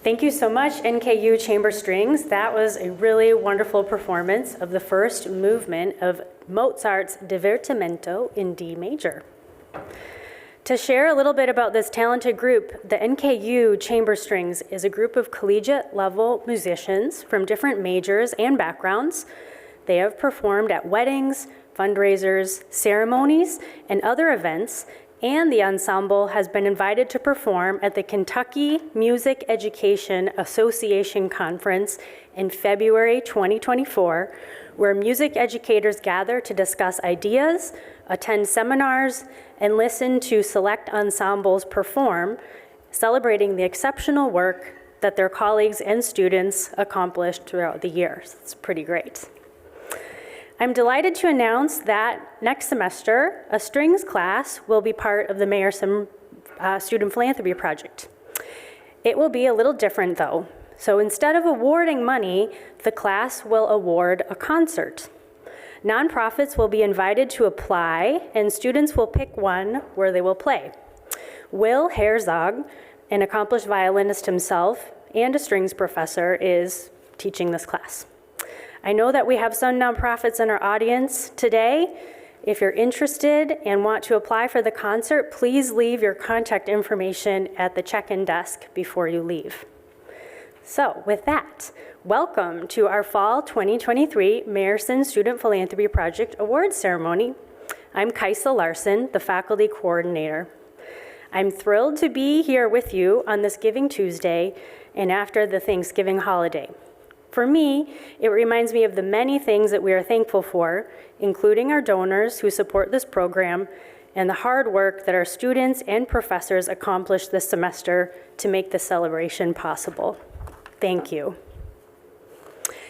Thank you so much, NKU Chamber Strings. That was a really wonderful performance of the first movement of Mozart's Divertimento in D major. To share a little bit about this talented group, the NKU Chamber Strings is a group of collegiate level musicians from different majors and backgrounds. They have performed at weddings, fundraisers, ceremonies, and other events, and the ensemble has been invited to perform at the Kentucky Music Education Association Conference in February 2024, where music educators gather to discuss ideas, attend seminars, and listen to select ensembles perform, celebrating the exceptional work that their colleagues and students accomplished throughout the year. So it's pretty great. I'm delighted to announce that next semester, a strings class will be part of the Mayerson Student Philanthropy Project. It will be a little different though. So instead of awarding money, the class will award a concert. Nonprofits will be invited to apply, and students will pick one where they will play. Will Herzog, an accomplished violinist himself and a strings professor, is teaching this class. I know that we have some nonprofits in our audience today. If you're interested and want to apply for the concert, please leave your contact information at the check-in desk before you leave. So with that, welcome to our Fall 2023 Mayerson Student Philanthropy Project Awards Ceremony. I'm Kaisa Larson, the faculty coordinator. I'm thrilled to be here with you on this Giving Tuesday and after the Thanksgiving holiday. For me, it reminds me of the many things that we are thankful for, including our donors who support this program and the hard work that our students and professors accomplished this semester to make this celebration possible. Thank you.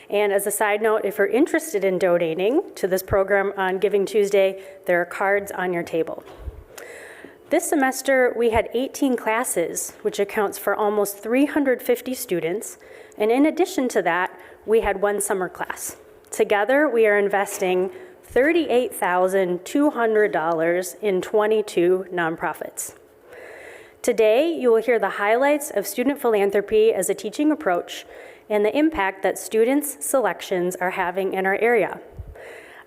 And as a side note, if you're interested in donating to this program on Giving Tuesday, there are cards on your table. This semester, we had 18 classes, which accounts for almost 350 students. And in addition to that, we had one summer class. Together, we are investing $38,200 in 22 nonprofits. Today, you will hear the highlights of student philanthropy as a teaching approach and the impact that students' selections are having in our area.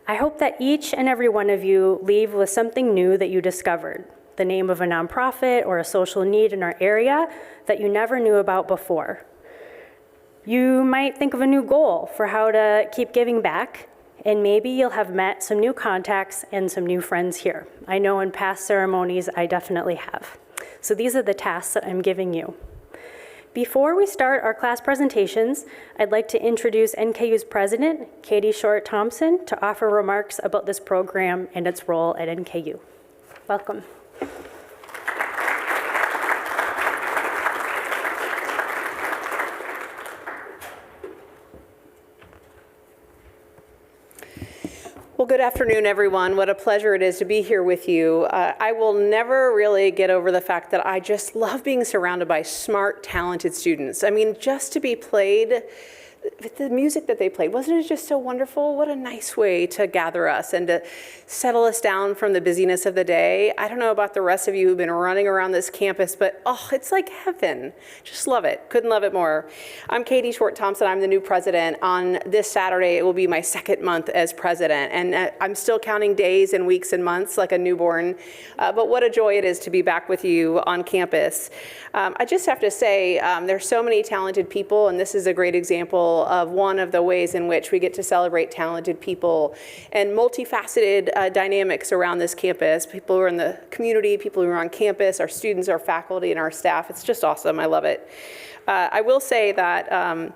I hope that each and every one of you leave with something new that you discovered, the name of a nonprofit or a social need in our area that you never knew about before. You might think of a new goal for how to keep giving back, and maybe you'll have met some new contacts and some new friends here. I know in past ceremonies, I definitely have. So these are the tasks that I'm giving you. Before we start our class presentations, I'd like to introduce NKU's president, Katie Short-Thompson, to offer remarks about this program and its role at NKU. Welcome. Well, good afternoon, everyone. What a pleasure it is to be here with you. I will never really get over the fact that I just love being surrounded by smart, talented students. I mean, just to be played, the music that they played, wasn't it just so wonderful? What a nice way to gather us and to settle us down from the busyness of the day. I don't know about the rest of you who've been running around this campus, but oh, it's like heaven. Just love it. Couldn't love it more. I'm Katie Short-Thompson. I'm the new president. On this Saturday, it will be my second month as president, and I'm still counting days and weeks and months like a newborn, but what a joy it is to be back with you on campus. I just have to say, there's so many talented people, and this is a great example of one of the ways in which we get to celebrate talented people and multifaceted dynamics around this campus. People who are in the community, people who are on campus, our students, our faculty, and our staff. It's just awesome. I love it. I will say that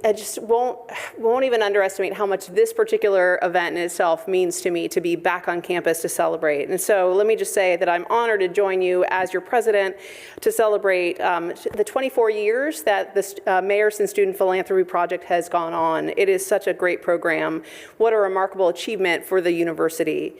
I just won't even underestimate how much this particular event in itself means to me to be back on campus to celebrate. And so let me just say that I'm honored to join you as your president to celebrate the 24 years that the Mayerson Student Philanthropy Project has gone on. It is such a great program. What a remarkable achievement for the university.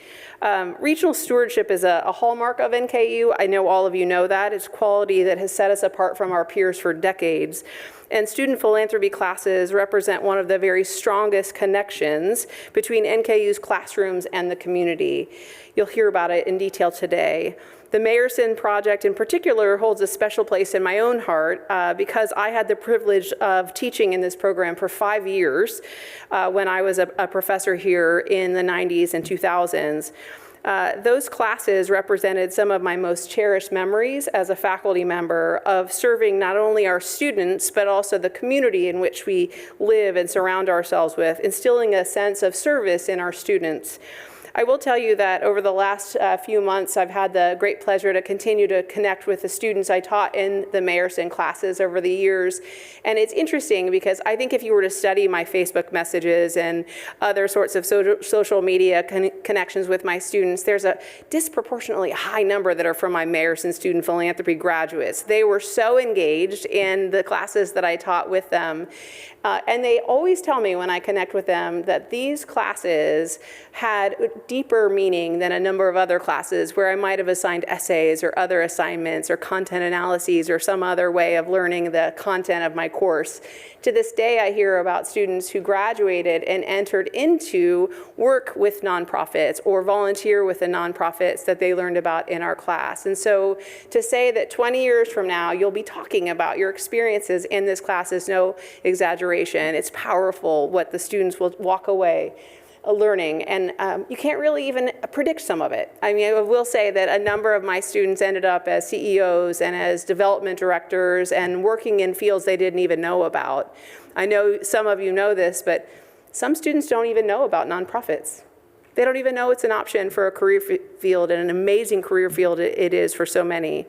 Regional stewardship is a hallmark of NKU. I know all of you know that. It's quality that has set us apart from our peers for decades. And student philanthropy classes represent one of the very strongest connections between NKU's classrooms and the community. You'll hear about it in detail today. The Mayerson project in particular holds a special place in my own heart because I had the privilege of teaching in this program for 5 years when I was a professor here in the 90s and 2000s. Those classes represented some of my most cherished memories as a faculty member of serving not only our students, but also the community in which we live and surround ourselves with, instilling a sense of service in our students. I will tell you that over the last few months, I've had the great pleasure to continue to connect with the students I taught in the Mayerson classes over the years. And it's interesting because I think if you were to study my Facebook messages and other sorts of social media connections with my students, there's a disproportionately high number that are from my Mayerson Student Philanthropy graduates. They were so engaged in the classes that I taught with them. And they always tell me when I connect with them that these classes had deeper meaning than a number of other classes where I might have assigned essays or other assignments or content analyses or some other way of learning the content of my course. To this day, I hear about students who graduated and entered into work with nonprofits or volunteer with the nonprofits that they learned about in our class. And so to say that 20 years from now, you'll be talking about your experiences in this class is no exaggeration. It's powerful what the students will walk away learning, and you can't really even predict some of it. I mean, I will say that a number of my students ended up as CEOs and as development directors and working in fields they didn't even know about. I know some of you know this, but some students don't even know about nonprofits. They don't even know it's an option for a career field, and an amazing career field it is for so many.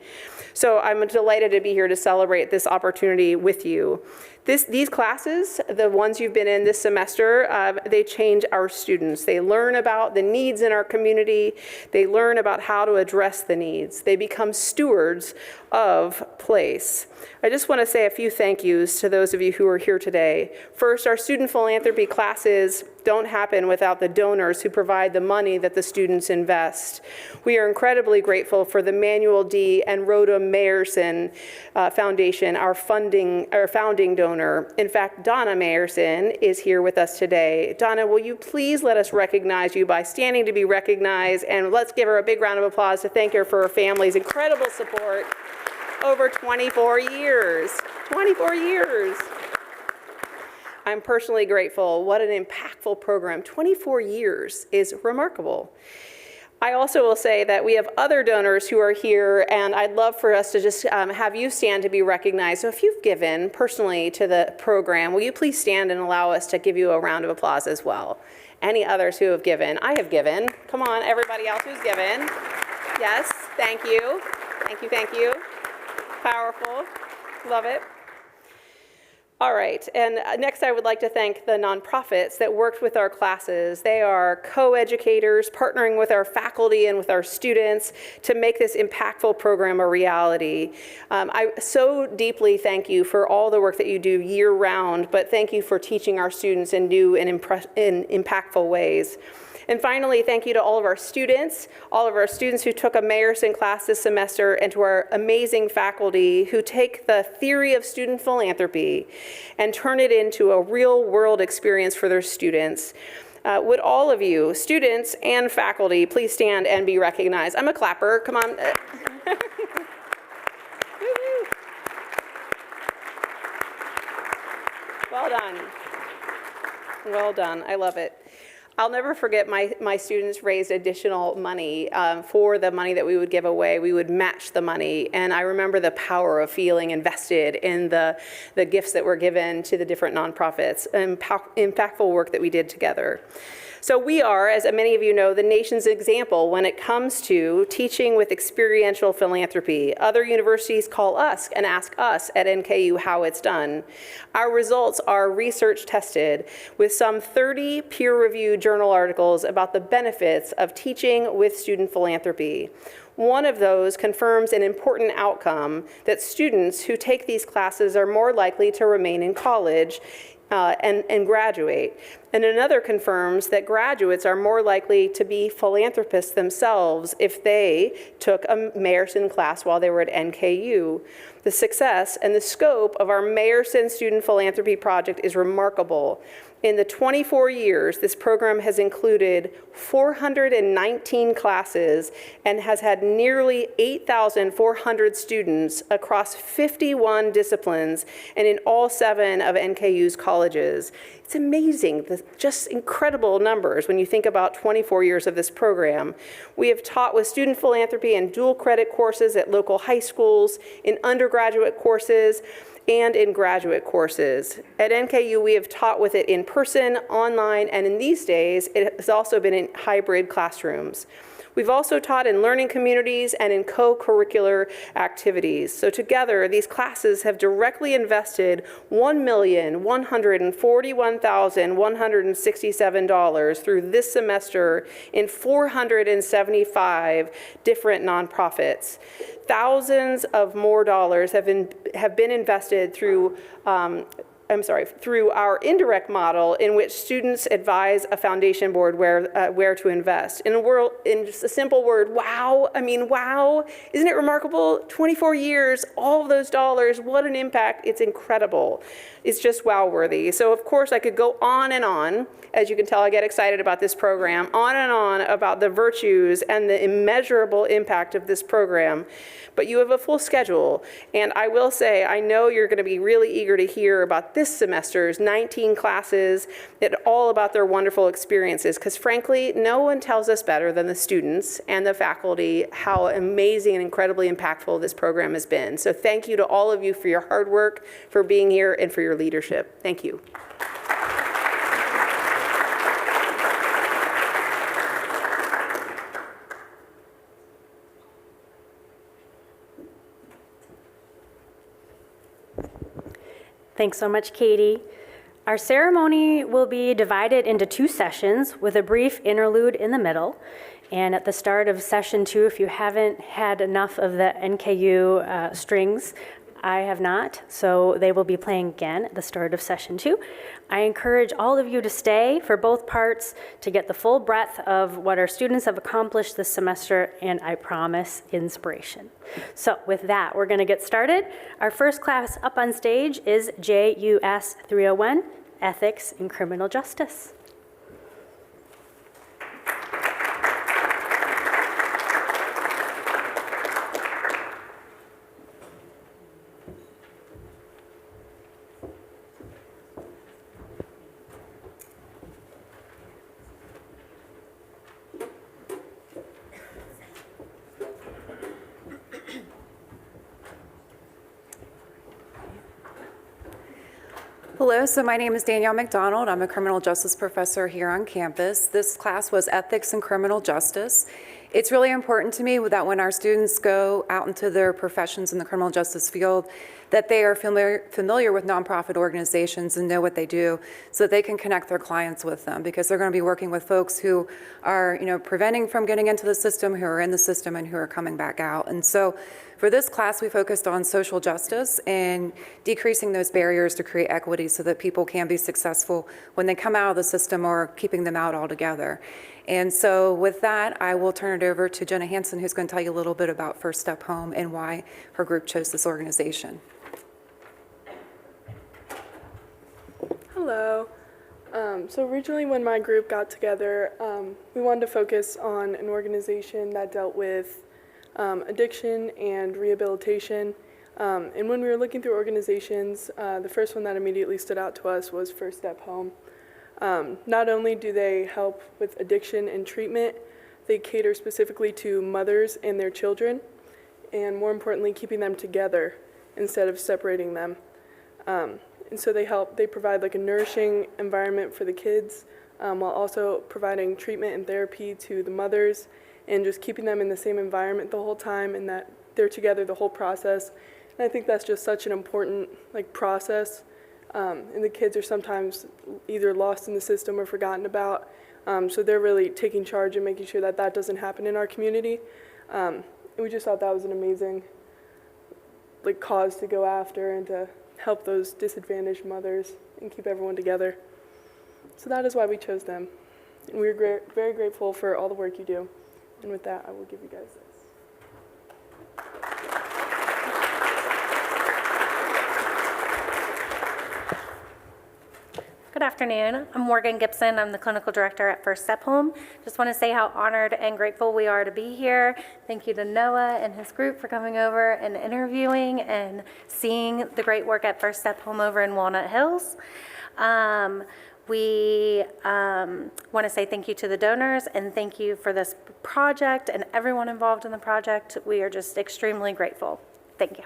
So I'm delighted to be here to celebrate this opportunity with you. These classes, the ones you've been in this semester, they change our students. They learn about the needs in our community. They learn about how to address the needs. They become stewards of place. I just want to say a few thank yous to those of you who are here today. First, our student philanthropy classes don't happen without the donors who provide the money that the students invest. We are incredibly grateful for the Manuel D. and Rhoda Mayerson Foundation, our founding donor. In fact, Donna Mayerson is here with us today. Donna, will you please let us recognize you by standing to be recognized, and let's give her a big round of applause to thank her for her family's incredible support over 24 years. 24 years. I'm personally grateful. What an impactful program. 24 years is remarkable. I also will say that we have other donors who are here, and I'd love for us to just have you stand to be recognized. So if you've given personally to the program, will you please stand and allow us to give you a round of applause as well? Any others who have given? I have given. Come on, everybody else who's given. Yes, thank you. Thank you, thank you. Powerful. Love it. All right, and next I would like to thank the nonprofits that worked with our classes. They are co-educators, partnering with our faculty and with our students to make this impactful program a reality. I so deeply thank you for all the work that you do year-round, but thank you for teaching our students in new and impactful ways. And finally, thank you to all of our students who took a Mayerson class this semester, and to our amazing faculty who take the theory of student philanthropy and turn it into a real-world experience for their students. Would all of you, students and faculty, please stand and be recognized? I'm a clapper, come on. Well done. Well done, I love it. I'll never forget my students raised additional money for the money that we would give away. We would match the money, and I remember the power of feeling invested in the gifts that were given to the different nonprofits, impactful work that we did together. So we are, as many of you know, the nation's example when it comes to teaching with experiential philanthropy. Other universities call us and ask us at NKU how it's done. Our results are research tested with some 30 peer-reviewed journal articles about the benefits of teaching with student philanthropy. One of those confirms an important outcome that students who take these classes are more likely to remain in college and graduate. And another confirms that graduates are more likely to be philanthropists themselves if they took a Mayerson class while they were at NKU. The success and the scope of our Mayerson Student Philanthropy Project is remarkable. In the 24 years, this program has included 419 classes and has had nearly 8,400 students across 51 disciplines and in all 7 of NKU's colleges. It's amazing, just incredible numbers when you think about 24 years of this program. We have taught with student philanthropy and dual credit courses at local high schools, in undergraduate courses, and in graduate courses. At NKU, we have taught with it in person, online, and in these days, it has also been in hybrid classrooms. We've also taught in learning communities and in co-curricular activities. So together, these classes have directly invested $1,141,167 through this semester in 475 different nonprofits. Thousands of more dollars have been invested through through our indirect model in which students advise a foundation board where to invest. In just a simple word, wow. I mean, wow. Isn't it remarkable? 24 years, all of those dollars, what an impact. It's incredible. It's just wow-worthy. So of course I could go on and on. As you can tell, I get excited about this program, on and on about the virtues and the immeasurable impact of this program. But you have a full schedule. And I will say, I know you're going to be really eager to hear about this semester's 19 classes, all about their wonderful experiences, because frankly, no one tells us better than the students and the faculty how amazing and incredibly impactful this program has been. So thank you to all of you for your hard work, for being here, and for your leadership. Thank you. Thanks so much, Katie. Our ceremony will be divided into 2 sessions with a brief interlude in the middle. And at the start of session 2, if you haven't had enough of the NKU strings, I have not, so they will be playing again at the start of session 2. I encourage all of you to stay for both parts to get the full breadth of what our students have accomplished this semester, and I promise inspiration. So with that, we're going to get started. Our first class up on stage is JUS 301, Ethics in Criminal Justice. Hello, so my name is Danielle McDonald. I'm a criminal justice professor here on campus. This class was Ethics in Criminal Justice. It's really important to me that when our students go out into their professions in the criminal justice field, that they are familiar with nonprofit organizations and know what they do so that they can connect their clients with them, because they're going to be working with folks who are, preventing from getting into the system, who are in the system, and who are coming back out. And so for this class, we focused on social justice and decreasing those barriers to create equity so that people can be successful when they come out of the system or keeping them out altogether. And so with that, I will turn it over to Jenna Hansen, who's going to tell you a little bit about First Step Home and why her group chose this organization. Hello. So originally when my group got together, we wanted to focus on an organization that dealt with addiction and rehabilitation. And when we were looking through organizations, the first one that immediately stood out to us was First Step Home. Not only do they help with addiction and treatment, they cater specifically to mothers and their children, and more importantly, keeping them together instead of separating them. And so they provide like a nourishing environment for the kids, while also providing treatment and therapy to the mothers and just keeping them in the same environment the whole time and that they're together the whole process. And I think that's just such an important process. And the kids are sometimes either lost in the system or forgotten about. So they're really taking charge and making sure that that doesn't happen in our community. And we just thought that was an amazing cause to go after and to help those disadvantaged mothers and keep everyone together. So that is why we chose them. And we're very grateful for all the work you do. And with that, I will give you guys this. Good afternoon. I'm Morgan Gibson. I'm the clinical director at First Step Home. Just want to say how honored and grateful we are to be here. Thank you to Noah and his group for coming over and interviewing and seeing the great work at First Step Home over in Walnut Hills. We want to say thank you to the donors and thank you for this project and everyone involved in the project. We are just extremely grateful. Thank you.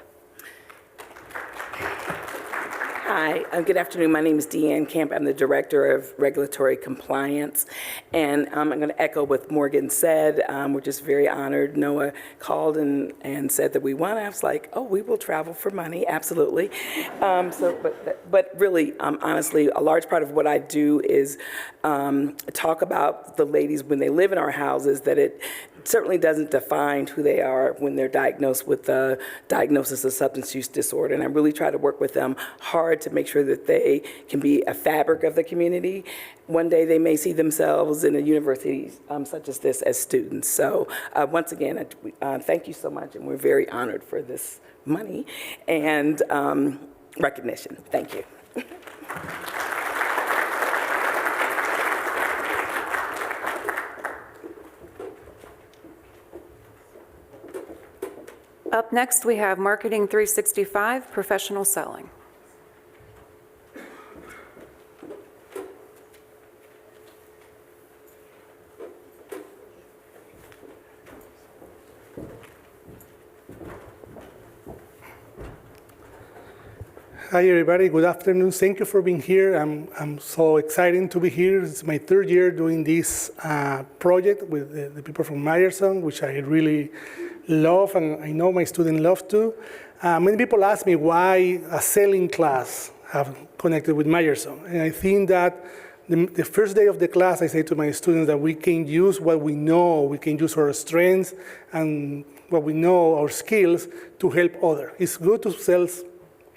Hi, good afternoon. My name is Deanne Camp. I'm the Director of Regulatory Compliance. And I'm going to echo what Morgan said. We're just very honored. Noah called and said that we won. I was like, oh, we will travel for money, absolutely. But really, honestly, a large part of what I do is talk about the ladies when they live in our houses, that it certainly doesn't define who they are when they're diagnosed with the diagnosis of substance use disorder. And I really try to work with them hard to make sure that they can be a fabric of the community. One day they may see themselves in a university such as this as students. So once again, thank you so much, and we're very honored for this money and recognition. Thank you. Up next, we have Marketing 365, Professional Selling. Hi, everybody. Good afternoon. Thank you for being here. I'm so excited to be here. It's my third year doing this project with the people from Mayerson, which I really love, and I know my students love too. Many people ask me why a selling class have connected with Mayerson. And I think that the first day of the class, I say to my students that we can use what we know, we can use our strengths and what we know, our skills, to help others. It's good to sell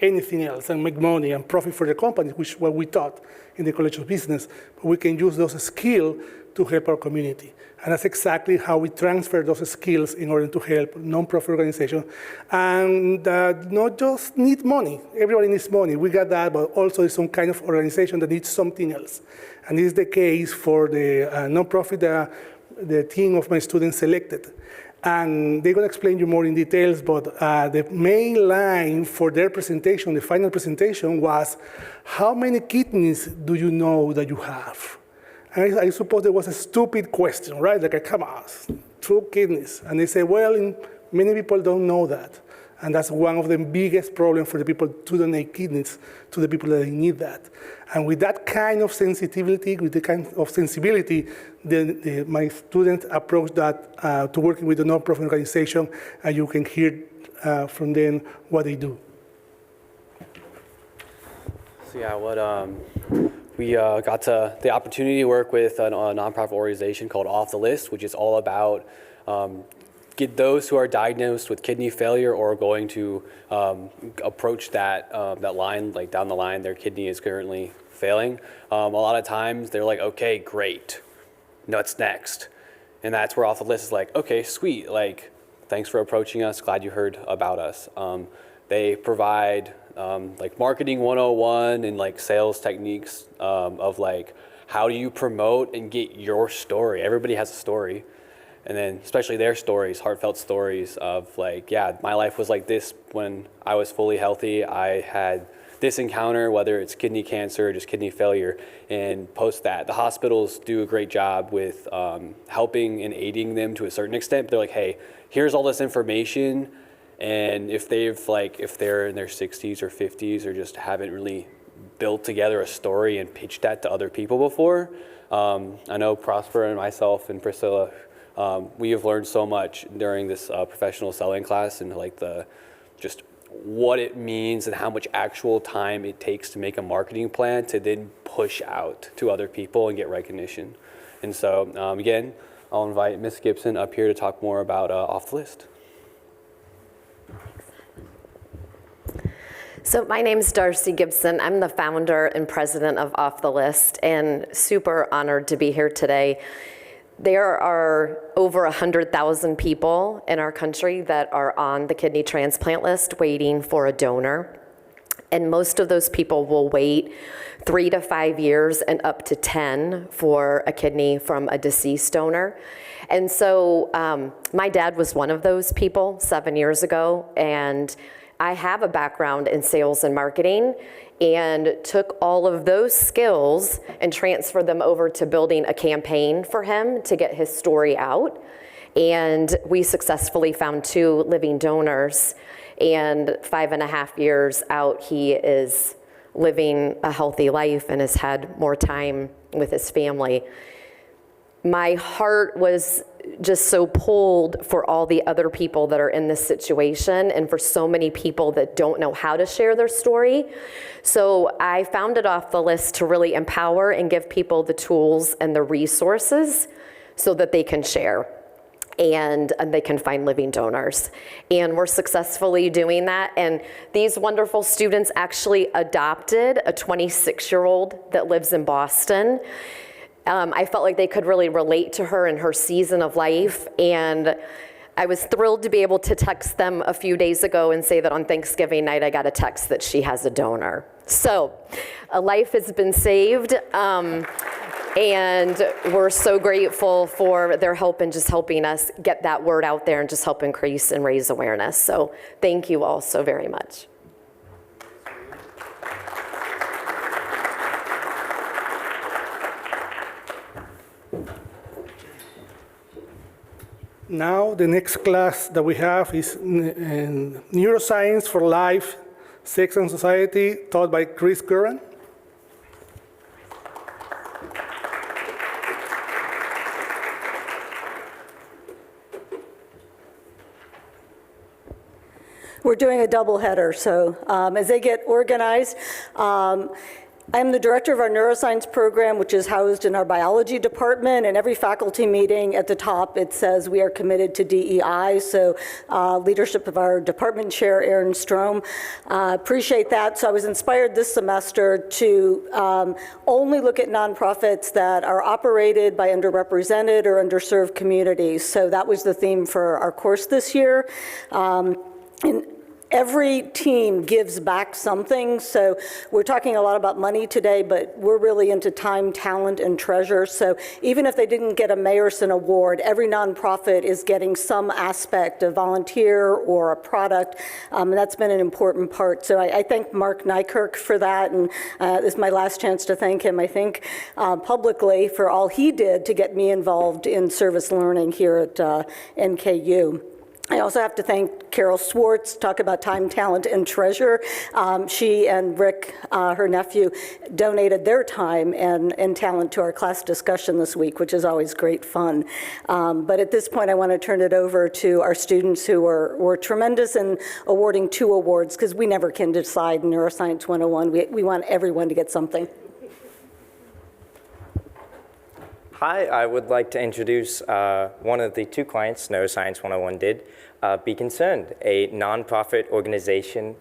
anything else and make money and profit for the company, which is what we taught in the College of Business. But we can use those skills to help our community. And that's exactly how we transfer those skills in order to help nonprofit organizations. And not just need money. Everybody needs money. We got that, but also some kind of organization that needs something else. And this is the case for the nonprofit the team of my students selected. And they're going to explain you more in details, but the main line for their presentation, the final presentation, was, how many kidneys do you know that you have? And I suppose there was a stupid question, right? Like, come on, 2 kidneys. And they say, well, many people don't know that. And that's one of the biggest problems for the people to donate kidneys to the people that need that. And with that kind of sensitivity, with the kind of sensibility, my students approach that to working with a nonprofit organization, and you can hear from them what they do. So yeah, we got the opportunity to work with a nonprofit organization called Off the List, which is all about get those who are diagnosed with kidney failure or going to approach that line, like down the line, their kidney is currently failing. A lot of times they're like, okay, great, what's next? And that's where Off the List is like, okay, sweet, like, thanks for approaching us, glad you heard about us. They provide like marketing 101 and like sales techniques of like, how do you promote and get your story? Everybody has a story. And then especially their stories, heartfelt stories of like, yeah, my life was like this when I was fully healthy. I had this encounter, whether it's kidney cancer or just kidney failure, and post that. The hospitals do a great job with helping and aiding them to a certain extent. They're like, hey, here's all this information. And if they're in their 60s or 50s or just haven't really built together a story and pitched that to other people before, I know Prosper and myself and Priscilla, we have learned so much during this professional selling class, and like just what it means and how much actual time it takes to make a marketing plan to then push out to other people and get recognition. And so again, I'll invite Ms. Gibson up here to talk more about Off the List. So my name is Darcy Gibson. I'm the founder and president of Off the List, and super honored to be here today. There are over 100,000 people in our country that are on the kidney transplant list waiting for a donor. And most of those people will wait 3 to 5 years and up to 10 for a kidney from a deceased donor. And so my dad was one of those people 7 years ago, and I have a background in sales and marketing, and took all of those skills and transferred them over to building a campaign for him to get his story out. And we successfully found 2 living donors, and 5.5 years out, he is living a healthy life and has had more time with his family. My heart was just so pulled for all the other people that are in this situation, and for so many people that don't know how to share their story. So I founded Off the List to really empower and give people the tools and the resources so that they can share and they can find living donors. And we're successfully doing that. And these wonderful students actually adopted a 26-year-old that lives in Boston. I felt like they could really relate to her in her season of life, and I was thrilled to be able to text them a few days ago and say that on Thanksgiving night I got a text that she has a donor. So a life has been saved, and we're so grateful for their help in just helping us get that word out there and just help increase and raise awareness. So thank you all so very much. Now, the next class that we have is Neuroscience for Life, Sex and Society, taught by Chris Curran. We're doing a double header, so as they get organized, I'm the director of our neuroscience program, which is housed in our biology department, and every faculty meeting at the top, it says we are committed to DEI, so leadership of our department chair, Erin Strom. Appreciate that. So I was inspired this semester to only look at nonprofits that are operated by underrepresented or underserved communities. So that was the theme for our course this year. And every team gives back something. So we're talking a lot about money today, but we're really into time, talent, and treasure. So even if they didn't get a Mayerson award, every nonprofit is getting some aspect of volunteer or a product. And that's been an important part. So I thank Mark Nykirk for that. And this is my last chance to thank him, I think, publicly for all he did to get me involved in service learning here at NKU. I also have to thank Carol Swartz, talk about time, talent, and treasure. She and Rick, her nephew, donated their time and talent to our class discussion this week, which is always great fun. But at this point, I want to turn it over to our students who were tremendous in awarding 2 awards, because we never can decide in Neuroscience 101. We want everyone to get something. Hi, I would like to introduce one of the 2 clients Neuroscience 101 did, Be Concerned, a nonprofit organization,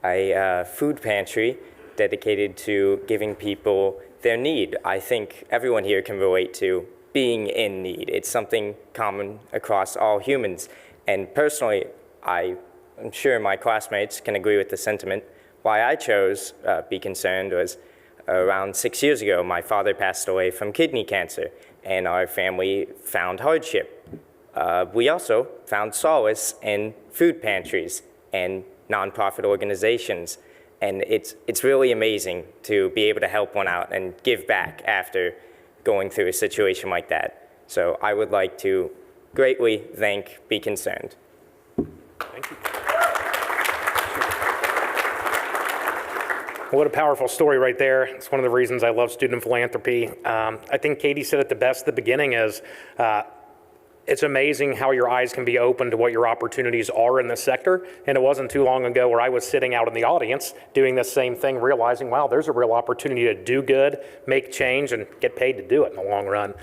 a food pantry dedicated to giving people their need. I think everyone here can relate to being in need. It's something common across all humans. And personally, I'm sure my classmates can agree with the sentiment. Why I chose Be Concerned was around 6 years ago, my father passed away from kidney cancer, and our family found hardship. We also found solace in food pantries and nonprofit organizations, and it's really amazing to be able to help one out and give back after going through a situation like that. So I would like to greatly thank Be Concerned. Thank you. What a powerful story right there. It's one of the reasons I love student philanthropy. I think Katie said it the best at the beginning is, it's amazing how your eyes can be open to what your opportunities are in this sector. And it wasn't too long ago where I was sitting out in the audience doing the same thing, realizing, wow, there's a real opportunity to do good, make change, and get paid to do it in the long run.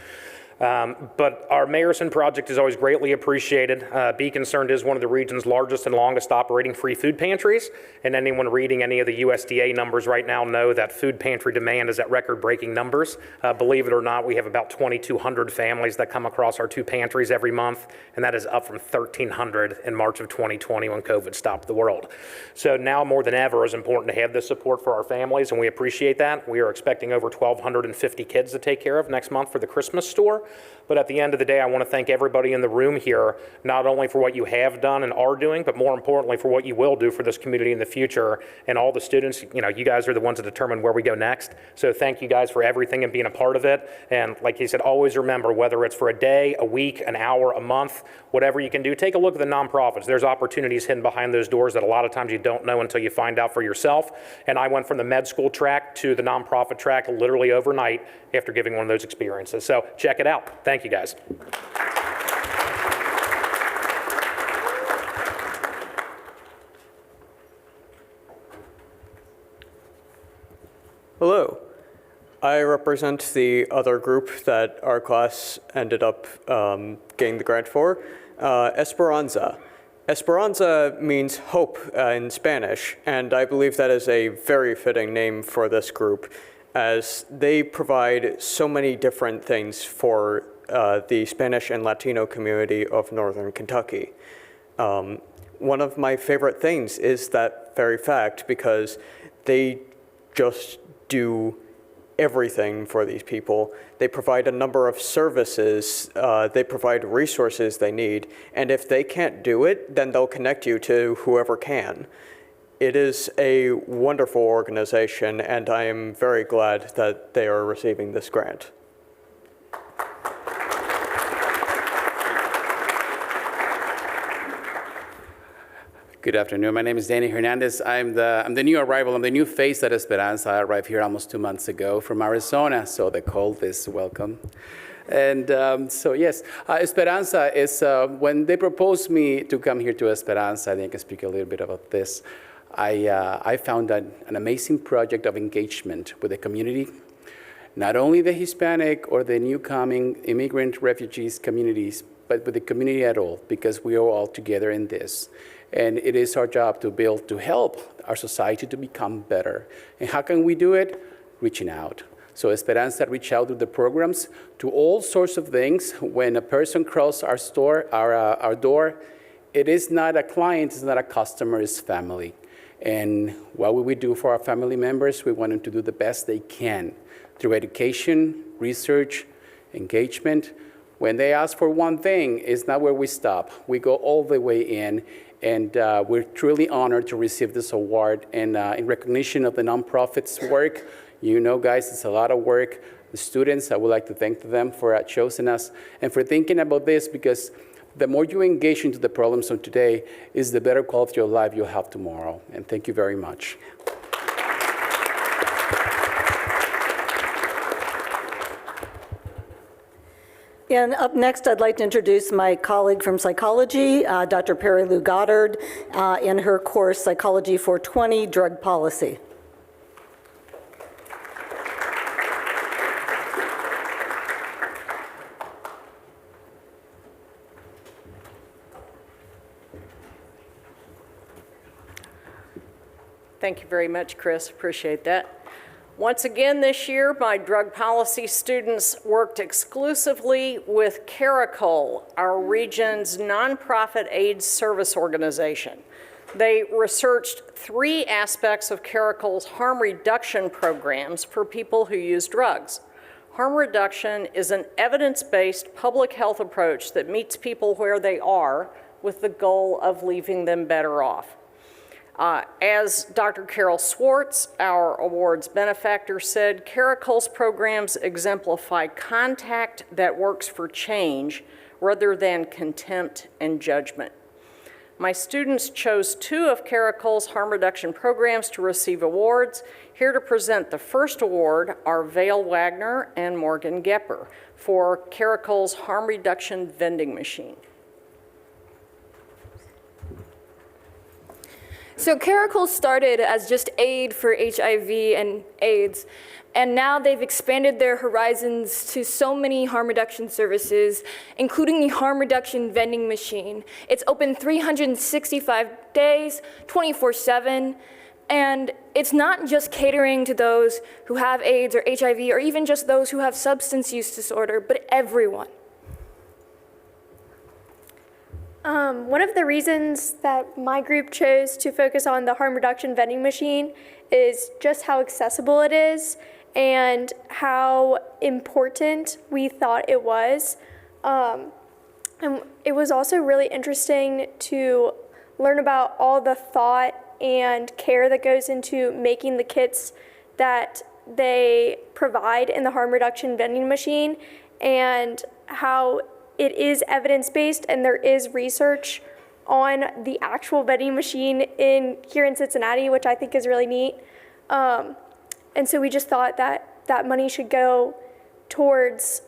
But our Mayerson project is always greatly appreciated. Be Concerned is one of the region's largest and longest operating free food pantries. And anyone reading any of the USDA numbers right now know that food pantry demand is at record-breaking numbers. Believe it or not, we have about 2,200 families that come across our 2 pantries every month, and that is up from 1,300 in March of 2020 when COVID stopped the world. So now more than ever, it's important to have this support for our families, and we appreciate that. We are expecting over 1,250 kids to take care of next month for the Christmas store. But at the end of the day, I want to thank everybody in the room here, not only for what you have done and are doing, but more importantly for what you will do for this community in the future. And all the students, you know, you guys are the ones that determine where we go next. So thank you guys for everything and being a part of it. And like he said, always remember, whether it's for a day, a week, an hour, a month, whatever you can do, take a look at the nonprofits. There's opportunities hidden behind those doors that a lot of times you don't know until you find out for yourself. And I went from the med school track to the nonprofit track literally overnight after giving one of those experiences. So check it out. Thank you, guys. Hello. I represent the other group that our class ended up getting the grant for, Esperanza. Esperanza means hope in Spanish, and I believe that is a very fitting name for this group, as they provide so many different things for the Spanish and Latino community of Northern Kentucky. One of my favorite things is that very fact, because they just do everything for these people. They provide a number of services, they provide resources they need, and if they can't do it, then they'll connect you to whoever can. It is a wonderful organization, and I am very glad that they are receiving this grant. Good afternoon. My name is Danny Hernandez. I'm the new arrival. I'm the new face at Esperanza. I arrived here almost 2 months ago from Arizona, so the cold is welcome. And so yes, Esperanza is, when they proposed me to come here to Esperanza, I think I can speak a little bit about this. I found an amazing project of engagement with the community, not only the Hispanic or the new coming immigrant refugees communities, but with the community at all, because we are all together in this. And it is our job to help our society to become better. And how can we do it? Reaching out. So Esperanza reach out to the programs, to all sorts of things. When a person crosses our door, it is not a client, it's not a customer, it's family. And what will we do for our family members? We want them to do the best they can through education, research, engagement. When they ask for one thing, it's not where we stop. We go all the way in. And we're truly honored to receive this award and in recognition of the nonprofit's work. You know, guys, it's a lot of work. The students, I would like to thank them for choosing us and for thinking about this, because the more you engage into the problems of today is the better quality of life you'll have tomorrow. And thank you very much. And up next, I'd like to introduce my colleague from psychology, Dr. Perry Lou Goddard, in her course, Psychology 420, Drug Policy. Thank you very much, Chris. Appreciate that. Once again this year, my drug policy students worked exclusively with Caracol, our region's nonprofit AIDS service organization. They researched 3 aspects of Caracol's harm reduction programs for people who use drugs. Harm reduction is an evidence-based public health approach that meets people where they are with the goal of leaving them better off. As Dr. Carol Swartz, our awards benefactor, said, Caracol's programs exemplify contact that works for change rather than contempt and judgment. My students chose 2 of Caracol's harm reduction programs to receive awards. Here to present the first award are Vale Wagner and Morgan Gepper for Caracol's harm reduction vending machine. So Caracol started as just aid for HIV and AIDS, and now they've expanded their horizons to so many harm reduction services, including the harm reduction vending machine. It's open 365 days, 24/7, and it's not just catering to those who have AIDS or HIV or even just those who have substance use disorder, but everyone. One of the reasons that my group chose to focus on the harm reduction vending machine is just how accessible it is and how important we thought it was. And it was also really interesting to learn about all the thought and care that goes into making the kits that they provide in the harm reduction vending machine, and how it is evidence-based and there is research on the actual vending machine here in Cincinnati, which I think is really neat. And so we just thought that that money should go towards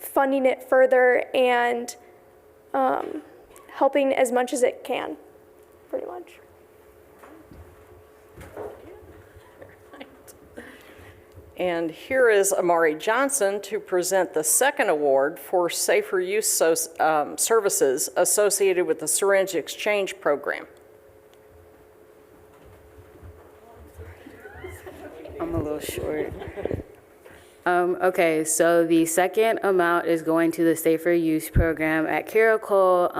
funding it further and helping as much as it can, pretty much. And here is Amari Johnson to present the second award for safer use services associated with the syringe exchange program. I'm a little short. Okay, so the second amount is going to the Safer Use program at Caracol.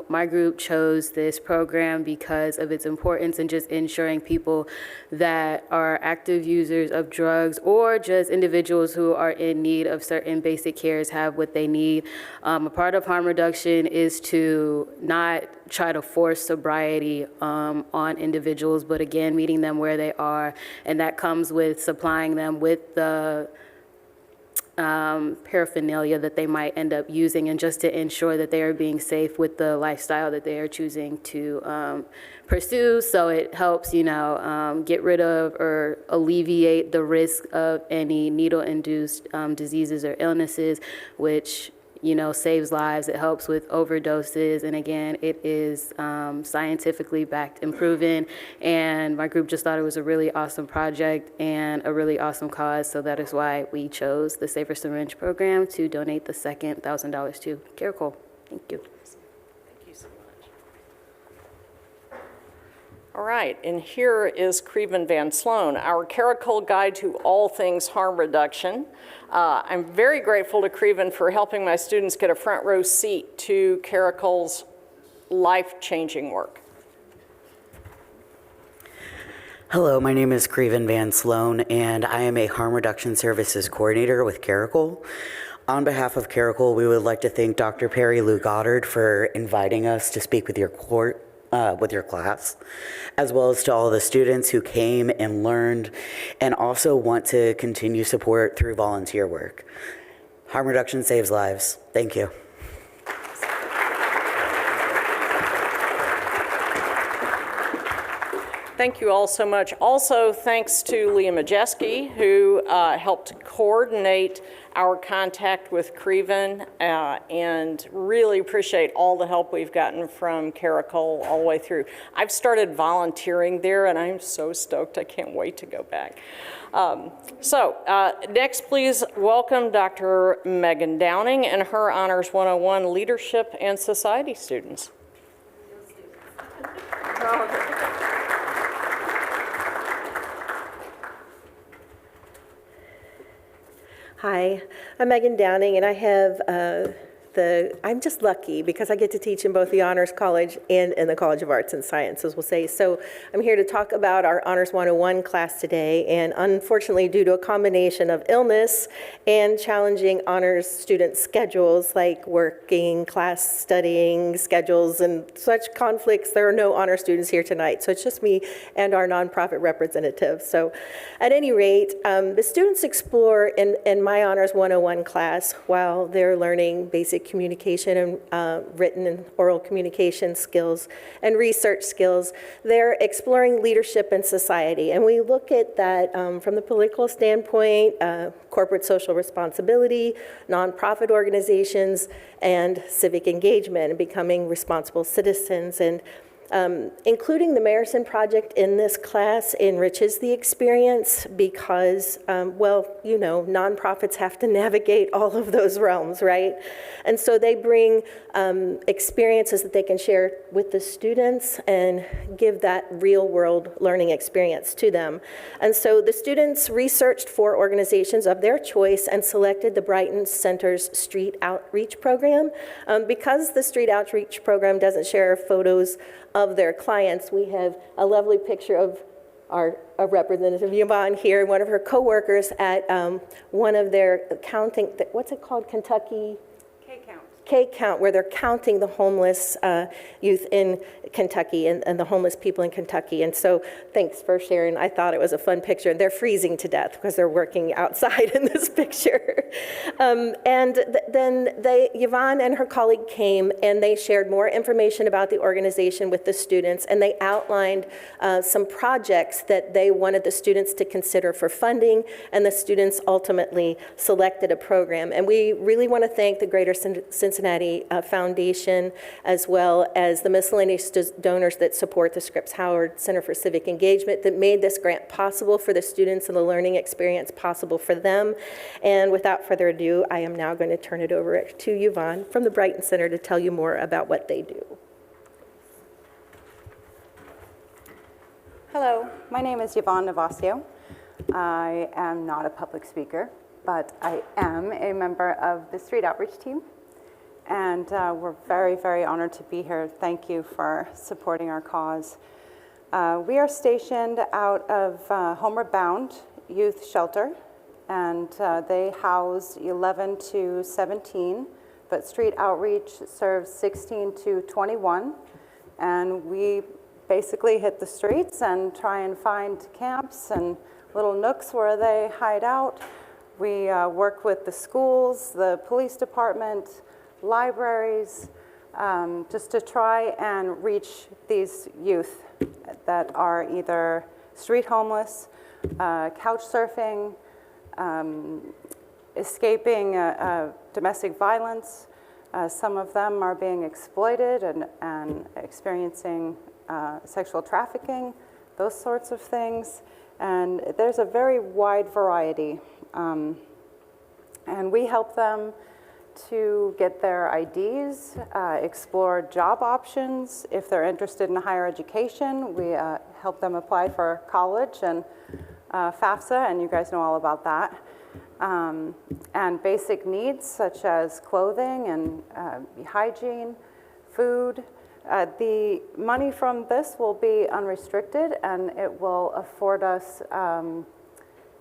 My group chose this program because of its importance in just ensuring people that are active users of drugs or just individuals who are in need of certain basic cares have what they need. A part of harm reduction is to not try to force sobriety on individuals, but again, meeting them where they are, and that comes with supplying them with the paraphernalia that they might end up using, and just to ensure that they are being safe with the lifestyle that they are choosing to pursue. So it helps, get rid of or alleviate the risk of any needle-induced diseases or illnesses, which saves lives. It helps with overdoses, and again, it is scientifically backed and proven. And my group just thought it was a really awesome project and a really awesome cause, so that is why we chose the Safer Syringe program to donate the second $1,000 to Caracol. Thank you. Thank you so much. All right, and here is Creven Van Sloan, our Caracol guide to all things harm reduction. I'm very grateful to Creven for helping my students get a front row seat to Caracol's life-changing work. Hello, my name is Creven Van Sloan, and I am a Harm Reduction Services Coordinator with Caracol. On behalf of Caracol, we would like to thank Dr. Perry Lou Goddard for inviting us to speak with your class, as well as to all the students who came and learned and also want to continue support through volunteer work. Harm reduction saves lives. Thank you. Thank you all so much. Also, thanks to Leah Majeski, who helped coordinate our contact with Creven, and really appreciate all the help we've gotten from Caracol all the way through. I've started volunteering there, and I'm so stoked. I can't wait to go back. Next, please welcome Dr. Megan Downing and her Honors 101 Leadership and Society students. Hi, I'm Megan Downing, and I have I'm just lucky because I get to teach in both the Honors College and in the College of Arts and Sciences, we'll say. So I'm here to talk about our Honors 101 class today, and unfortunately, due to a combination of illness and challenging honors student schedules, like working, class studying schedules, and such conflicts, there are no honor students here tonight. So it's just me and our nonprofit representative. So at any rate, the students explore in my Honors 101 class while they're learning basic communication and written and oral communication skills and research skills. They're exploring leadership in society. And we look at that from the political standpoint, corporate social responsibility, nonprofit organizations, and civic engagement and becoming responsible citizens. And including the Mayerson project in this class enriches the experience because, well, you know, nonprofits have to navigate all of those realms, right? And so they bring experiences that they can share with the students and give that real-world learning experience to them. And so the students researched 4 organizations of their choice and selected the Brighton Center's Street Outreach Program. Because the Street Outreach Program doesn't share photos of their clients, we have a lovely picture of our representative Yvonne here, one of her coworkers at one of their counting, what's it called, Kentucky? K-Count, where they're counting the homeless youth in Kentucky and the homeless people in Kentucky. And so thanks for sharing. I thought it was a fun picture. They're freezing to death because they're working outside in this picture. Then Yvonne and her colleague came and they shared more information about the organization with the students, and they outlined some projects that they wanted the students to consider for funding, and the students ultimately selected a program. And we really want to thank the Greater Cincinnati Foundation, as well as the miscellaneous donors that support the Scripps Howard Center for Civic Engagement, that made this grant possible for the students and the learning experience possible for them. And without further ado, I am now going to turn it over to Yvonne from the Brighton Center to tell you more about what they do. Hello, my name is Yvonne Navasio. I am not a public speaker, but I am a member of the Street Outreach team. And we're very, very honored to be here. Thank you for supporting our cause. We are stationed out of Homeward Bound Youth Shelter, and they house 11 to 17, but Street Outreach serves 16 to 21. And we basically hit the streets and try and find camps and little nooks where they hide out. We work with the schools, the police department, libraries, just to try and reach these youth that are either street homeless, couch surfing, escaping domestic violence. Some of them are being exploited and experiencing sexual trafficking, those sorts of things. And there's a very wide variety. And we help them to get their IDs, explore job options. If they're interested in higher education, we help them apply for college and FAFSA, and you guys know all about that. And basic needs such as clothing and hygiene, food. The money from this will be unrestricted, and it will afford us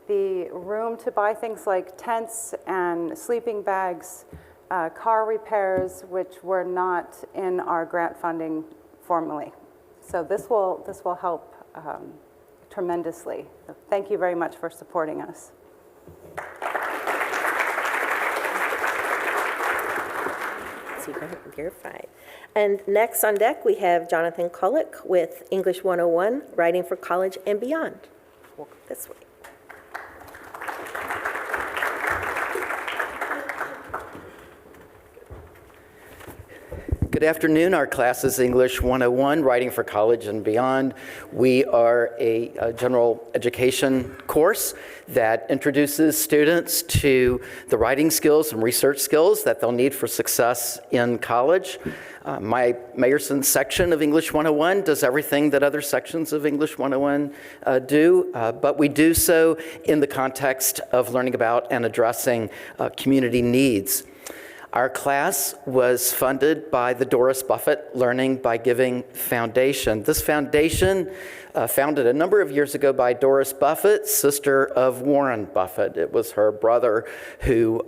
the room to buy things like tents and sleeping bags, car repairs, which were not in our grant funding formally. So this will help tremendously. So thank you very much for supporting us. You're fine. And next on deck, we have Jonathan Kullick with English 101, Writing for College and Beyond. Walk this way. Good afternoon. Our class is English 101, Writing for College and Beyond. We are a general education course that introduces students to the writing skills and research skills that they'll need for success in college. My Mayerson section of English 101 does everything that other sections of English 101 do, but we do so in the context of learning about and addressing community needs. Our class was funded by the Doris Buffett Learning by Giving Foundation. This foundation, founded a number of years ago by Doris Buffett, sister of Warren Buffett. It was her brother who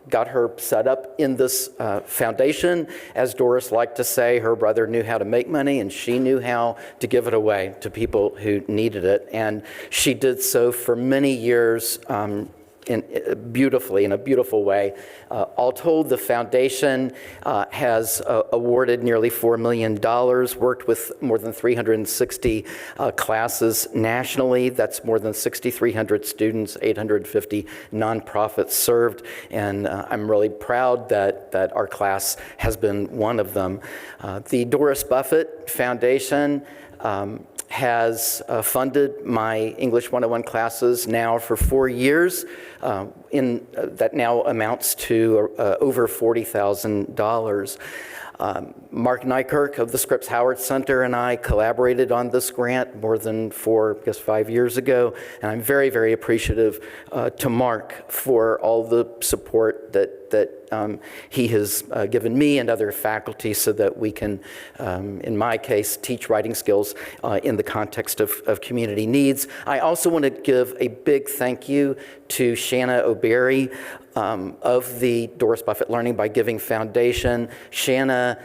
got her set up in this foundation. As Doris liked to say, her brother knew how to make money and she knew how to give it away to people who needed it. And she did so for many years, beautifully, in a beautiful way. All told, the foundation has awarded nearly $4 million, worked with more than 360 classes nationally. That's more than 6,300 students, 850 nonprofits served, and I'm really proud that our class has been one of them. The Doris Buffett Foundation has funded my English 101 classes now for 4 years. That now amounts to over $40,000. Mark Nykirk of the Scripps Howard Center and I collaborated on this grant more than 5 years ago, and I'm very, very appreciative to Mark for all the support that he has given me and other faculty so that we can, in my case, teach writing skills in the context of community needs. I also want to give a big thank you to Shanna O'Berry of the Doris Buffett Learning by Giving Foundation. Shanna,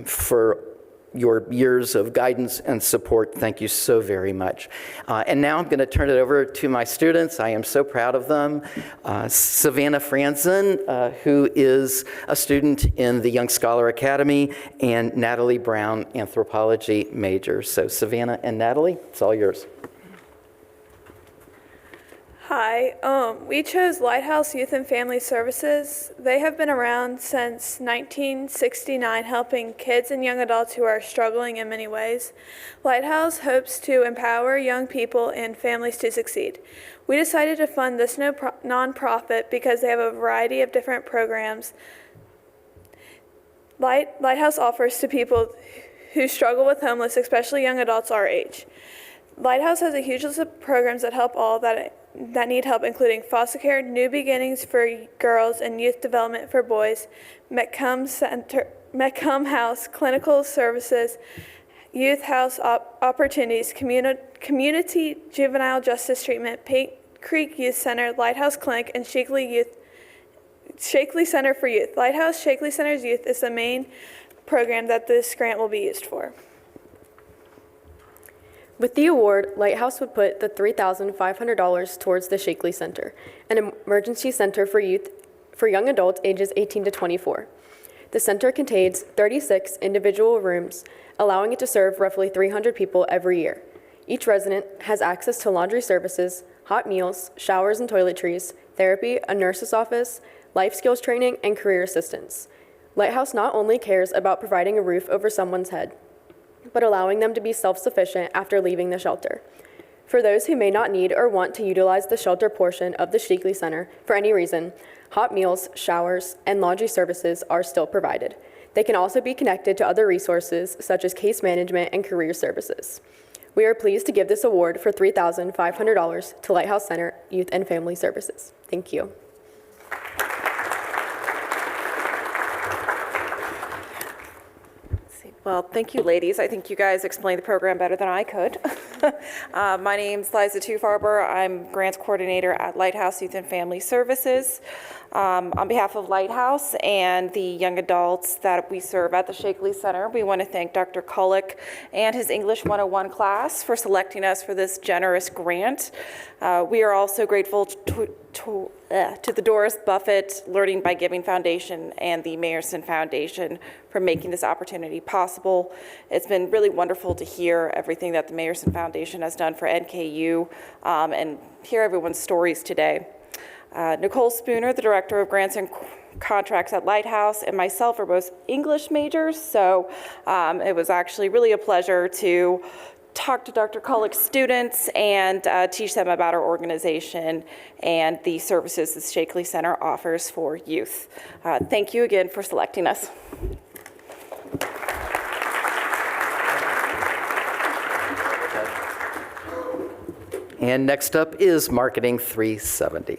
for your years of guidance and support, thank you so very much. And now I'm going to turn it over to my students. I am so proud of them. Savannah Franzen, who is a student in the Young Scholar Academy, and Natalie Brown, anthropology major. So Savannah and Natalie, it's all yours. Hi, we chose Lighthouse Youth and Family Services. They have been around since 1969, helping kids and young adults who are struggling in many ways. Lighthouse hopes to empower young people and families to succeed. We decided to fund this nonprofit because they have a variety of different programs Lighthouse offers to people who struggle with homelessness, especially young adults our age. Lighthouse has a huge list of programs that help all that need help, including foster care, new beginnings for girls, and youth development for boys, Metcom House, clinical services, youth house opportunities, community juvenile justice treatment, Paint Creek Youth Center, Lighthouse Clinic, and Shakely Center for Youth. Lighthouse Shakely Center's Youth is the main program that this grant will be used for. With the award, Lighthouse would put the $3,500 towards the Shakely Center, an emergency center for young adults ages 18 to 24. The center contains 36 individual rooms, allowing it to serve roughly 300 people every year. Each resident has access to laundry services, hot meals, showers and toiletries, therapy, a nurse's office, life skills training, and career assistance. Lighthouse not only cares about providing a roof over someone's head, but allowing them to be self-sufficient after leaving the shelter. For those who may not need or want to utilize the shelter portion of the Shakely Center for any reason, hot meals, showers, and laundry services are still provided. They can also be connected to other resources such as case management and career services. We are pleased to give this award for $3,500 to Lighthouse Center Youth and Family Services. Thank you. Well, thank you, ladies. I think you guys explained the program better than I could. My name's Liza Tufarber. I'm grants coordinator at Lighthouse Youth and Family Services. On behalf of Lighthouse and the young adults that we serve at the Shakely Center, we want to thank Dr. Kulick and his English 101 class for selecting us for this generous grant. We are also grateful to the Doris Buffett Learning by Giving Foundation and the Mayerson Foundation for making this opportunity possible. It's been really wonderful to hear everything that the Mayerson Foundation has done for NKU and hear everyone's stories today. Nicole Spooner, the Director of Grants and Contracts at Lighthouse, and myself are both English majors, so it was actually really a pleasure to talk to Dr. Kulick's students and teach them about our organization and the services the Shakely Center offers for youth. Thank you again for selecting us. And next up is Marketing 370.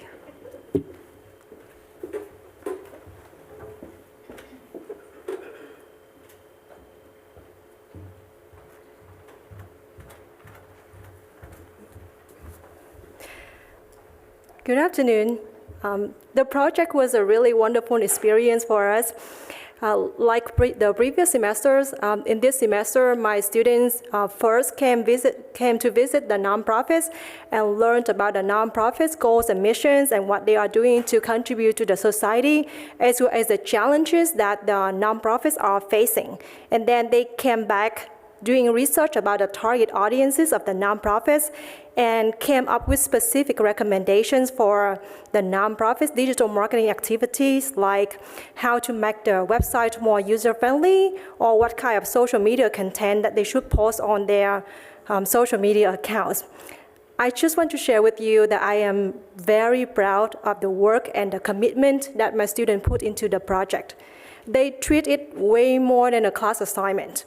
Good afternoon. The project was a really wonderful experience for us. The previous semesters, in this semester, my students first came to visit the nonprofits and learned about the nonprofits' goals and missions and what they are doing to contribute to the society, as well as the challenges that the nonprofits are facing. And then they came back doing research about the target audiences of the nonprofits and came up with specific recommendations for the nonprofits' digital marketing activities, like how to make their website more user-friendly or what kind of social media content that they should post on their social media accounts. I just want to share with you that I am very proud of the work and the commitment that my students put into the project. They treat it way more than a class assignment.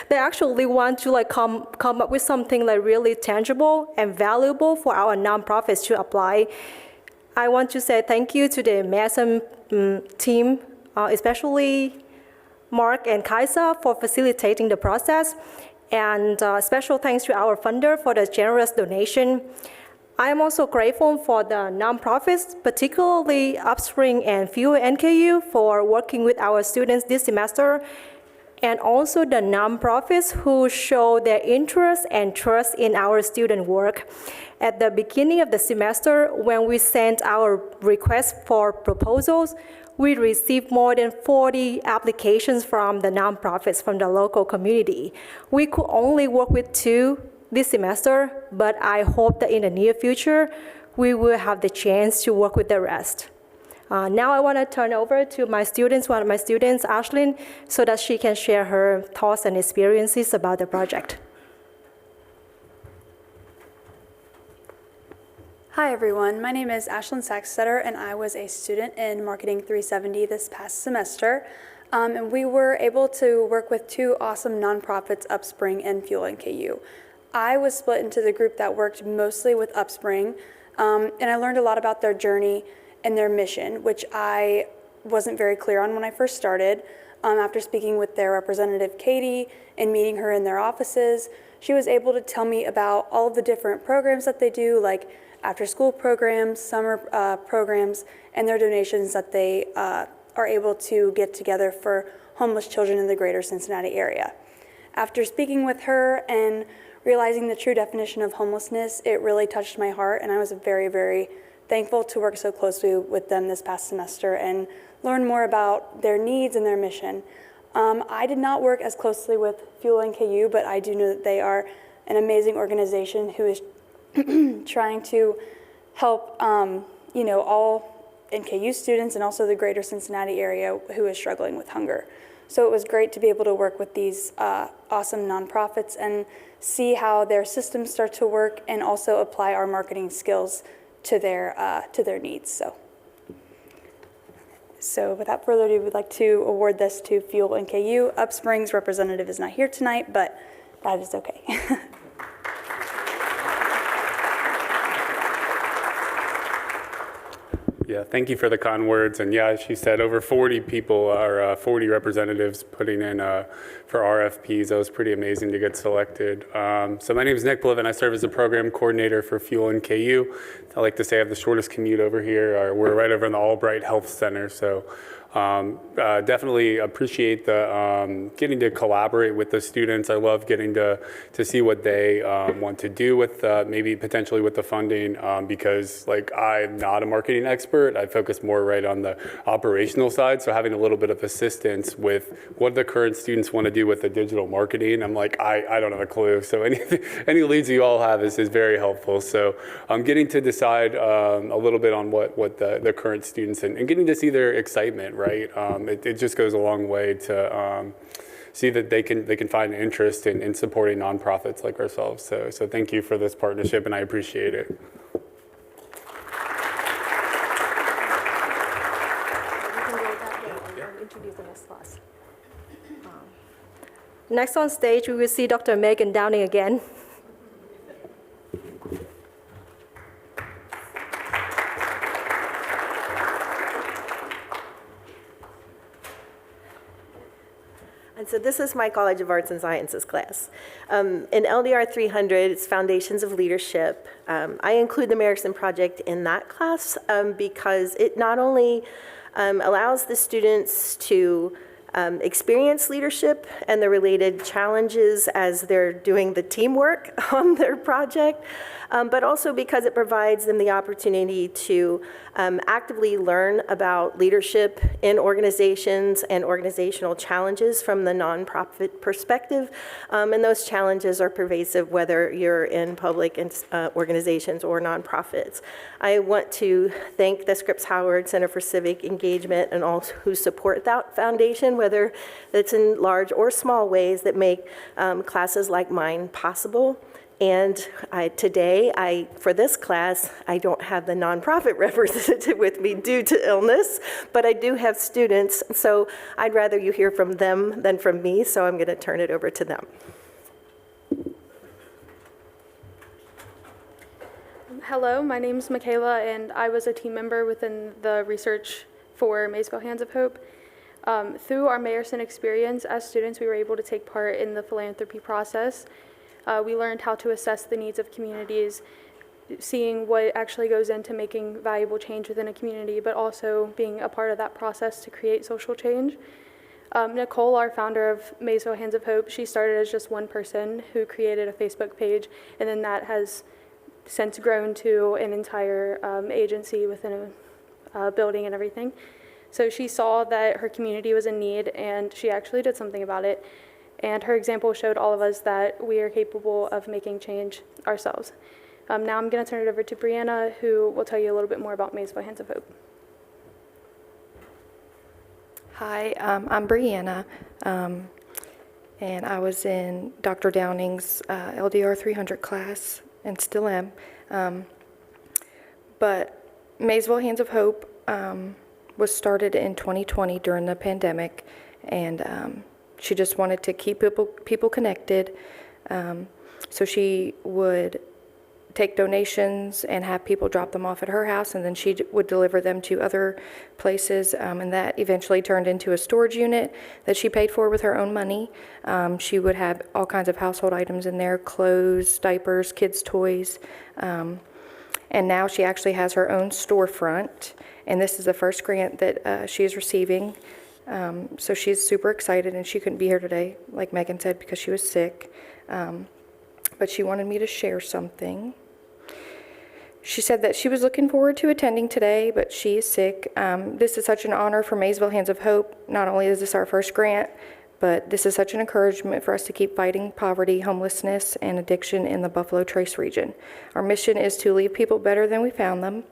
They actually want to come up with something really tangible and valuable for our nonprofits to apply. I want to say thank you to the Mayerson team, especially Mark and Kaisa, for facilitating the process, and special thanks to our funder for the generous donation. I am also grateful for the nonprofits, particularly Upspring and Fuel NKU, for working with our students this semester, and also the nonprofits who show their interest and trust in our student work. At the beginning of the semester, when we sent our request for proposals, we received more than 40 applications from the nonprofits from the local community. We could only work with 2 this semester, but I hope that in the near future, we will have the chance to work with the rest. Now I want to turn over to my students, one of my students, Ashlyn, so that she can share her thoughts and experiences about the project. Hi everyone, my name is Ashlyn Saxtetter and I was a student in Marketing 370 this past semester. And we were able to work with 2 awesome nonprofits, Upspring and Fuel NKU. I was split into the group that worked mostly with Upspring, and I learned a lot about their journey and their mission, which I wasn't very clear on when I first started. After speaking with their representative, Katie, and meeting her in their offices, she was able to tell me about all of the different programs that they do, like after-school programs, summer programs, and their donations that they are able to get together for homeless children in the greater Cincinnati area. After speaking with her and realizing the true definition of homelessness, it really touched my heart, and I was very, very thankful to work so closely with them this past semester and learn more about their needs and their mission. I did not work as closely with Fuel NKU, but I do know that they are an amazing organization who is trying to help all NKU students and also the greater Cincinnati area who is struggling with hunger. So it was great to be able to work with these awesome nonprofits and see how their systems start to work and also apply our marketing skills to their needs. So without further ado, we'd like to award this to Fuel NKU. Upspring's representative is not here tonight, but that is okay. Yeah, thank you for the kind words. And yeah, as she said, over 40 people are 40 representatives putting in for RFPs. That was pretty amazing to get selected. So my name is Nick Bliven. I serve as a program coordinator for Fuel NKU. I like to say I have the shortest commute over here. We're right over in the Albright Health Center. So definitely appreciate the getting to collaborate with the students. I love getting to see what they want to do with maybe potentially with the funding because I'm not a marketing expert. I focus more right on the operational side. So having a little bit of assistance with what the current students want to do with the digital marketing, I'm like, I don't have a clue. So any leads you all have is very helpful. So I'm getting to decide a little bit on what the current students and getting to see their excitement. Right, it just goes a long way to see that they can find interest in supporting nonprofits like ourselves. So thank you for this partnership, and I appreciate it. Next on stage, we will see Dr. Megan Downing again. And so this is my College of Arts and Sciences class. In LDR 300, it's Foundations of Leadership. I include the Mayerson project in that class because it not only allows the students to experience leadership and the related challenges as they're doing the teamwork on their project, but also because it provides them the opportunity to actively learn about leadership in organizations and organizational challenges from the nonprofit perspective. And those challenges are pervasive whether you're in public organizations or nonprofits. I want to thank the Scripps Howard Center for Civic Engagement and all who support that foundation, whether it's in large or small ways that make classes like mine possible. And today, for this class, I don't have the nonprofit representative with me due to illness, but I do have students, so I'd rather you hear from them than from me, so I'm going to turn it over to them. Hello, my name is Michaela, and I was a team member within the research for Maysville Hands of Hope. Through our Mayerson experience as students, we were able to take part in the philanthropy process. We learned how to assess the needs of communities, seeing what actually goes into making valuable change within a community, but also being a part of that process to create social change. Nicole, our founder of Maysville Hands of Hope, she started as just one person who created a Facebook page, and then that has since grown to an entire agency within a building and everything. So she saw that her community was in need, and she actually did something about it. And her example showed all of us that we are capable of making change ourselves. Now I'm going to turn it over to Brianna, who will tell you a little bit more about Maysville Hands of Hope. Hi, I'm Brianna, and I was in Dr. Downing's LDR 300 class and still am. But Maysville Hands of Hope was started in 2020 during the pandemic, and she just wanted to keep people connected. So she would take donations and have people drop them off at her house, and then she would deliver them to other places, and that eventually turned into a storage unit that she paid for with her own money. She would have all kinds of household items in there, clothes, diapers, kids' toys, and now she actually has her own storefront, and this is the first grant that she is receiving. So she's super excited, and she couldn't be here today, like Megan said, because she was sick. But she wanted me to share something. She said that she was looking forward to attending today, but she is sick. This is such an honor for Maysville Hands of Hope. Not only is this our first grant, but this is such an encouragement for us to keep fighting poverty, homelessness, and addiction in the Buffalo Trace region. Our mission is to leave people better than we found them.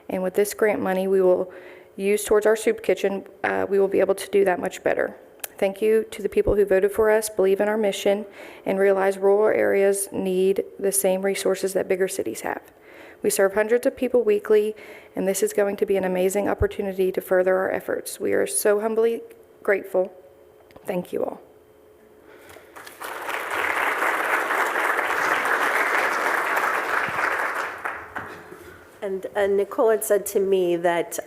And with this grant money we will use towards our soup kitchen, we will be able to do that much better. Thank you to the people who voted for us, believe in our mission, and realize rural areas need the same resources that bigger cities have. We serve hundreds of people weekly, and this is going to be an amazing opportunity to further our efforts. We are so humbly grateful. Thank you all. And Nicole had said to me that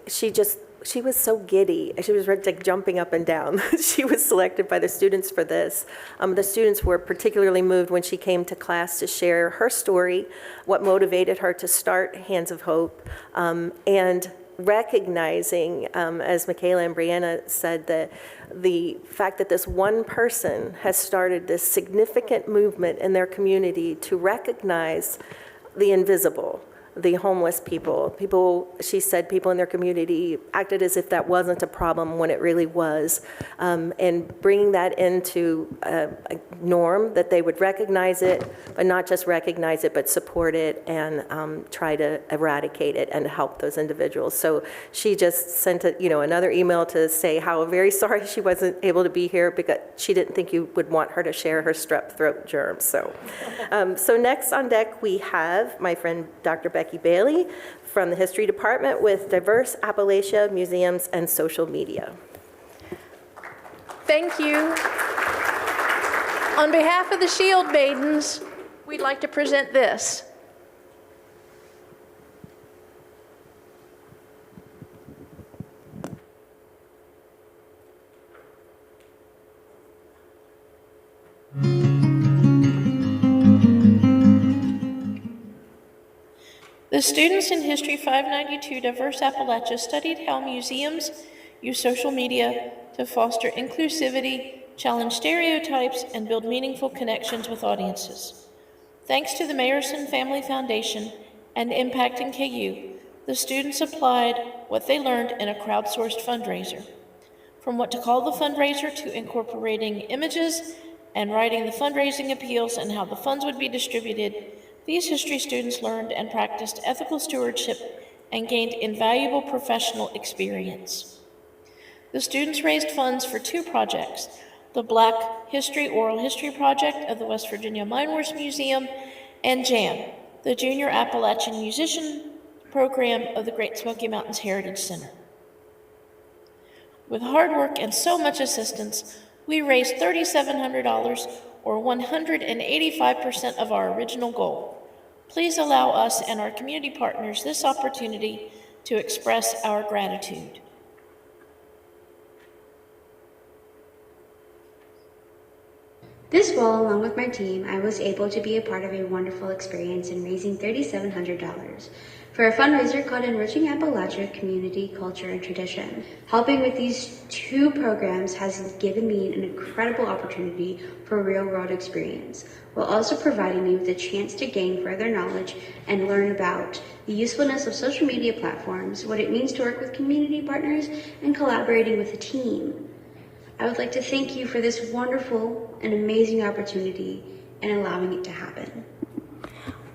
she was so giddy. She was like jumping up and down. She was selected by the students for this. The students were particularly moved when she came to class to share her story, what motivated her to start Hands of Hope, and recognizing, as Michaela and Brianna said, the fact that this one person has started this significant movement in their community to recognize the invisible, the homeless people, she said people in their community acted as if that wasn't a problem when it really was, and bringing that into a norm that they would recognize it, but not just recognize it, but support it and try to eradicate it and help those individuals. So she just sent another email to say how very sorry she wasn't able to be here because she didn't think you would want her to share her strep throat germs. So next on deck we have my friend Dr. Becky Bailey from the History Department with Diverse Appalachia Museums and Social Media. Thank you. On behalf of the Shield Maidens, we'd like to present this. The students in History 592 Diverse Appalachia studied how museums use social media to foster inclusivity, challenge stereotypes, and build meaningful connections with audiences. Thanks to the Mayerson Family Foundation and Impact in KU, the students applied what they learned in a crowdsourced fundraiser. From what to call the fundraiser to incorporating images and writing the fundraising appeals and how the funds would be distributed, these history students learned and practiced ethical stewardship and gained invaluable professional experience. The students raised funds for 2 projects, the Black History Oral History Project of the West Virginia Mine Wars Museum, and JAM, the Junior Appalachian Musician Program of the Great Smoky Mountains Heritage Center. With hard work and so much assistance, we raised $3,700, or 185% of our original goal. Please allow us and our community partners this opportunity to express our gratitude. This fall, along with my team, I was able to be a part of a wonderful experience in raising $3,700 for a fundraiser called Enriching Appalachia Community, Culture, and Tradition. Helping with these 2 programs has given me an incredible opportunity for a real-world experience, while also providing me with a chance to gain further knowledge and learn about the usefulness of social media platforms, what it means to work with community partners, and collaborating with a team. I would like to thank you for this wonderful and amazing opportunity and allowing it to happen.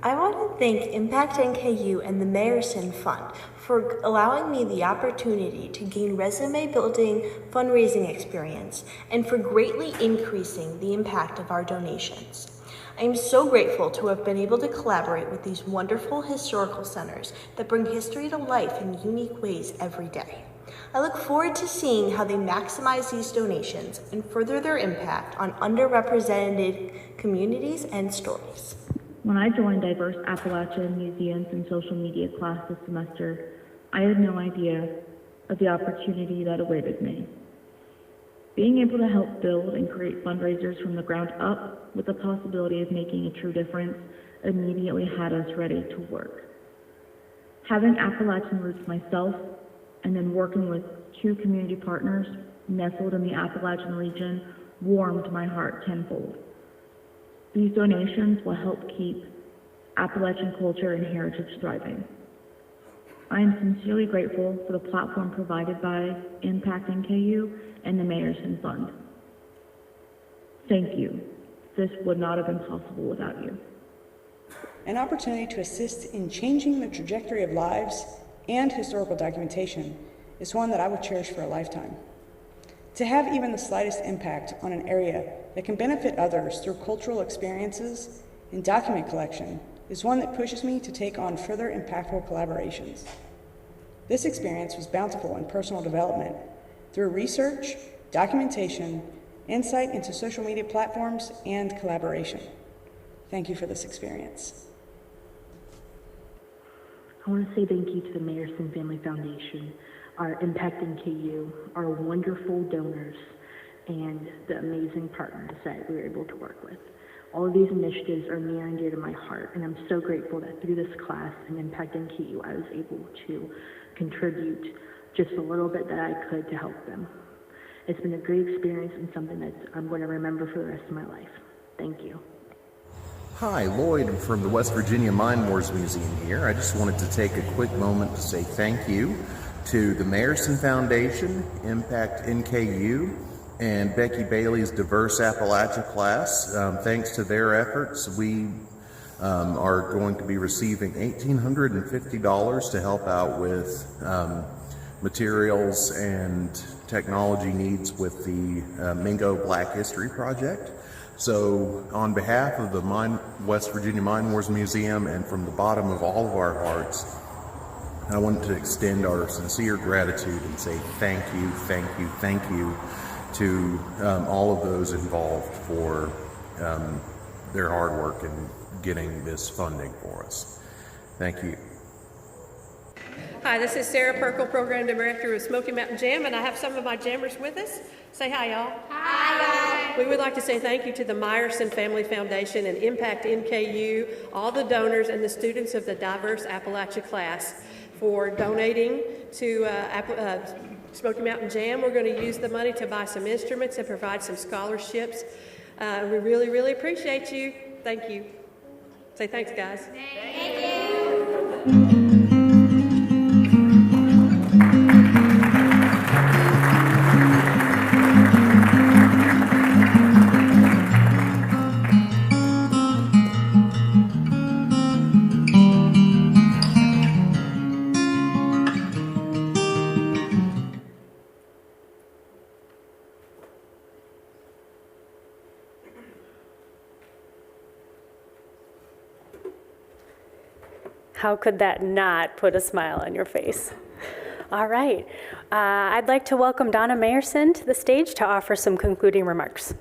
I want to thank Impact NKU and the Mayerson Fund for allowing me the opportunity to gain resume-building fundraising experience and for greatly increasing the impact of our donations. I am so grateful to have been able to collaborate with these wonderful historical centers that bring history to life in unique ways every day. I look forward to seeing how they maximize these donations and further their impact on underrepresented communities and stories. When I joined Diverse Appalachia Museums and Social Media class this semester, I had no idea of the opportunity that awaited me. Being able to help build and create fundraisers from the ground up with the possibility of making a true difference immediately had us ready to work. Having Appalachian roots myself, and then working with 2 community partners nestled in the Appalachian region warmed my heart tenfold. These donations will help keep Appalachian culture and heritage thriving. I am sincerely grateful for the platform provided by Impact NKU and the Mayerson Fund. Thank you. This would not have been possible without you. An opportunity to assist in changing the trajectory of lives and historical documentation is one that I would cherish for a lifetime. To have even the slightest impact on an area that can benefit others through cultural experiences and document collection is one that pushes me to take on further impactful collaborations. This experience was bountiful in personal development through research, documentation, insight into social media platforms, and collaboration. Thank you for this experience. I want to say thank you to the Mayerson Family Foundation, our Impact NKU, our wonderful donors, and the amazing partners that we were able to work with. All of these initiatives are near and dear to my heart, and I'm so grateful that through this class and Impact NKU, I was able to contribute just a little bit that I could to help them. It's been a great experience and something that I'm going to remember for the rest of my life. Thank you. Hi, Lloyd from the West Virginia Mine Wars Museum here. I just wanted to take a quick moment to say thank you to the Mayerson Foundation, Impact NKU, and Becky Bailey's Diverse Appalachia class. Thanks to their efforts, we are going to be receiving $1,850 to help out with materials and technology needs with the Mingo Black History Project. So on behalf of the West Virginia Mine Wars Museum and from the bottom of all of our hearts, I want to extend our sincere gratitude and say thank you, thank you, thank you to all of those involved for their hard work in getting this funding for us. Thank you. Hi, Hi, this is Sarah Perkle, Program Director of Smoky Mountain Jam, and I have some of my jammers with us. Say hi, y'all. Hi. We would like to say thank you to the Mayerson Family Foundation and Impact NKU, all the donors and the students of the diverse Appalachia class for donating to Smoky Mountain Jam. We're going to use the money to buy some instruments and provide some scholarships. We really, really appreciate you. Thank you. Say thanks, guys. Thank you. How could that not put a smile on your face? All right. I'd like to welcome Donna Mayerson to the stage to offer some concluding remarks.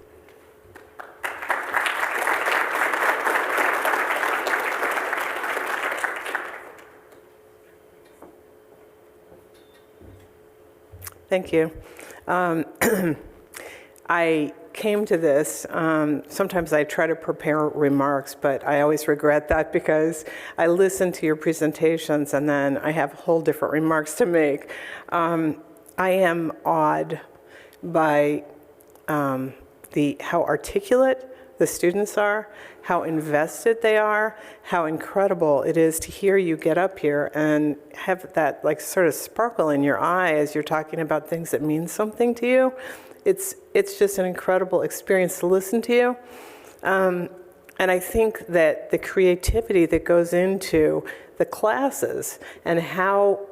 Thank you. I came to this, sometimes I try to prepare remarks, but I always regret that because I listen to your presentations and then I have whole different remarks to make. I am awed by how articulate the students are, how invested they are, how incredible it is to hear you get up here and have that like sort of sparkle in your eye as you're talking about things that mean something to you. It's just an incredible experience to listen to you. And I think that the creativity that goes into the classes and how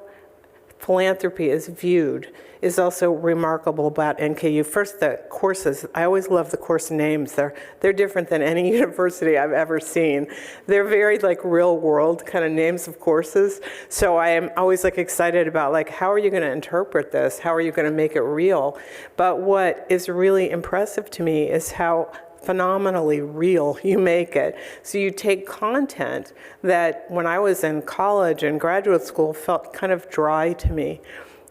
philanthropy is viewed is also remarkable about NKU. First, the courses. I always love the course names. They're different than any university I've ever seen. They're very like real world kind of names of courses. So I am always like excited about like, how are you going to interpret this? How are you going to make it real? But what is really impressive to me is how phenomenally real you make it. So you take content that when I was in college and graduate school felt kind of dry to me,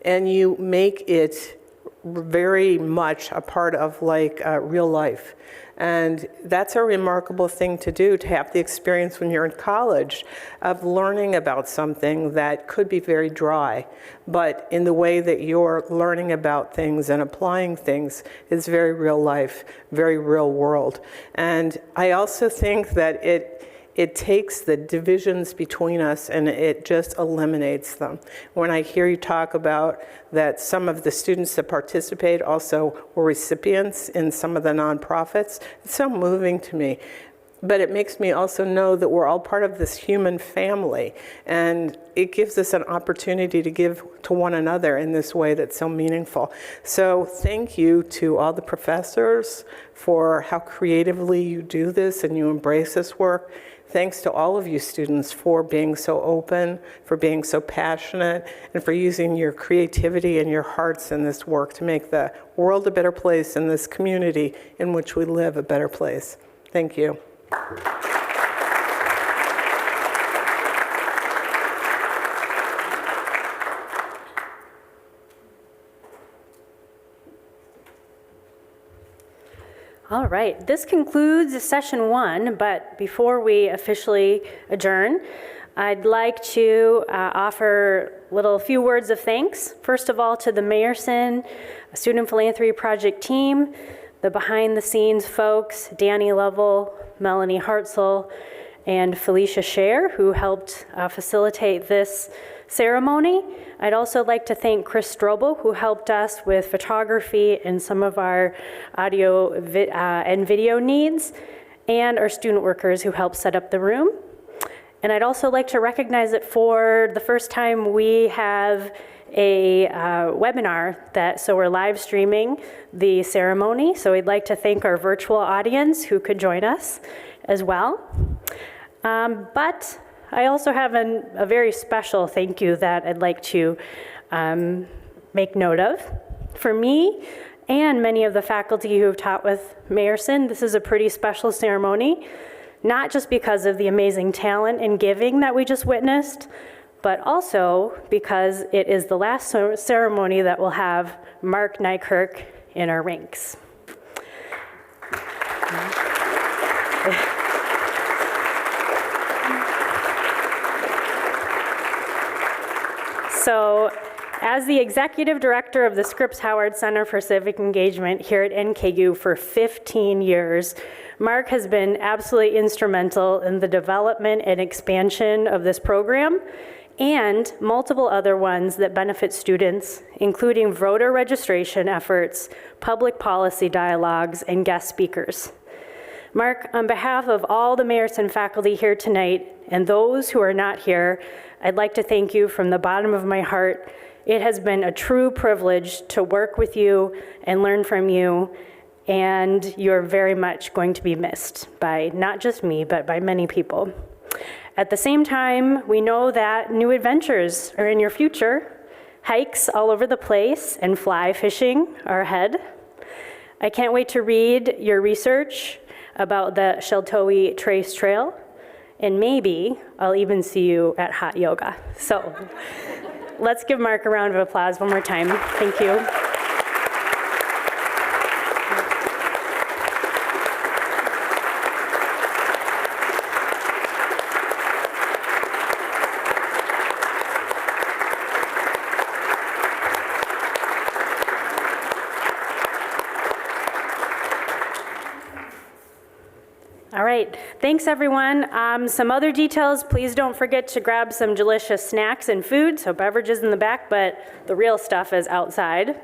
and you make it very much a part of like real life. And that's a remarkable thing to do, to have the experience when you're in college of learning about something that could be very dry, but in the way that you're learning about things and applying things is very real life, very real world. And I also think that it takes the divisions between us and it just eliminates them. When I hear you talk about that some of the students that participate also were recipients in some of the nonprofits, it's so moving to me. But it makes me also know that we're all part of this human family, and it gives us an opportunity to give to one another in this way that's so meaningful. So thank you to all the professors for how creatively you do this and you embrace this work. Thanks to all of you students for being so open, for being so passionate, and for using your creativity and your hearts in this work to make the world a better place and this community in which we live a better place. Thank you. All right, this concludes session 1, but before we officially adjourn, I'd like to offer a few words of thanks. First of all, to the Mayerson Student Philanthropy Project team, the behind-the-scenes folks, Danny Lovell, Melanie Hartzell, and Felicia Scher, who helped facilitate this ceremony. I'd also like to thank Chris Strobel, who helped us with photography and some of our audio and video needs, and our student workers who helped set up the room. And I'd also like to recognize that for the first time we have a webinar so we're live streaming the ceremony. So we'd like to thank our virtual audience who could join us as well. But I also have a very special thank you that I'd like to make note of. For me and many of the faculty who have taught with Mayerson, this is a pretty special ceremony, not just because of the amazing talent and giving that we just witnessed, but also because it is the last ceremony that will have Mark Nykirk in our ranks. So, as the executive director of the Scripps Howard Center for Civic Engagement here at NKU for 15 years, Mark has been absolutely instrumental in the development and expansion of this program and multiple other ones that benefit students, including voter registration efforts, public policy dialogues, and guest speakers. Mark, on behalf of all the Mayerson faculty here tonight and those who are not here, I'd like to thank you from the bottom of my heart. It has been a true privilege to work with you and learn from you, and you're very much going to be missed by not just me, but by many people. At the same time, we know that new adventures are in your future. Hikes all over the place and fly fishing are ahead. I can't wait to read your research about the Sheltowee Trace Trail, and maybe I'll even see you at hot yoga. So let's give Mark a round of applause one more time. Thank you. All right, thanks everyone. Some other details, please don't forget to grab some delicious snacks and food, so beverages in the back, but the real stuff is outside.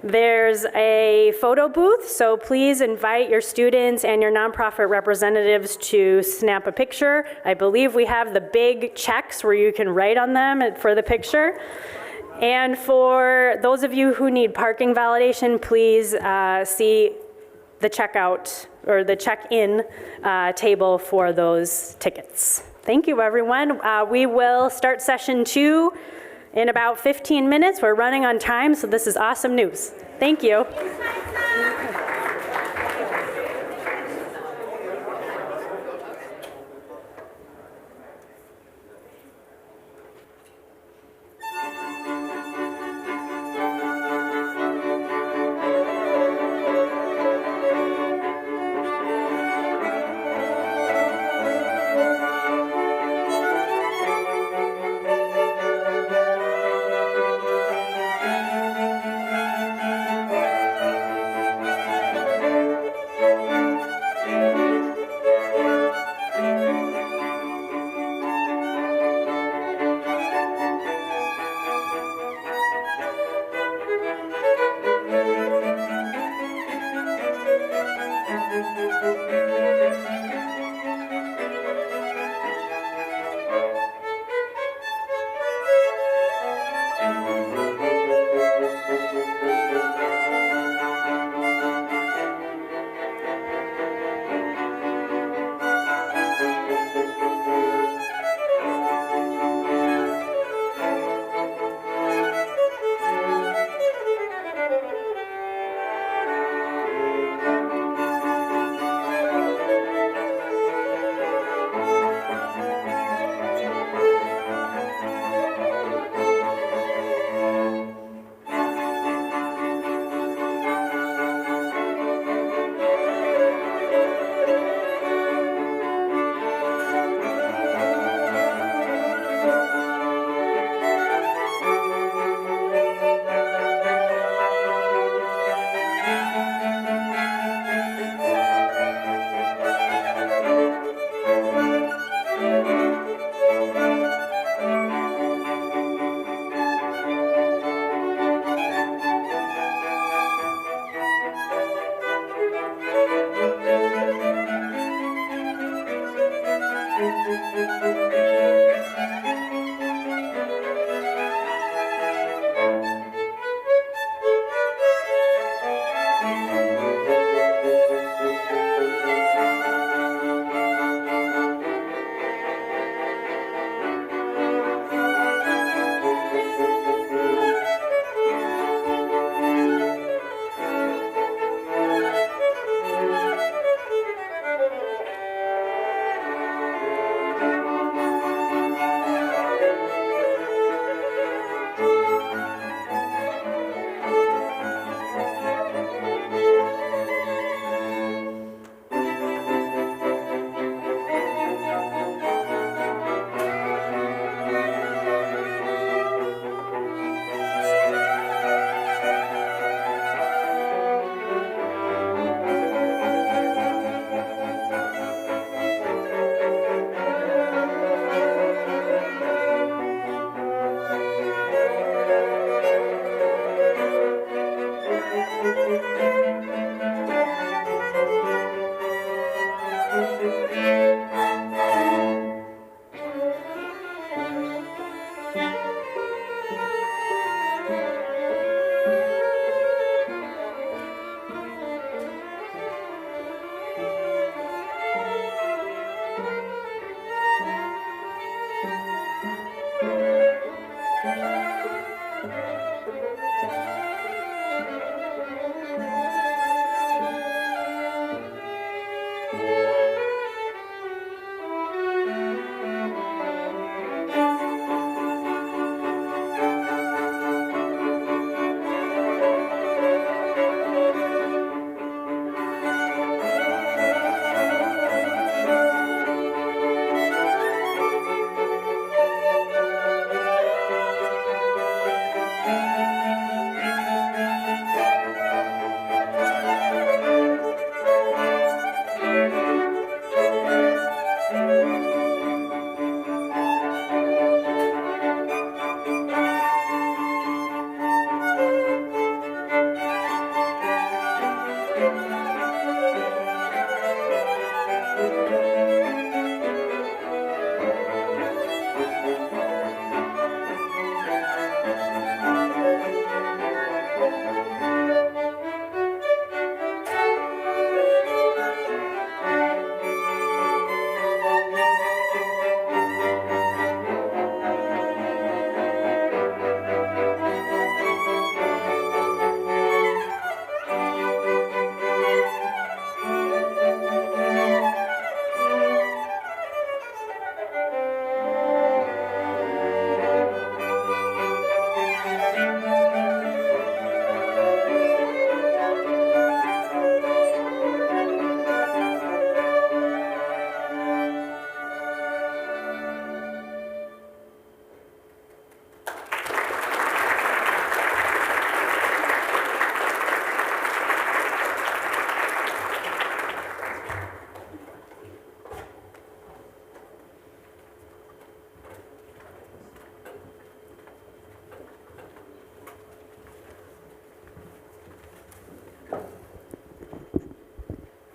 There's a photo booth, so please invite your students and your nonprofit representatives to snap a picture. I believe we have the big checks where you can write on them for the picture. And for those of you who need parking validation, please see the checkout or the check-in table for those tickets. Thank you, everyone. We will start session 2 in about 15 minutes. We're running on time, so this is awesome news. Thank you.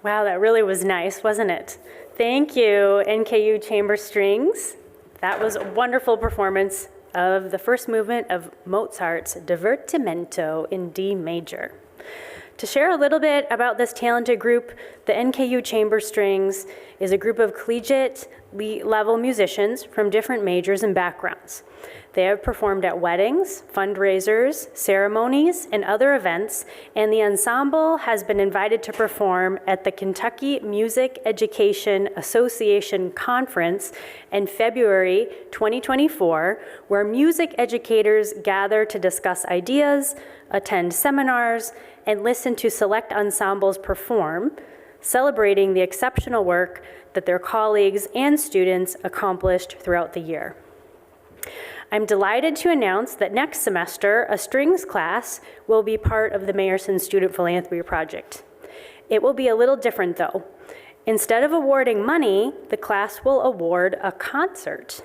Wow, that really was nice, wasn't it? Thank you, NKU Chamber Strings. That was a wonderful performance of the first movement of Mozart's Divertimento in D major. To share a little bit about this talented group, the NKU Chamber Strings is a group of collegiate level musicians from different majors and backgrounds. They have performed at weddings, fundraisers, ceremonies, and other events, and the ensemble has been invited to perform at the Kentucky Music Education Association Conference in February 2024, where music educators gather to discuss ideas, attend seminars, and listen to select ensembles perform, celebrating the exceptional work that their colleagues and students accomplished throughout the year. I'm delighted to announce that next semester, a strings class will be part of the Mayerson Student Philanthropy Project. It will be a little different though. Instead of awarding money, the class will award a concert.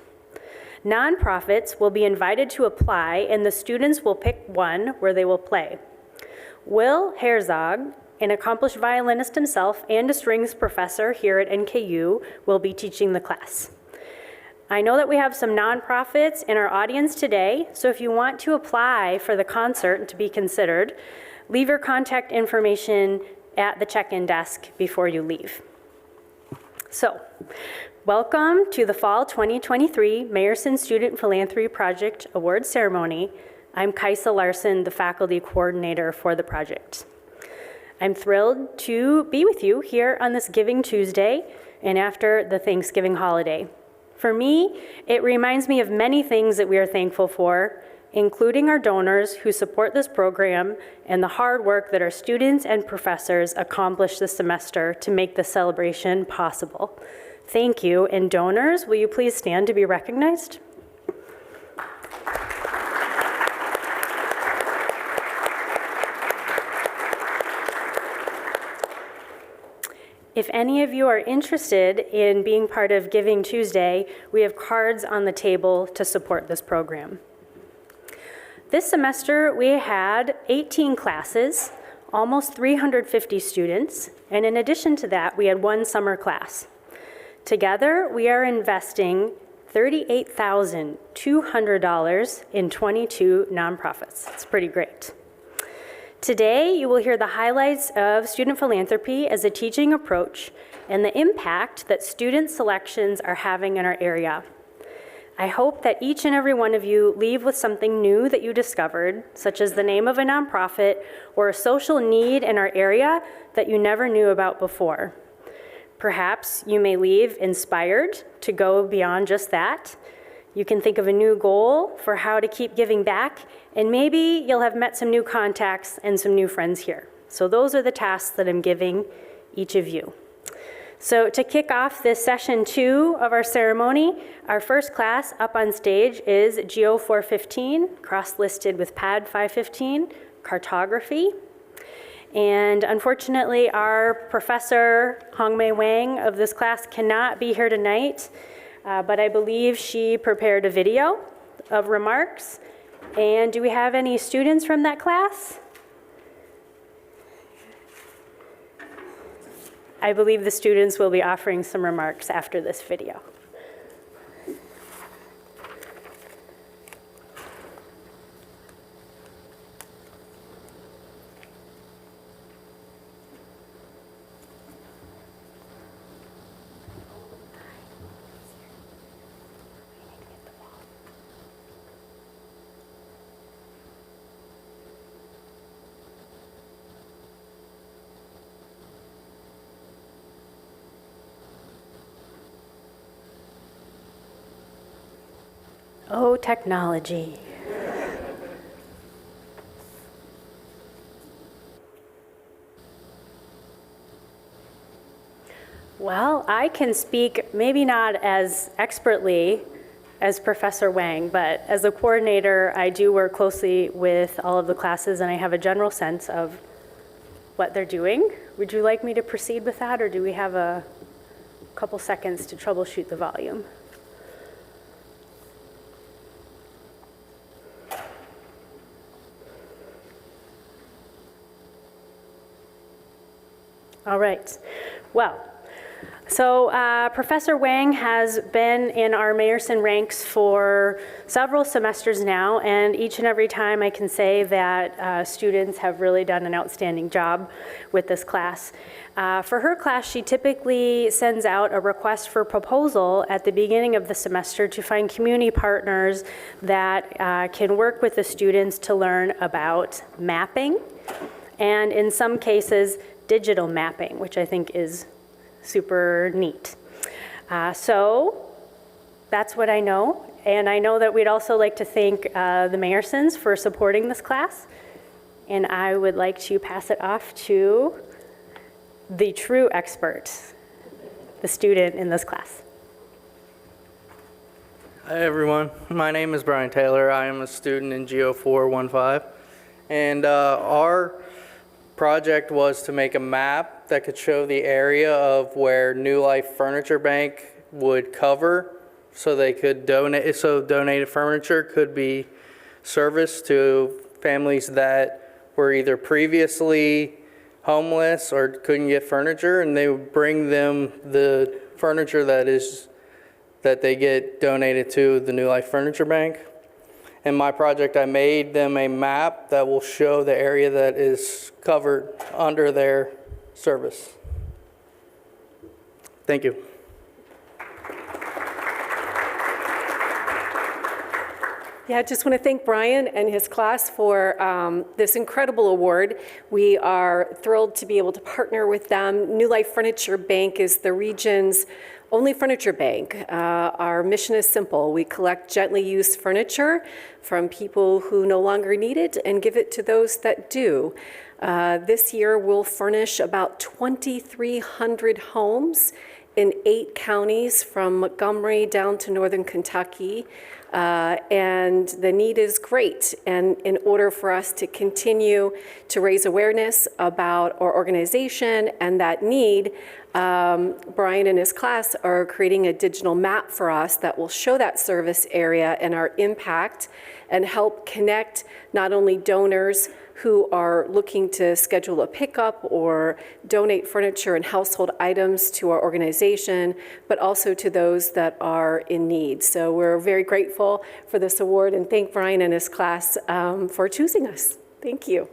Nonprofits will be invited to apply and the students will pick one where they will play. Will Herzog, an accomplished violinist himself and a strings professor here at NKU, will be teaching the class. I know that we have some nonprofits in our audience today, so if you want to apply for the concert and to be considered, leave your contact information at the check-in desk before you leave. So, welcome to the Fall 2023 Mayerson Student Philanthropy Project Award Ceremony. I'm Kaisa Larson, the faculty coordinator for the project. I'm thrilled to be with you here on this Giving Tuesday and after the Thanksgiving holiday. For me, it reminds me of many things that we are thankful for, including our donors who support this program and the hard work that our students and professors accomplish this semester to make this celebration possible. Thank you, and donors, will you please stand to be recognized? If any of you are interested in being part of Giving Tuesday, we have cards on the table to support this program. This semester, we had 18 classes, almost 350 students, and in addition to that, we had one summer class. Together, we are investing $38,200 in 22 nonprofits. It's pretty great. Today, you will hear the highlights of student philanthropy as a teaching approach and the impact that student selections are having in our area. I hope that each and every one of you leave with something new that you discovered, such as the name of a nonprofit or a social need in our area that you never knew about before. Perhaps you may leave inspired to go beyond just that. You can think of a new goal for how to keep giving back, and maybe you'll have met some new contacts and some new friends here. So those are the tasks that I'm giving each of you. So to kick off this session 2 of our ceremony, our first class up on stage is Geo 415, cross-listed with Pad 515, cartography. And unfortunately, our professor, Hongmei Wang, of this class cannot be here tonight. But I believe she prepared a video of remarks. And do we have any students from that class? I believe the students will be offering some remarks after this video. Oh, technology. Well, I can speak maybe not as expertly as Professor Wang, but as a coordinator, I do work closely with all of the classes and I have a general sense of what they're doing. Would you like me to proceed with that, or do we have a couple seconds to troubleshoot the volume? All right. Well, so Professor Wang has been in our Mayerson ranks for several semesters now, and each and every time I can say that students have really done an outstanding job with this class. For her class, she typically sends out a request for proposal at the beginning of the semester to find community partners that can work with the students to learn about mapping, and in some cases, digital mapping, which I think is super neat. So that's what I know. And I know that we'd also like to thank the Mayersons for supporting this class. And I would like to pass it off to the true expert, the student in this class. Hi everyone, my name is Brian Taylor. I am a student in Geo 415. And our project was to make a map that could show the area of where New Life Furniture Bank would cover, so they could donate, so donated furniture could be serviced to families that were either previously homeless or couldn't get furniture, and they would bring them the furniture that they get donated to the New Life Furniture Bank. In my project, I made them a map that will show the area that is covered under their service. Thank you. Yeah, I just want to thank Brian and his class for this incredible award. We are thrilled to be able to partner with them. New Life Furniture Bank is the region's only furniture bank. Our mission is simple. We collect gently used furniture from people who no longer need it and give it to those that do. This year, we'll furnish about 2,300 homes in 8 counties from Montgomery down to northern Kentucky. And the need is great. And in order for us to continue to raise awareness about our organization and that need, Brian and his class are creating a digital map for us that will show that service area and our impact and help connect not only donors who are looking to schedule a pickup or donate furniture and household items to our organization, but also to those that are in need. So we're very grateful for this award and thank Brian and his class for choosing us. Thank you.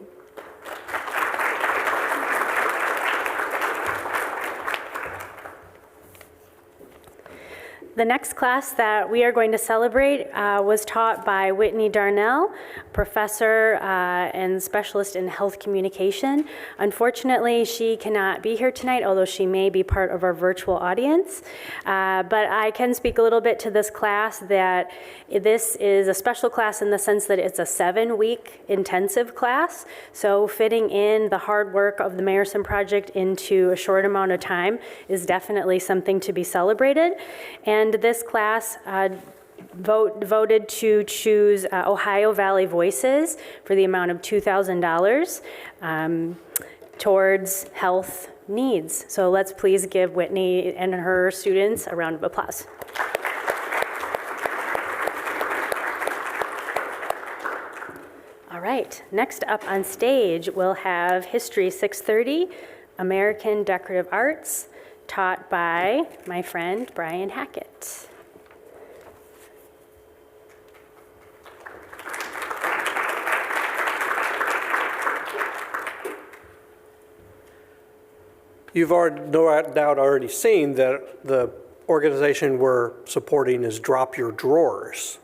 The next class that we are going to celebrate was taught by Whitney Darnell, professor and specialist in health communication. Unfortunately, she cannot be here tonight, although she may be part of our virtual audience. But I can speak a little bit to this class, that this is a special class in the sense that it's a 7-week intensive class. So fitting in the hard work of the Mayerson Project into a short amount of time is definitely something to be celebrated. And this class voted to choose Ohio Valley Voices for the amount of $2,000 towards health needs. So let's please give Whitney and her students a round of applause. All right, next up on stage, we'll have History 630 American Decorative Arts, taught by my friend Brian Hackett. You've no doubt already seen that the organization we're supporting is Drop Your Drawers.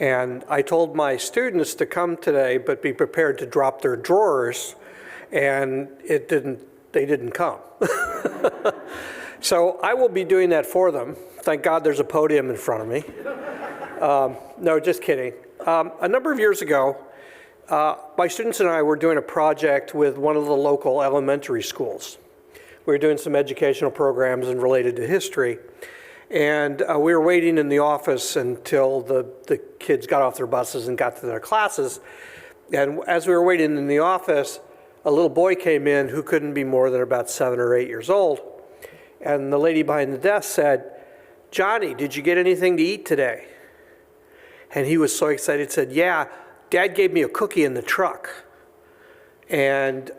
And I told my students to come today, but be prepared to drop their drawers, and they didn't come. So I will be doing that for them. Thank God there's a podium in front of me. No, just kidding. A number of years ago, my students and I were doing a project with one of the local elementary schools. We were doing some educational programs and related to history. And we were waiting in the office until the kids got off their buses and got to their classes. And as we were waiting in the office, a little boy came in who couldn't be more than about 7 or 8 years old. And the lady behind the desk said, "Johnny, did you get anything to eat today?" And he was so excited, said, "Yeah, Dad gave me a cookie in the truck." And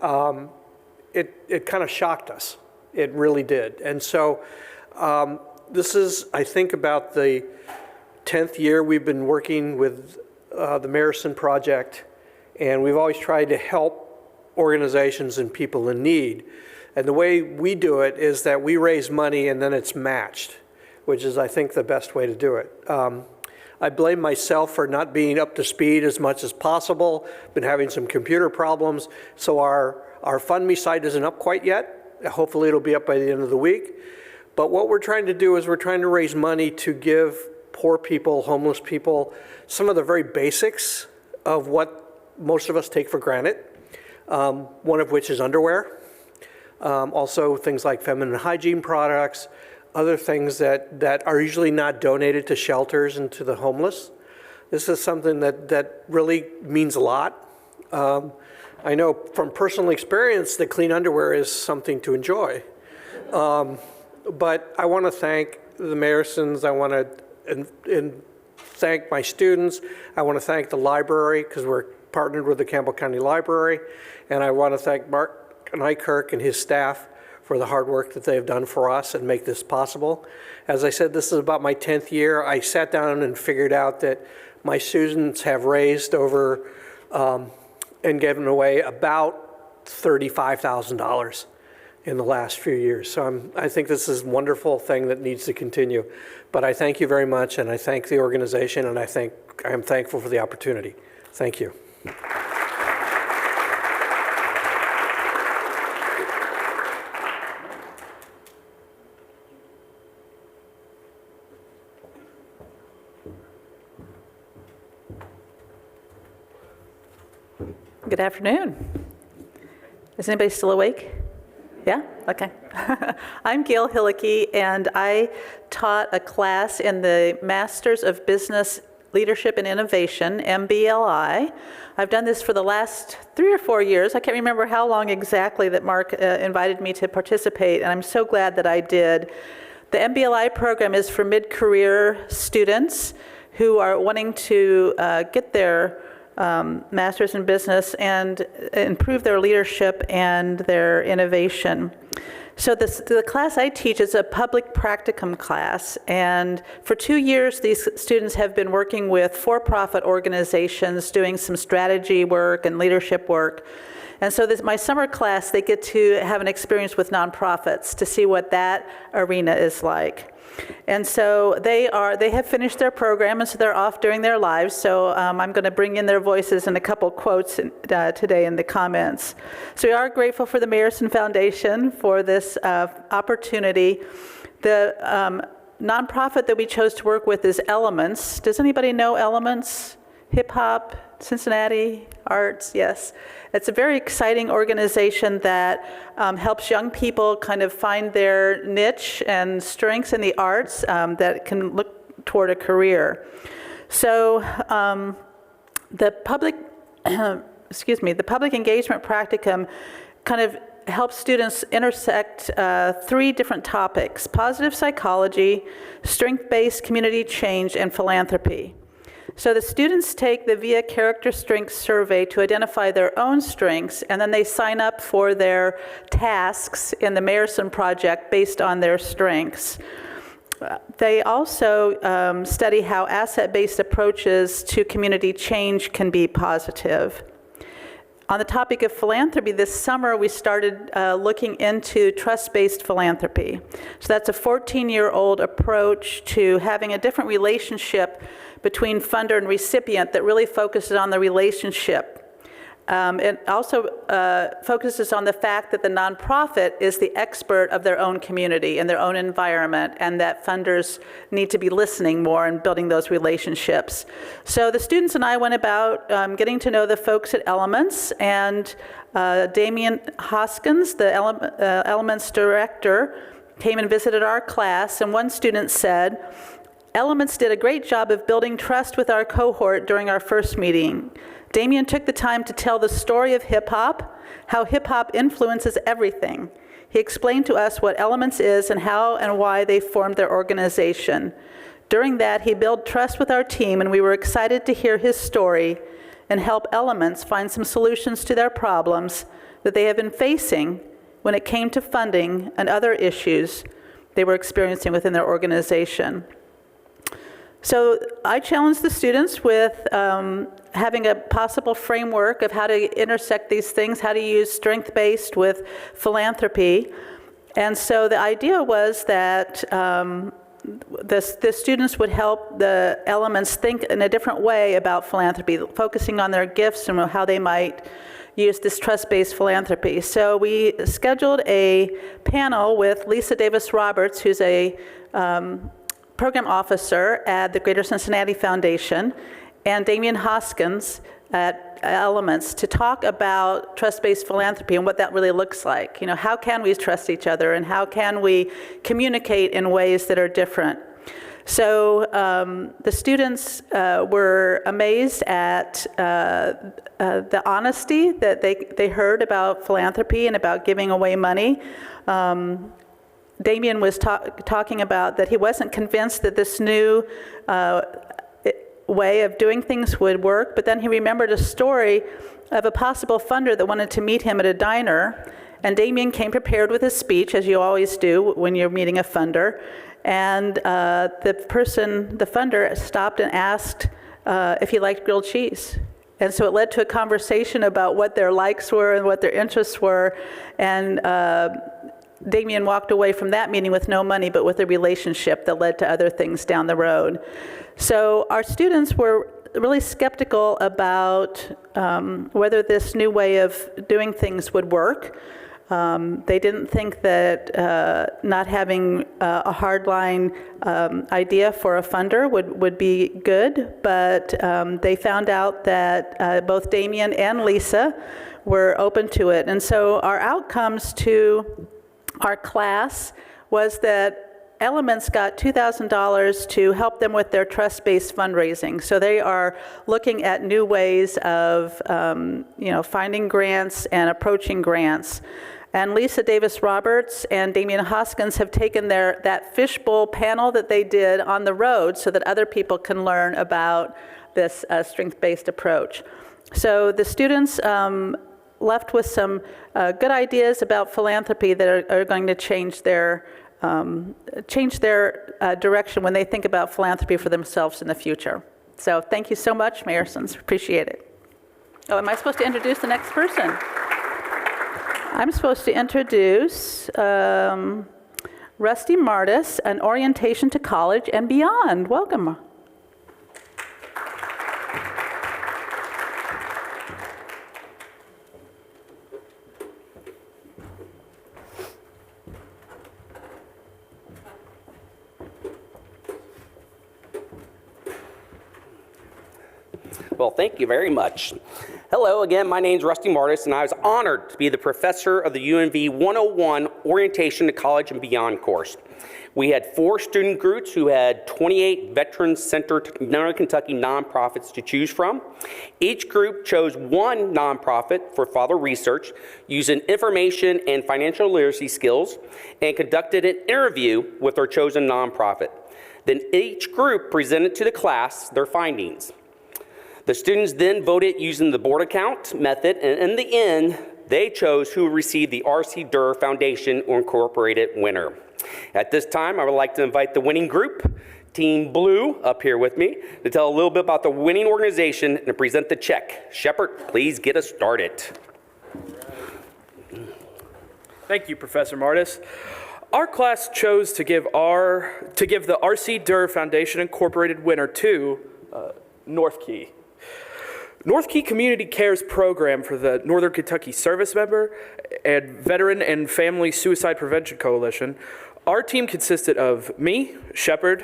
it kind of shocked us. It really did. And so this is, I think, about the 10th year we've been working with the Mayerson Project, and we've always tried to help organizations and people in need. And the way we do it is that we raise money and then it's matched, which is, I think, the best way to do it. I blame myself for not being up to speed as much as possible, been having some computer problems, so our Fund Me site isn't up quite yet. Hopefully it'll be up by the end of the week. But what we're trying to do is we're trying to raise money to give poor people, homeless people, some of the very basics of what most of us take for granted, one of which is underwear. Also things like feminine hygiene products, other things that are usually not donated to shelters and to the homeless. This is something that really means a lot. I know from personal experience that clean underwear is something to enjoy. But I want to thank the Mayersons. I want to thank my students. I want to thank the library, because we're partnered with the Campbell County Library. And I want to thank Mark Nykirk and his staff for the hard work that they've done for us and make this possible. As I said, this is about my 10th year. I sat down and figured out that my students have raised over and given away about $35,000 in the last few years. So I think this is a wonderful thing that needs to continue. But I thank you very much, and I thank the organization, and I am thankful for the opportunity. Thank you. Good afternoon. Is anybody still awake? Yeah? Okay. I'm Gail Hillicky, and I taught a class in the Masters of Business Leadership and Innovation, MBLI. I've done this for the last 3 or 4 years. I can't remember how long exactly that Mark invited me to participate, and I'm so glad that I did. The MBLI program is for mid-career students who are wanting to get their Masters in Business and improve their leadership and their innovation. So the class I teach is a public practicum class, and for 2 years these students have been working with for-profit organizations doing some strategy work and leadership work. And so my summer class, they get to have an experience with nonprofits to see what that arena is like. And so they have finished their program, and so they're off doing their lives. So I'm going to bring in their voices and a couple quotes today in the comments. So we are grateful for the Mayerson Foundation for this opportunity. The nonprofit that we chose to work with is Elements. Does anybody know Elements? Hip hop, Cincinnati, arts, yes. It's a very exciting organization that helps young people kind of find their niche and strengths in the arts that can look toward a career. So the public, the public engagement practicum kind of helps students intersect 3 different topics: positive psychology, strength-based community change, and philanthropy. So the students take the VIA Character Strengths Survey to identify their own strengths, and then they sign up for their tasks in the Mayerson project based on their strengths. They also study how asset-based approaches to community change can be positive. On the topic of philanthropy, this summer we started looking into trust-based philanthropy. So that's a 14-year-old approach to having a different relationship between funder and recipient that really focuses on the relationship. It also focuses on the fact that the nonprofit is the expert of their own community and their own environment, and that funders need to be listening more and building those relationships. So the students and I went about getting to know the folks at Elements, and Damien Hoskins, the Elements director, came and visited our class, and one student said, "Elements did a great job of building trust with our cohort during our first meeting. Damien took the time to tell the story of hip-hop, how hip-hop influences everything. He explained to us what Elements is and how and why they formed their organization. During that, he built trust with our team, and we were excited to hear his story and help Elements find some solutions to their problems that they have been facing when it came to funding and other issues they were experiencing within their organization." So I challenged the students with having a possible framework of how to intersect these things, how to use strength-based with philanthropy. And so the idea was that the students would help the Elements think in a different way about philanthropy, focusing on their gifts and how they might use this trust-based philanthropy. So we scheduled a panel with Lisa Davis-Roberts, who's a program officer at the Greater Cincinnati Foundation, and Damien Hoskins at Elements to talk about trust-based philanthropy and what that really looks like. You know, how can we trust each other, and how can we communicate in ways that are different? So the students were amazed at the honesty that they heard about philanthropy and about giving away money. Damien was talking about that he wasn't convinced that this new way of doing things would work, but then he remembered a story of a possible funder that wanted to meet him at a diner, and Damien came prepared with his speech, as you always do when you're meeting a funder, and the funder stopped and asked if he liked grilled cheese. And so it led to a conversation about what their likes were and what their interests were, and Damien walked away from that meeting with no money, but with a relationship that led to other things down the road. So our students were really skeptical about whether this new way of doing things would work. They didn't think that not having a hardline idea for a funder would be good, but they found out that both Damien and Lisa were open to it. And so our outcomes to our class was that Elements got $2,000 to help them with their trust-based fundraising. So they are looking at new ways of finding grants and approaching grants. And Lisa Davis-Roberts and Damien Hoskins have taken that fishbowl panel that they did on the road so that other people can learn about this strength-based approach. So the students left with some good ideas about philanthropy that are going to change their direction when they think about philanthropy for themselves in the future. So thank you so much, Mayersons. Appreciate it. Oh, am I supposed to introduce the next person? I'm supposed to introduce Rusty Martis, An Orientation to College and Beyond. Welcome. Well, thank you very much. Hello again, my name is Rusty Martis, and I was honored to be the professor of the UNV 101 Orientation to College and Beyond course. We had 4 student groups who had 28 veteran-centered Northern Kentucky nonprofits to choose from. Each group chose one nonprofit for further research using information and financial literacy skills and conducted an interview with their chosen nonprofit. Then each group presented to the class their findings. The students then voted using the board account method, and in the end, they chose who received the R.C. Durr Foundation Incorporated winner. At this time, I would like to invite the winning group, Team Blue, up here with me to tell a little bit about the winning organization and to present the check. Shepard, please get us started. Thank you, Professor Martis. Our class chose to give the R.C. Durr Foundation Incorporated winner to North Key. North Key Community Cares program for the Northern Kentucky Service Member and Veteran and Family Suicide Prevention Coalition. Our team consisted of me, Shepard,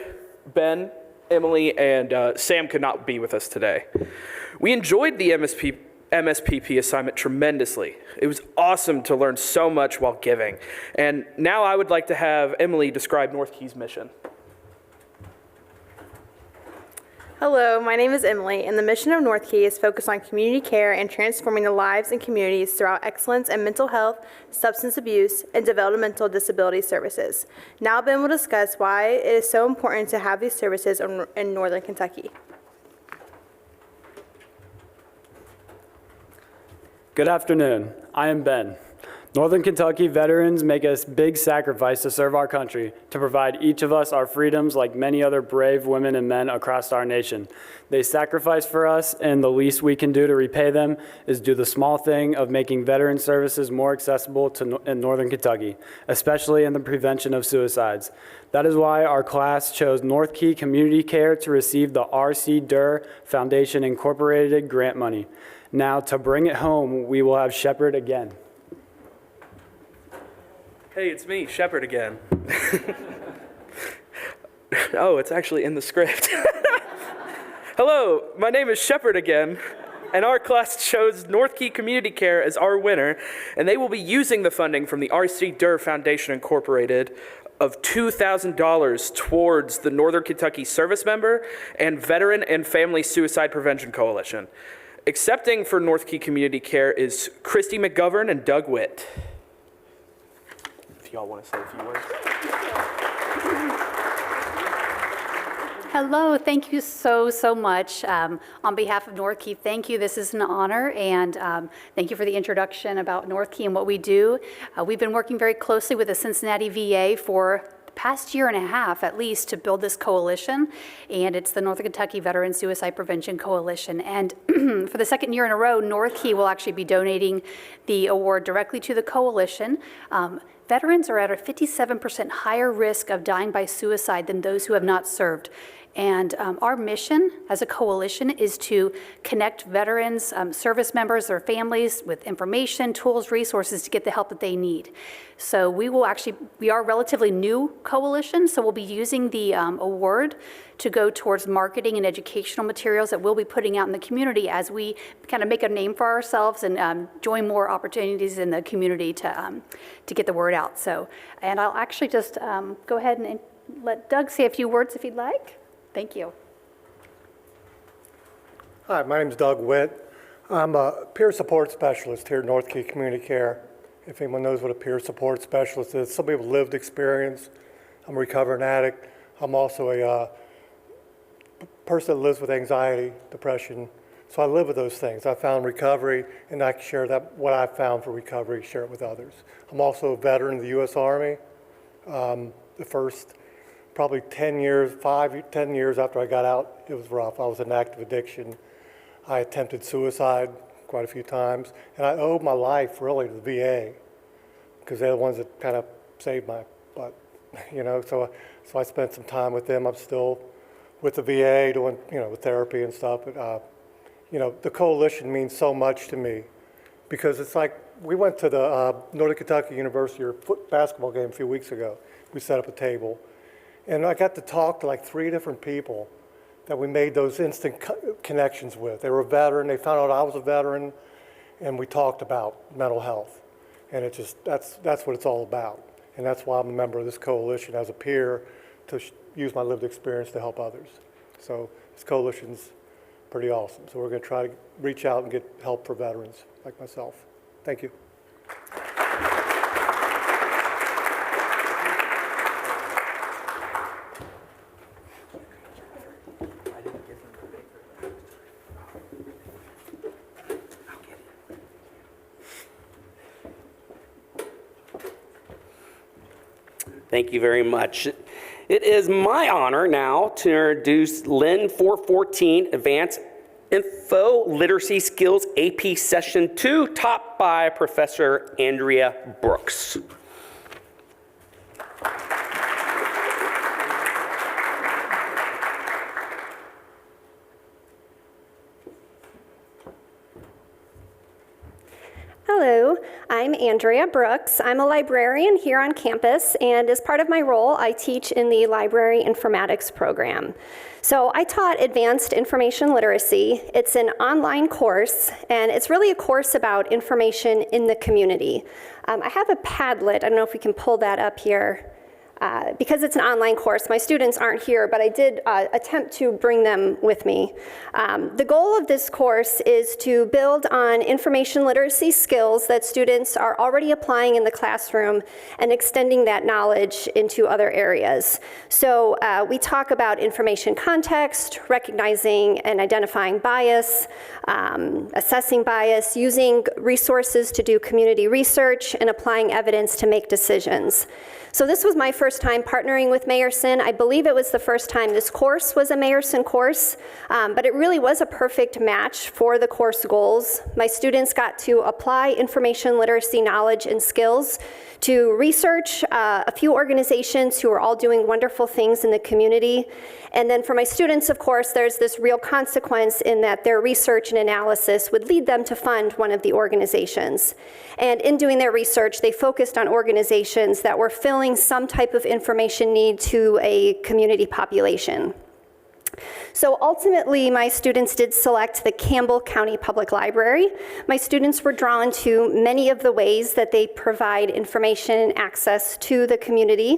Ben, Emily, and Sam could not be with us today. We enjoyed the MSPP assignment tremendously. It was awesome to learn so much while giving. And now I would like to have Emily describe North Key's mission. Hello, my name is Emily, and the mission of North Key is focused on community care and transforming the lives and communities throughout excellence in mental health, substance abuse, and developmental disability services. Now Ben will discuss why it is so important to have these services in Northern Kentucky. Good afternoon. I am Ben. Northern Kentucky veterans make a big sacrifice to serve our country, to provide each of us our freedoms like many other brave women and men across our nation. They sacrifice for us, and the least we can do to repay them is do the small thing of making veteran services more accessible in Northern Kentucky, especially in the prevention of suicides. That is why our class chose North Key Community Care to receive the R.C. Durr Foundation Incorporated grant money. Now, to bring it home, we will have Shepard again. Hey, it's me, Shepard again. Oh, it's actually in the script. Hello, my name is Shepard again, and our class chose North Key Community Care as our winner, and they will be using the funding from the R.C. Durr Foundation Incorporated of $2,000 towards the Northern Kentucky Service Member and Veteran and Family Suicide Prevention Coalition. Accepting for North Key Community Care is Christy McGovern and Doug Witt. If y'all want to say a few words. Hello, thank you so much. On behalf of North Key, thank you. This is an honor, and thank you for the introduction about North Key and what we do. We've been working very closely with the Cincinnati VA for the past year and a half, at least, to build this coalition, and it's the Northern Kentucky Veteran Suicide Prevention Coalition. And for the second year in a row, North Key will actually be donating the award directly to the coalition. Veterans are at a 57% higher risk of dying by suicide than those who have not served. And our mission as a coalition is to connect veterans, service members, their families with information, tools, resources to get the help that they need. So we are a relatively new coalition, so we'll be using the award to go towards marketing and educational materials that we'll be putting out in the community as we kind of make a name for ourselves and join more opportunities in the community to get the word out. So, and I'll actually just go ahead and let Doug say a few words if he'd like. Thank you. Hi, my name is Doug Witt. I'm a peer support specialist here at North Key Community Care. If anyone knows what a peer support specialist is, somebody with lived experience. I'm a recovering addict. I'm also a person that lives with anxiety, depression. So I live with those things. I found recovery, and I can share that, what I found for recovery, share it with others. I'm also a veteran of the U.S. Army. The first probably 10 years after I got out, it was rough. I was in active addiction. I attempted suicide quite a few times, and I owe my life really to the VA because they're the ones that kind of saved my butt, you know. So I spent some time with them. I'm still with the VA doing, with therapy and stuff. But the coalition means so much to me because it's like we went to the Northern Kentucky University basketball game a few weeks ago. We set up a table. And I got to talk to like 3 different people that we made those instant connections with. They were a veteran, they found out I was a veteran, and we talked about mental health. And it just, that's what it's all about. And that's why I'm a member of this coalition as a peer to use my lived experience to help others. So this coalition's pretty awesome. So we're gonna try to reach out and get help for veterans like myself. Thank you. Thank you very much. It is my honor now to introduce Lynn 414 Advanced Info Literacy Skills AP Session 2, taught by Professor Andrea Brooks. Hello, I'm Andrea Brooks. I'm a librarian here on campus, and as part of my role, I teach in the Library Informatics program. So I taught Advanced Information Literacy. It's an online course, and it's really a course about information in the community. I have a Padlet. I don't know if we can pull that up here. Because it's an online course, my students aren't here, but I did attempt to bring them with me. The goal of this course is to build on information literacy skills that students are already applying in the classroom and extending that knowledge into other areas. So we talk about information context, recognizing and identifying bias, assessing bias, using resources to do community research, and applying evidence to make decisions. So this was my first time partnering with Mayerson. I believe it was the first time this course was a Mayerson course, but it really was a perfect match for the course goals. My students got to apply information literacy knowledge and skills to research a few organizations who are all doing wonderful things in the community. And then for my students, of course, there's this real consequence in that their research and analysis would lead them to fund one of the organizations. And in doing their research, they focused on organizations that were filling some type of information need to a community population. So ultimately, my students did select the Campbell County Public Library. My students were drawn to many of the ways that they provide information and access to the community.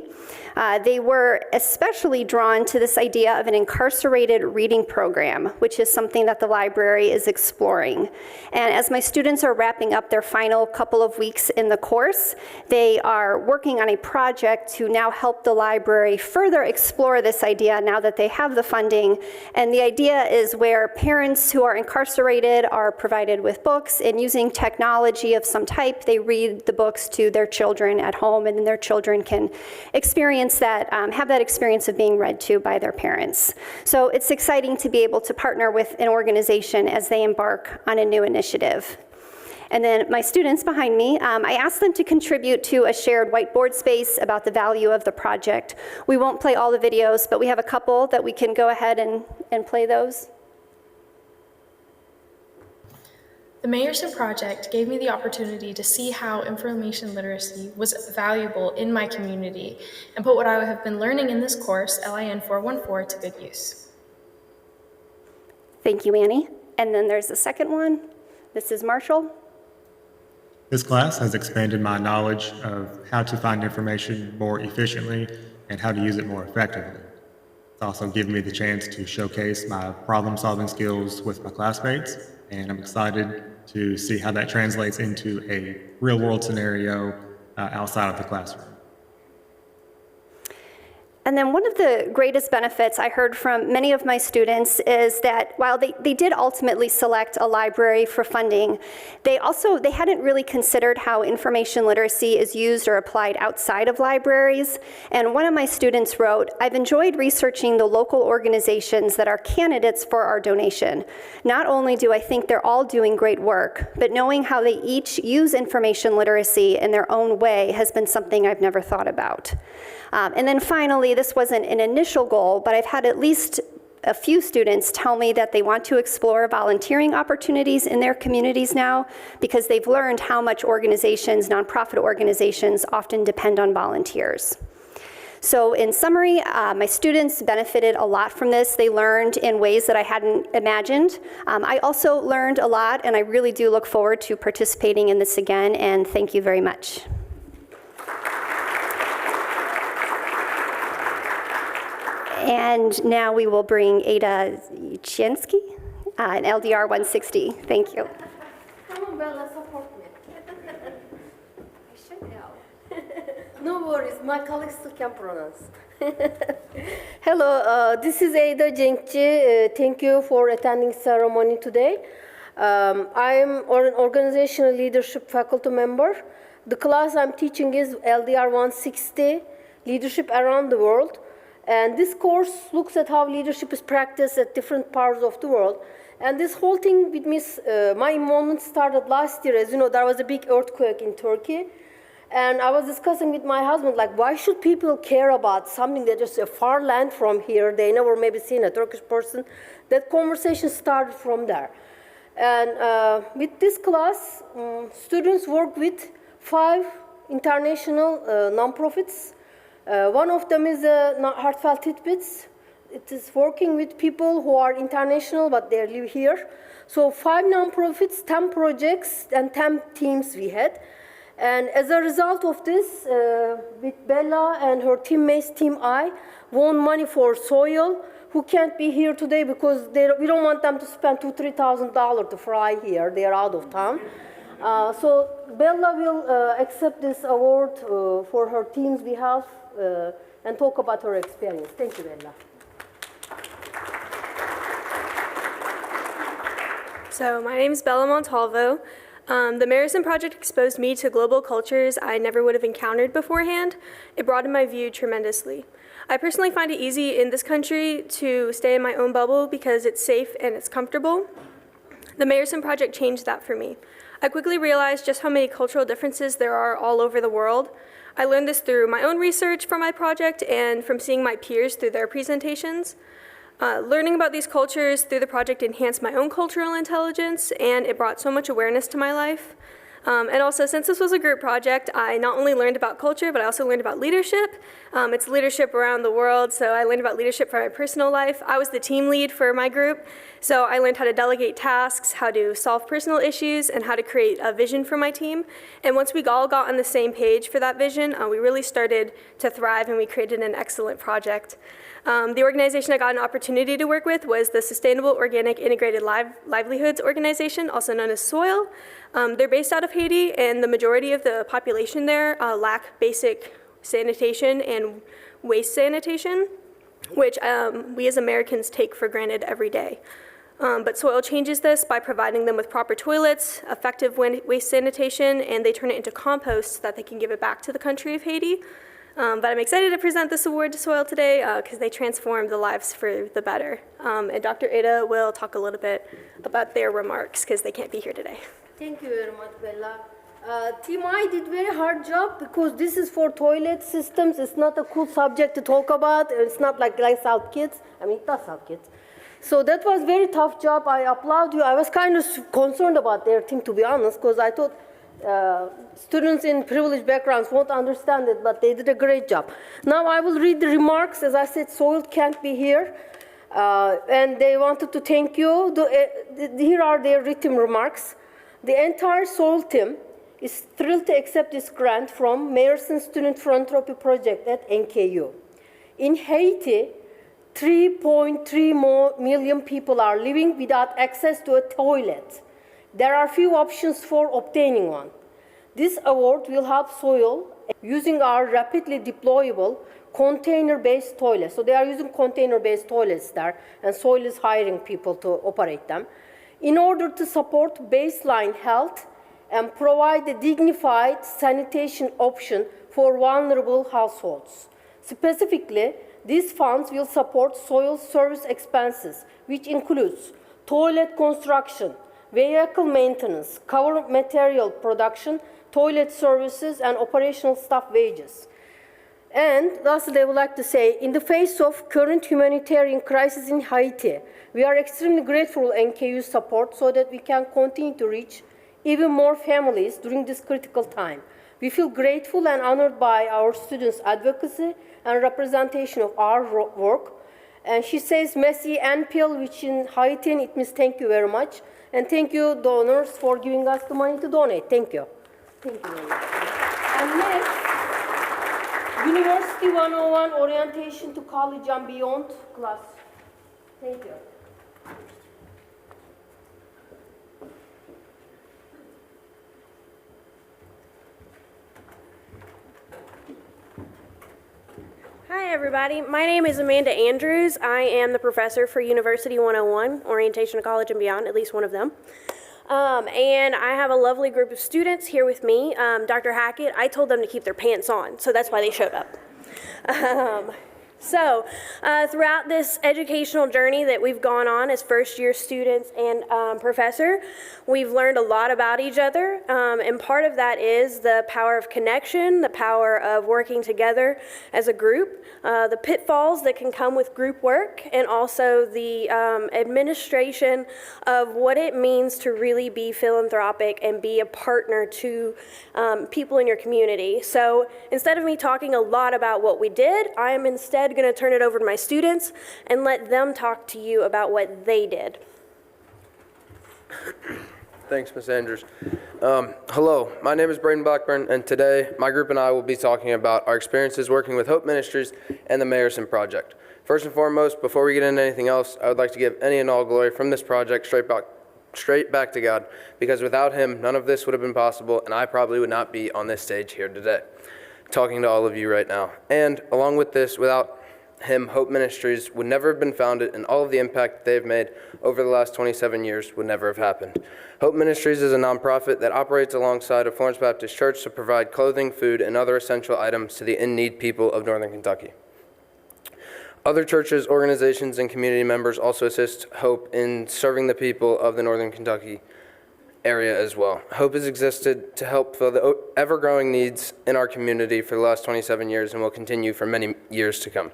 They were especially drawn to this idea of an incarcerated reading program, which is something that the library is exploring. And as my students are wrapping up their final couple of weeks in the course, they are working on a project to now help the library further explore this idea now that they have the funding. And the idea is where parents who are incarcerated are provided with books, and using technology of some type, they read the books to their children at home, and then their children can experience that, have that experience of being read to by their parents. So it's exciting to be able to partner with an organization as they embark on a new initiative. And then my students behind me, I asked them to contribute to a shared whiteboard space about the value of the project. We won't play all the videos, but we have a couple that we can go ahead and play those. The Mayerson project gave me the opportunity to see how information literacy was valuable in my community and put what I have been learning in this course, LIN 414, to good use. Thank you, Annie. And then there's the second one. This is Marshall. This class has expanded my knowledge of how to find information more efficiently and how to use it more effectively. It's also given me the chance to showcase my problem-solving skills with my classmates, and I'm excited to see how that translates into a real-world scenario outside of the classroom. And then one of the greatest benefits I heard from many of my students is that while they did ultimately select a library for funding, they hadn't really considered how information literacy is used or applied outside of libraries. And one of my students wrote, "I've enjoyed researching the local organizations that are candidates for our donation. Not only do I think they're all doing great work, but knowing how they each use information literacy in their own way has been something I've never thought about." And then finally, this wasn't an initial goal, but I've had at least a few students tell me that they want to explore volunteering opportunities in their communities now because they've learned how much organizations, nonprofit organizations, often depend on volunteers. So in summary, my students benefited a lot from this. They learned in ways that I hadn't imagined. I also learned a lot, and I really do look forward to participating in this again, and thank you very much. And now we will bring Ada Chiensky, an LDR 160. Thank you. Come on, Bella, support me. I should help. No worries, my colleagues still can pronounce. Hello, this is Ada Cenkçi. Thank you for attending ceremony today. I'm an organizational leadership faculty member. The class I'm teaching is LDR 160. Leadership Around the World. And this course looks at how leadership is practiced at different parts of the world. And this whole thing with me, my involvement started last year. As you know, there was a big earthquake in Turkey. And I was discussing with my husband, like, why should people care about something that is a far land from here? They never maybe seen a Turkish person. That conversation started from there. And with this class, students work with 5 international nonprofits. One of them is Heartfelt Tidbits. It is working with people who are international, but they live here. So 5 nonprofits, 10 projects, and 10 teams we had. And as a result of this, with Bella and her teammates, Team I, won money for soil, who can't be here today because we don't want them to spend $2,000, $3,000 to fly here. They are out of town. So Bella will accept this award for her team's behalf and talk about her experience. Thank you, Bella. So my name is Bella Montalvo. The Mayerson Project exposed me to global cultures I never would have encountered beforehand. It broadened my view tremendously. I personally find it easy in this country to stay in my own bubble because it's safe and it's comfortable. The Mayerson Project changed that for me. I quickly realized just how many cultural differences there are all over the world. I learned this through my own research for my project and from seeing my peers through their presentations. Learning about these cultures through the project enhanced my own cultural intelligence, and it brought so much awareness to my life. And also, since this was a group project, I not only learned about culture, but I also learned about leadership. It's leadership around the world, so I learned about leadership for my personal life. I was the team lead for my group, so I learned how to delegate tasks, how to solve personal issues, and how to create a vision for my team. And once we all got on the same page for that vision, we really started to thrive, and we created an excellent project. The organization I got an opportunity to work with was the Sustainable Organic Integrated Livelihoods Organization, also known as SOIL. They're based out of Haiti, and the majority of the population there lack basic sanitation and waste sanitation, which we as Americans take for granted every day. But SOIL changes this by providing them with proper toilets, effective waste sanitation, and they turn it into compost so that they can give it back to the country of Haiti. But I'm excited to present this award to SOIL today because they transform the lives for the better. And Dr. Ada will talk a little bit about their remarks because they can't be here today. Thank you very much, Bella. Team I did very hard job because this is for toilet systems. It's not a cool subject to talk about. It's not like lights out kids. I mean, it does help kids. So that was very tough job. I applaud you. I was kind of concerned about their team, to be honest, because I thought students in privileged backgrounds won't understand it, but they did a great job. Now I will read the remarks. As I said, SOIL can't be here, and they wanted to thank you. Here are their written remarks. The entire SOIL team is thrilled to accept this grant from Mayerson Student Philanthropy Project at NKU. In Haiti, 3.3 million people are living without access to a toilet. There are few options for obtaining one. This award will help SOIL using our rapidly deployable container-based toilets. So they are using container-based toilets there, and SOIL is hiring people to operate them, in order to support baseline health and provide a dignified sanitation option for vulnerable households. Specifically, these funds will support SOIL service expenses, which includes toilet construction, vehicle maintenance, cover material production, toilet services, and operational staff wages. And lastly, I would like to say, in the face of current humanitarian crisis in Haiti, we are extremely grateful for NKU's support so that we can continue to reach even more families during this critical time. We feel grateful and honored by our students' advocacy and representation of our work. And she says, Merci Anpil, which in Haitian it means thank you very much. And thank you, donors, for giving us the money to donate. Thank you. Thank you very much. And next, University 101 Orientation to College and Beyond class. Thank you. Hi, everybody. My name is Amanda Andrews. I am the professor for University 101, Orientation to College and Beyond, at least one of them. And I have a lovely group of students here with me. Dr. Hackett, I told them to keep their pants on, so that's why they showed up. Throughout this educational journey that we've gone on as first-year students and professor, we've learned a lot about each other, and part of that is the power of connection, the power of working together as a group, the pitfalls that can come with group work, and also the administration of what it means to really be philanthropic and be a partner to people in your community. So instead of me talking a lot about what we did, I am instead going to turn it over to my students and let them talk to you about what they did. Thanks, Ms. Andrews. Hello, my name is Braden Blackburn, and today my group and I will be talking about our experiences working with Hope Ministries and the Mayerson Project. First and foremost, before we get into anything else, I would like to give any and all glory from this project straight back to God, because without Him, none of this would have been possible, and I probably would not be on this stage here today, talking to all of you right now. And along with this, without Him, Hope Ministries would never have been founded, and all of the impact they've made over the last 27 years would never have happened. Hope Ministries is a nonprofit that operates alongside of Florence Baptist Church to provide clothing, food, and other essential items to the in-need people of Northern Kentucky. Other churches, organizations, and community members also assist Hope in serving the people of the Northern Kentucky area as well. Hope has existed to help fill the ever-growing needs in our community for the last 27 years and will continue for many years to come.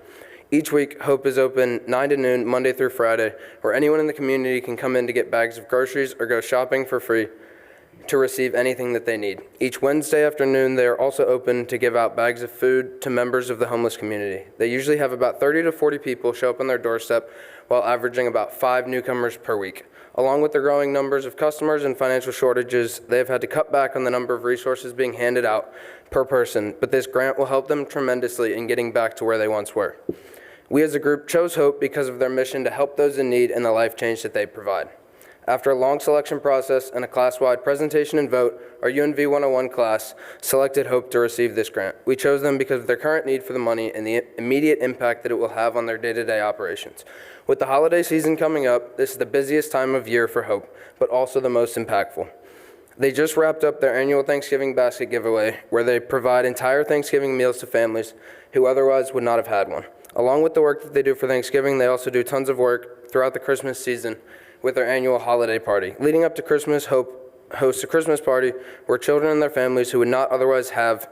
Each week, Hope is open 9 to noon, Monday through Friday, where anyone in the community can come in to get bags of groceries or go shopping for free to receive anything that they need. Each Wednesday afternoon, they are also open to give out bags of food to members of the homeless community. They usually have about 30 to 40 people show up on their doorstep, while averaging about 5 newcomers per week. Along with the growing numbers of customers and financial shortages, they have had to cut back on the number of resources being handed out per person, but this grant will help them tremendously in getting back to where they once were. We as a group chose Hope because of their mission to help those in need and the life change that they provide. After a long selection process and a class-wide presentation and vote, our UNV 101 class selected Hope to receive this grant. We chose them because of their current need for the money and the immediate impact that it will have on their day-to-day operations. With the holiday season coming up, this is the busiest time of year for Hope, but also the most impactful. They just wrapped up their annual Thanksgiving basket giveaway, where they provide entire Thanksgiving meals to families who otherwise would not have had one. Along with the work that they do for Thanksgiving, they also do tons of work throughout the Christmas season with their annual holiday party. Leading up to Christmas, Hope hosts a Christmas party where children and their families who would not otherwise have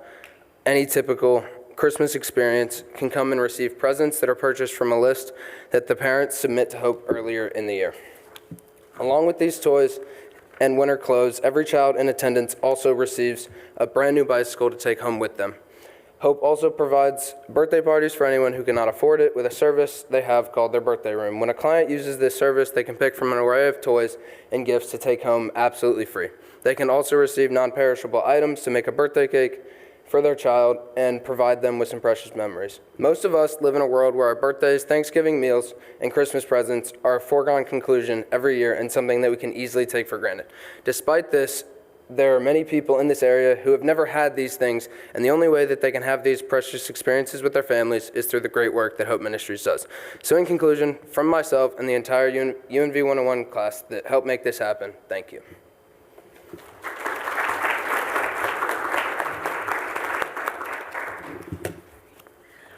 any typical Christmas experience can come and receive presents that are purchased from a list that the parents submit to Hope earlier in the year. Along with these toys and winter clothes, every child in attendance also receives a brand new bicycle to take home with them. Hope also provides birthday parties for anyone who cannot afford it with a service they have called their birthday room. When a client uses this service, they can pick from an array of toys and gifts to take home absolutely free. They can also receive non-perishable items to make a birthday cake for their child and provide them with some precious memories. Most of us live in a world where our birthdays, Thanksgiving meals, and Christmas presents are a foregone conclusion every year and something that we can easily take for granted. Despite this, there are many people in this area who have never had these things, and the only way that they can have these precious experiences with their families is through the great work that Hope Ministries does. So in conclusion, from myself and the entire UNV 101 class that helped make this happen, thank you.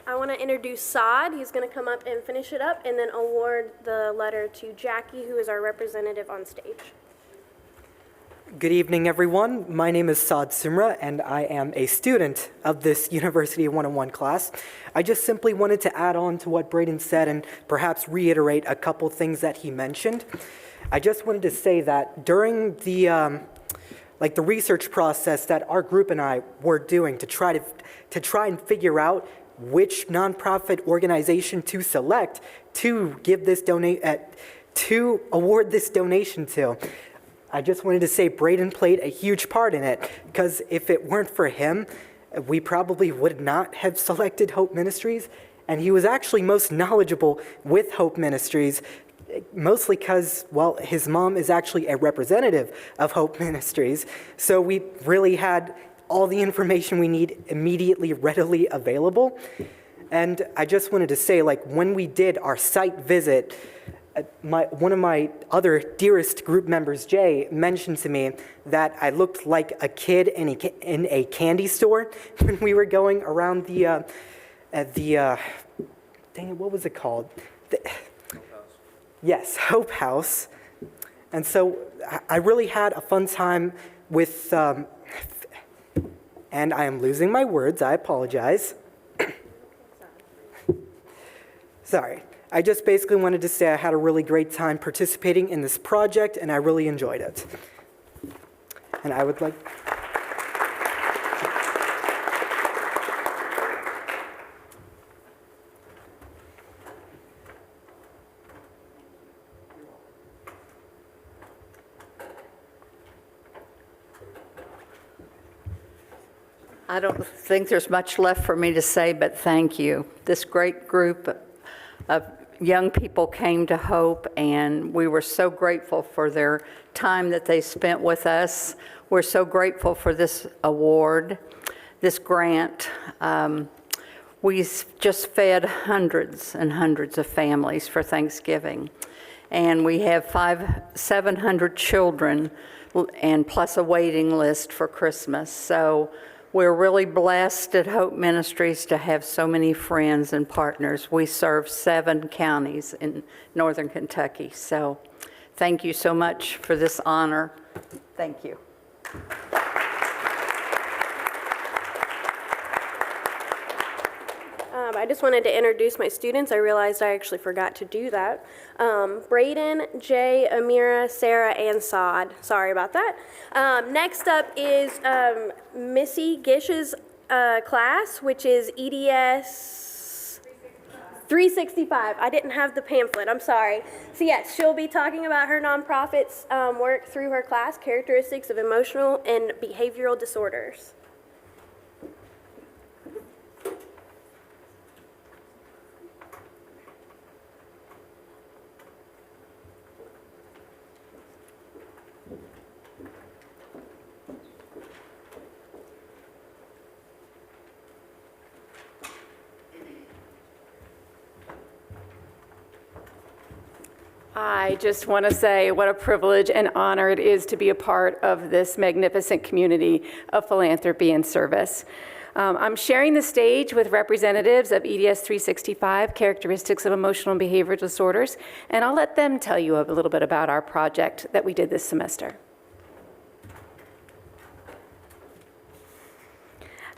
I want to introduce Saad. He's going to come up and finish it up and then award the letter to Jackie, who is our representative on stage. Good evening, everyone. My name is Saad Sumra, and I am a student of this University 101 class. I just simply wanted to add on to what Braden said and perhaps reiterate a couple things that he mentioned. I just wanted to say that during the research process that our group and I were doing to try and figure out which nonprofit organization to select to give this to award this donation to, I just wanted to say Braden played a huge part in it, because if it weren't for him, we probably would not have selected Hope Ministries, and he was actually most knowledgeable with Hope Ministries, mostly because, well, his mom is actually a representative of Hope Ministries, so we really had all the information we need immediately readily available. And I just wanted to say, when we did our site visit, one of my other dearest group members, Jay, mentioned to me that I looked like a kid in a candy store when we were going around dang it, what was it called? Yes, Hope House. And so I really had a fun time with, and I am losing my words, I apologize. Sorry. I just basically wanted to say I had a really great time participating in this project, and I really enjoyed it. And I would like... I don't think there's much left for me to say, but thank you. This great group of young people came to Hope, and we were so grateful for their time that they spent with us. We're so grateful for this award, this grant. We just fed hundreds and hundreds of families for Thanksgiving, and we have 700 children, and plus a waiting list for Christmas. So we're really blessed at Hope Ministries to have so many friends and partners. We serve 7 counties in northern Kentucky. So thank you so much for this honor. Thank you. I just wanted to introduce my students. I realized I actually forgot to do that. Braden, Jay, Amira, Sarah, and Saad. Sorry about that. Next up is Missy Gish's class, which is EDS 365. I didn't have the pamphlet, I'm sorry. So yes, she'll be talking about her nonprofit's work through her class, Characteristics of Emotional and Behavioral Disorders. I just want to say what a privilege and honor it is to be a part of this magnificent community of philanthropy and service. I'm sharing the stage with representatives of EDS 365, Characteristics of Emotional and Behavioral Disorders, and I'll let them tell you a little bit about our project that we did this semester.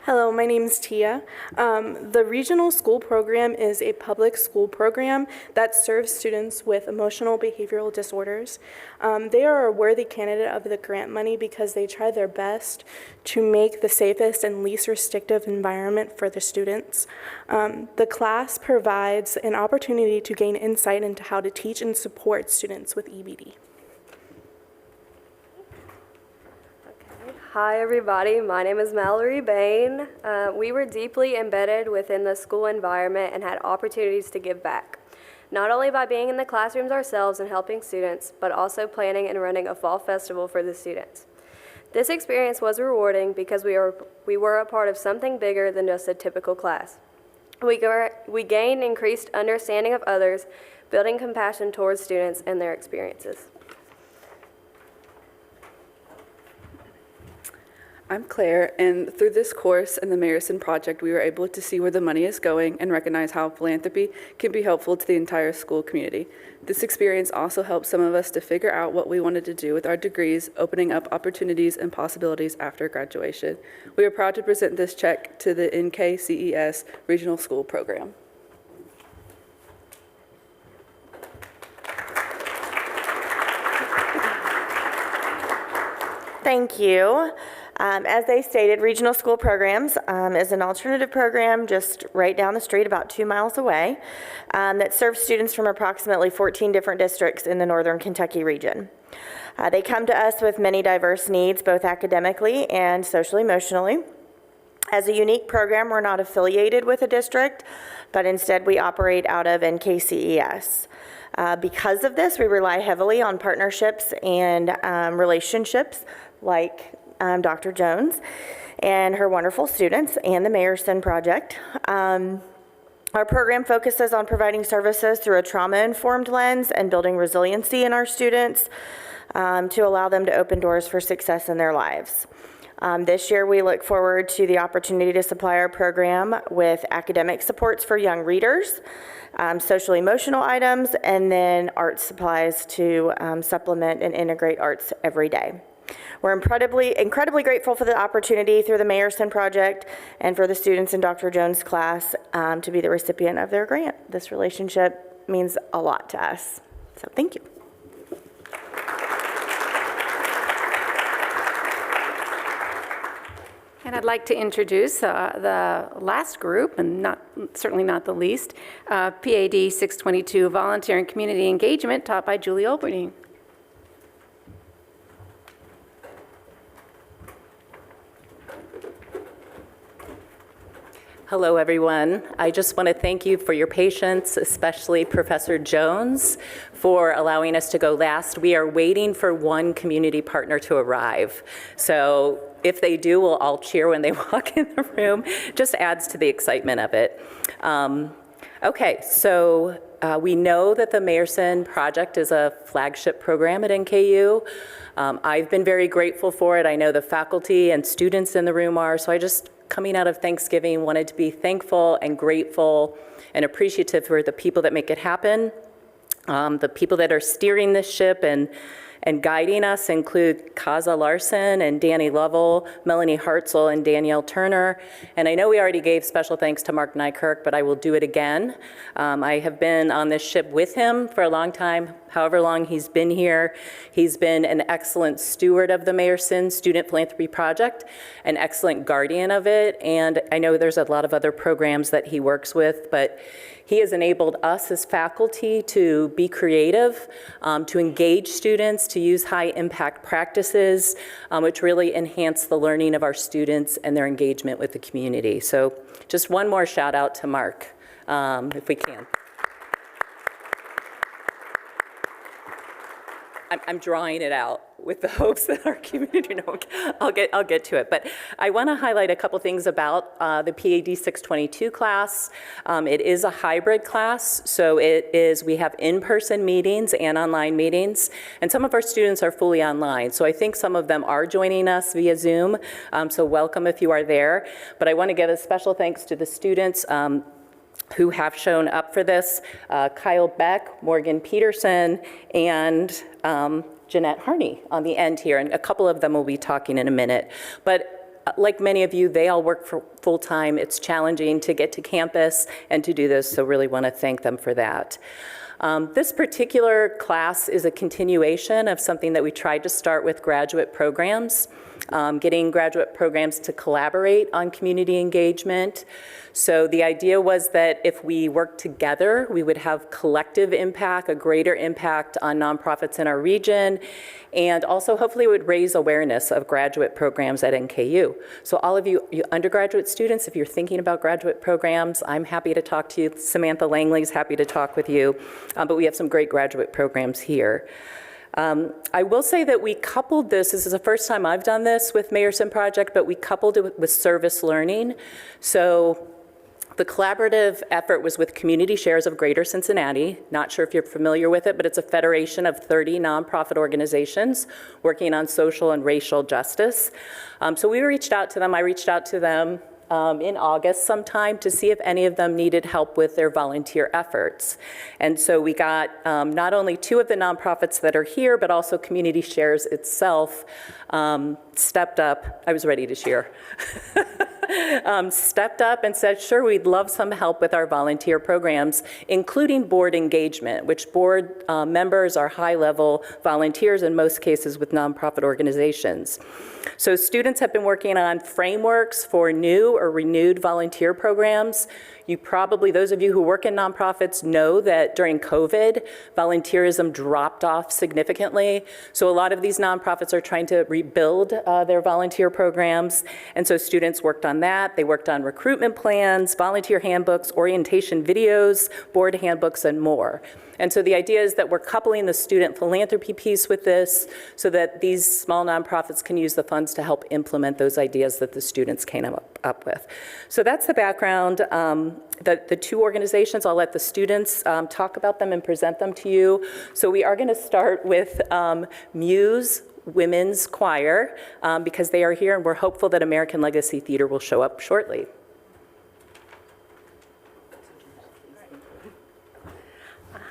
Hello, my name is Tia. The regional school program is a public school program that serves students with emotional behavioral disorders. They are a worthy candidate of the grant money because they try their best to make the safest and least restrictive environment for the students. The class provides an opportunity to gain insight into how to teach and support students with EBD. Hi everybody, my name is Mallory Bain. We were deeply embedded within the school environment and had opportunities to give back, not only by being in the classrooms ourselves and helping students, but also planning and running a fall festival for the students. This experience was rewarding because we were a part of something bigger than just a typical class. We gained increased understanding of others, building compassion towards students and their experiences. I'm Claire, and through this course and the Mayerson project, we were able to see where the money is going and recognize how philanthropy can be helpful to the entire school community. This experience also helped some of us to figure out what we wanted to do with our degrees, opening up opportunities and possibilities after graduation. We are proud to present this check to the NKCES Regional School Program. Thank you. As they stated, Regional School Programs is an alternative program just right down the street, about 2 miles away, that serves students from approximately 14 different districts in the northern Kentucky region. They come to us with many diverse needs, both academically and socially emotionally. As a unique program, we're not affiliated with a district, but instead we operate out of NKCES. Because of this, we rely heavily on partnerships and relationships like Dr. Jones and her wonderful students and the Mayerson Project. Our program focuses on providing services through a trauma-informed lens and building resiliency in our students to allow them to open doors for success in their lives. This year, we look forward to the opportunity to supply our program with academic supports for young readers, social emotional items, and then art supplies to supplement and integrate arts every day. We're incredibly grateful for the opportunity through the Mayerson Project and for the students in Dr. Jones' class to be the recipient of their grant. This relationship means a lot to us, so thank you. And I'd like to introduce the last group, and certainly not the least, PAD 622, Volunteer and Community Engagement, taught by Julie Olberding. Hello, everyone. I just want to thank you for your patience, especially Professor Jones, for allowing us to go last. We are waiting for one community partner to arrive. So if they do, we'll all cheer when they walk in the room. Just adds to the excitement of it. Okay, so we know that the Mayerson Project is a flagship program at NKU. I've been very grateful for it. I know the faculty and students in the room are, so I just, coming out of Thanksgiving, wanted to be thankful and grateful and appreciative for the people that make it happen. The people that are steering this ship and guiding us include Kaza Larson and Danny Lovell, Melanie Hartzell, and Danielle Turner. And I know we already gave special thanks to Mark Nykirk, but I will do it again. I have been on this ship with him for a long time, however long he's been here. He's been an excellent steward of the Mayerson Student Philanthropy Project, an excellent guardian of it, and I know there's a lot of other programs that he works with, but he has enabled us as faculty to be creative, to engage students, to use high impact practices, which really enhance the learning of our students and their engagement with the community. So just one more shout out to Mark, if we can. I'm drawing it out with the hopes that our community, no, I'll get to it. But I want to highlight a couple things about the PAD 622 class. It is a hybrid class, so we have in-person meetings and online meetings, and some of our students are fully online. So I think some of them are joining us via Zoom, so welcome if you are there. But I want to give a special thanks to the students who have shown up for this, Kyle Beck, Morgan Peterson, and Jeanette Harney on the end here, and a couple of them will be talking in a minute. But like many of you, they all work for full-time. It's challenging to get to campus and to do this, so really want to thank them for that. This particular class is a continuation of something that we tried to start with graduate programs, getting graduate programs to collaborate on community engagement. So the idea was that if we worked together, we would have collective impact, a greater impact on nonprofits in our region, and also hopefully it would raise awareness of graduate programs at NKU. So all of you undergraduate students, if you're thinking about graduate programs, I'm happy to talk to you. Samantha Langley's happy to talk with you, but we have some great graduate programs here. I will say that we coupled this is the first time I've done this with Mayerson Project, but we coupled it with service learning. So the collaborative effort was with Community Shares of Greater Cincinnati. Not sure if you're familiar with it, but it's a federation of 30 nonprofit organizations working on social and racial justice. So we reached out to them. I reached out to them in August sometime to see if any of them needed help with their volunteer efforts. And so we got not only 2 of the nonprofits that are here, but also Community Shares itself stepped up. I was ready to cheer. Stepped up and said, sure, we'd love some help with our volunteer programs, including board engagement, which board members are high-level volunteers in most cases with nonprofit organizations. So students have been working on frameworks for new or renewed volunteer programs. You probably, those of you who work in nonprofits know that during COVID, volunteerism dropped off significantly. So a lot of these nonprofits are trying to rebuild their volunteer programs. And so students worked on that. They worked on recruitment plans, volunteer handbooks, orientation videos, board handbooks, and more. And so the idea is that we're coupling the student philanthropy piece with this so that these small nonprofits can use the funds to help implement those ideas that the students came up with. So that's the background. The 2 organizations, I'll let the students talk about them and present them to you. So we are going to start with Muse Women's Choir because they are here, and we're hopeful that American Legacy Theater will show up shortly.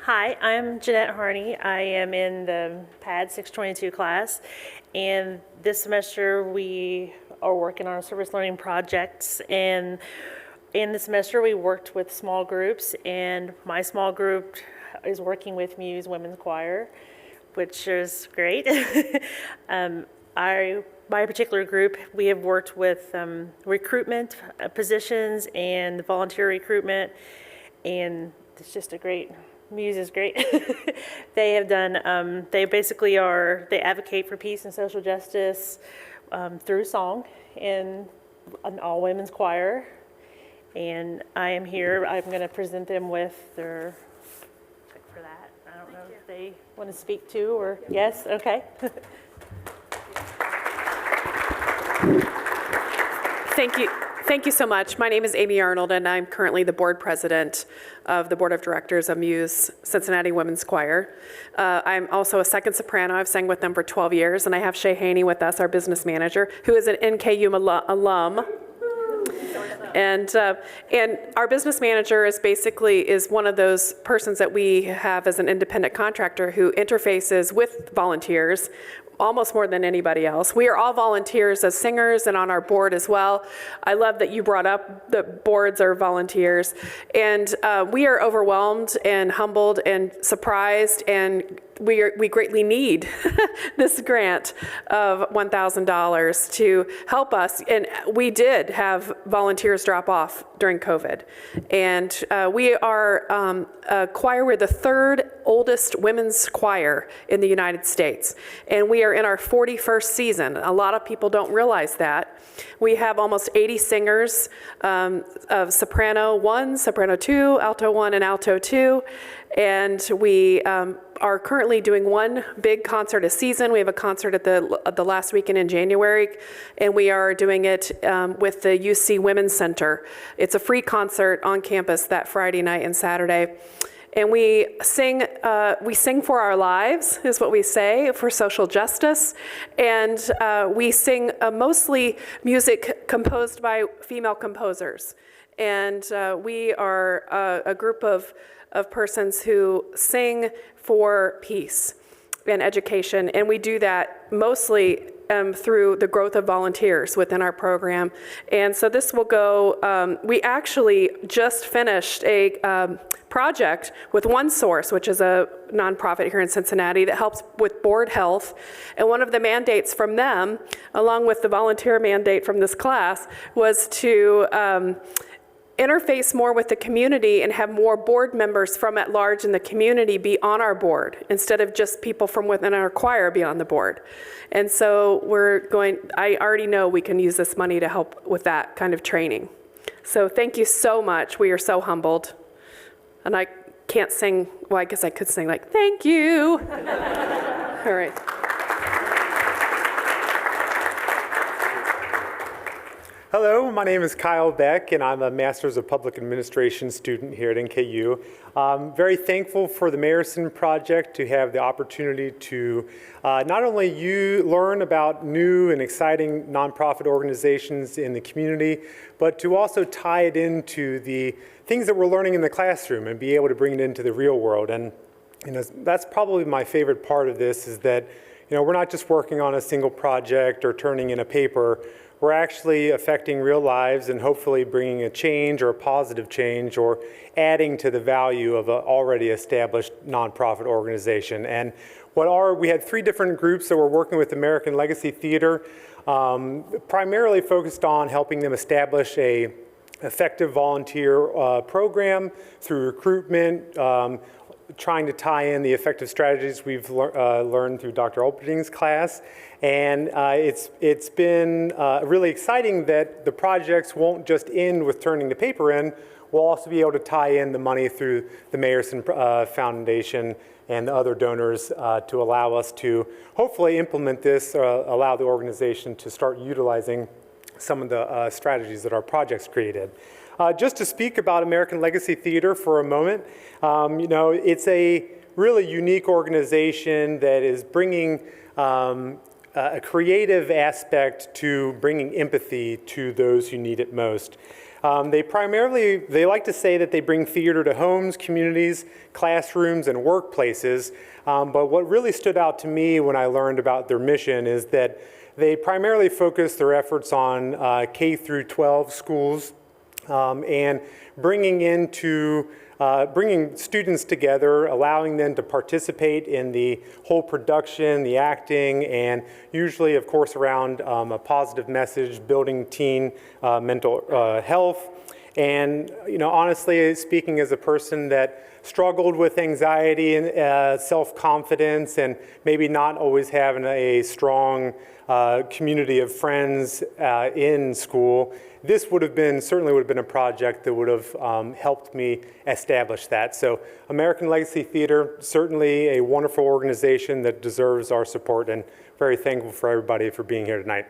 Hi, I'm Jeanette Harney. I am in the PAD 622 class, and this semester we are working on service learning projects, and in the semester we worked with small groups, and my small group is working with Muse Women's Choir, which is great. My particular group, we have worked with recruitment positions and volunteer recruitment, and it's just a great, Muse is great. They have done, they basically they advocate for peace and social justice through song in an all women's choir. And I am here, I'm going to present them with their, check for that. I don't know if they want to speak to or, yes, okay. Thank you so much. My name is Amy Arnold, and I'm currently the board president of the board of directors of Muse Cincinnati Women's Choir. I'm also a second soprano. I've sang with them for 12 years, and I have Shay Haney with us, our business manager, who is an NKU alum. And our business manager is one of those persons that we have as an independent contractor who interfaces with volunteers almost more than anybody else. We are all volunteers as singers and on our board as well. I love that you brought up the boards are volunteers. And we are overwhelmed and humbled and surprised, and we greatly need this grant of $1,000 to help us. And we did have volunteers drop off during COVID. And we are a choir. We're the third oldest women's choir in the United States. And we are in our 41st season. A lot of people don't realize that. We have almost 80 singers of soprano 1, soprano 2, alto 1, and alto 2. And we are currently doing one big concert a season. We have a concert at the last weekend in January, and we are doing it with the UC Women's Center. It's a free concert on campus that Friday night and Saturday. And we sing for our lives, is what we say, for social justice. And we sing mostly music composed by female composers. And we are a group of persons who sing for peace and education. And we do that mostly through the growth of volunteers within our program. And so this will go, we actually just finished a project with OneSource, which is a nonprofit here in Cincinnati that helps with board health. And one of the mandates from them, along with the volunteer mandate from this class, was to interface more with the community and have more board members from at large in the community be on our board instead of just people from within our choir be on the board. And so I already know we can use this money to help with that kind of training. So thank you so much. We are so humbled. And I can't sing, well, I guess I could sing like, thank you. All right. Hello, my name is Kyle Beck, and I'm a Master's of Public Administration student here at NKU. I'm very thankful for the Mayerson project to have the opportunity to not only learn about new and exciting nonprofit organizations in the community, but to also tie it into the things that we're learning in the classroom and be able to bring it into the real world. And that's probably my favorite part of this, is that we're not just working on a single project or turning in a paper. We're actually affecting real lives and hopefully bringing a change or a positive change or adding to the value of an already established nonprofit organization. And we had 3 different groups that were working with American Legacy Theater, primarily focused on helping them establish a effective volunteer program through recruitment, trying to tie in the effective strategies we've learned through Dr. Olperding's class. And it's been really exciting that the projects won't just end with turning the paper in. We'll also be able to tie in the money through the Mayerson Foundation and the other donors to allow us to hopefully implement this, allow the organization to start utilizing some of the strategies that our projects created. Just to speak about American Legacy Theater for a moment, it's a really unique organization that is bringing a creative aspect to bringing empathy to those who need it most. They like to say that they bring theater to homes, communities, classrooms, and workplaces. But what really stood out to me when I learned about their mission is that they primarily focus their efforts on K through 12 schools and bringing students together, allowing them to participate in the whole production, the acting, and usually, of course, around a positive message, building teen mental health. And, honestly, speaking as a person that struggled with anxiety and self-confidence and maybe not always having a strong community of friends in school, this certainly would have been a project that would have helped me establish that. So American Legacy Theater, certainly a wonderful organization that deserves our support, and very thankful for everybody for being here tonight.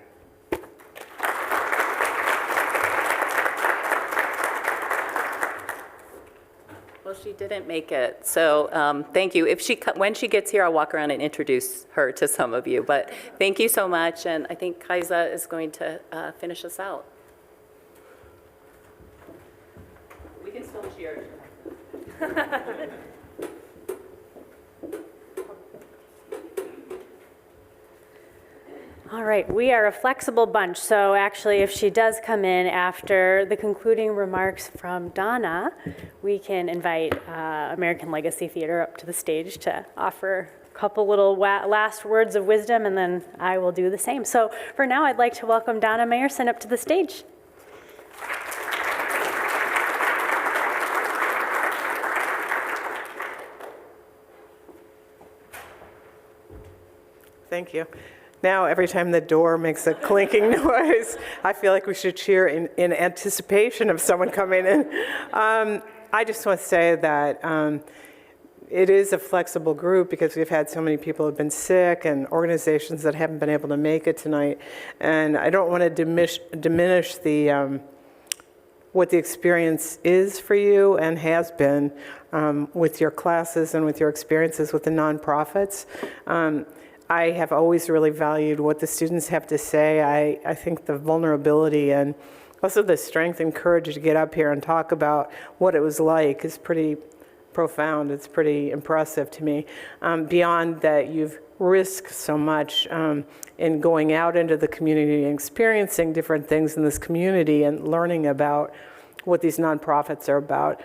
Well, she didn't make it, so thank you. When she gets here, I'll walk around and introduce her to some of you. But thank you so much, and I think Kaisa is going to finish us out. We can still cheer. All right, we are a flexible bunch, so actually if she does come in after the concluding remarks from Donna, we can invite American Legacy Theater up to the stage to offer a couple little last words of wisdom, and then I will do the same. So for now, I'd like to welcome Donna Mayerson up to the stage. Thank you. Now, every time the door makes a clinking noise, I feel like we should cheer in anticipation of someone coming in. I just want to say that it is a flexible group because we've had so many people who have been sick and organizations that haven't been able to make it tonight. And I don't want to diminish the what the experience is for you and has been with your classes and with your experiences with the nonprofits. I have always really valued what the students have to say. I think the vulnerability and also the strength and courage to get up here and talk about what it was like is pretty profound. It's pretty impressive to me. Beyond that, you've risked so much in going out into the community and experiencing different things in this community and learning about what these nonprofits are about.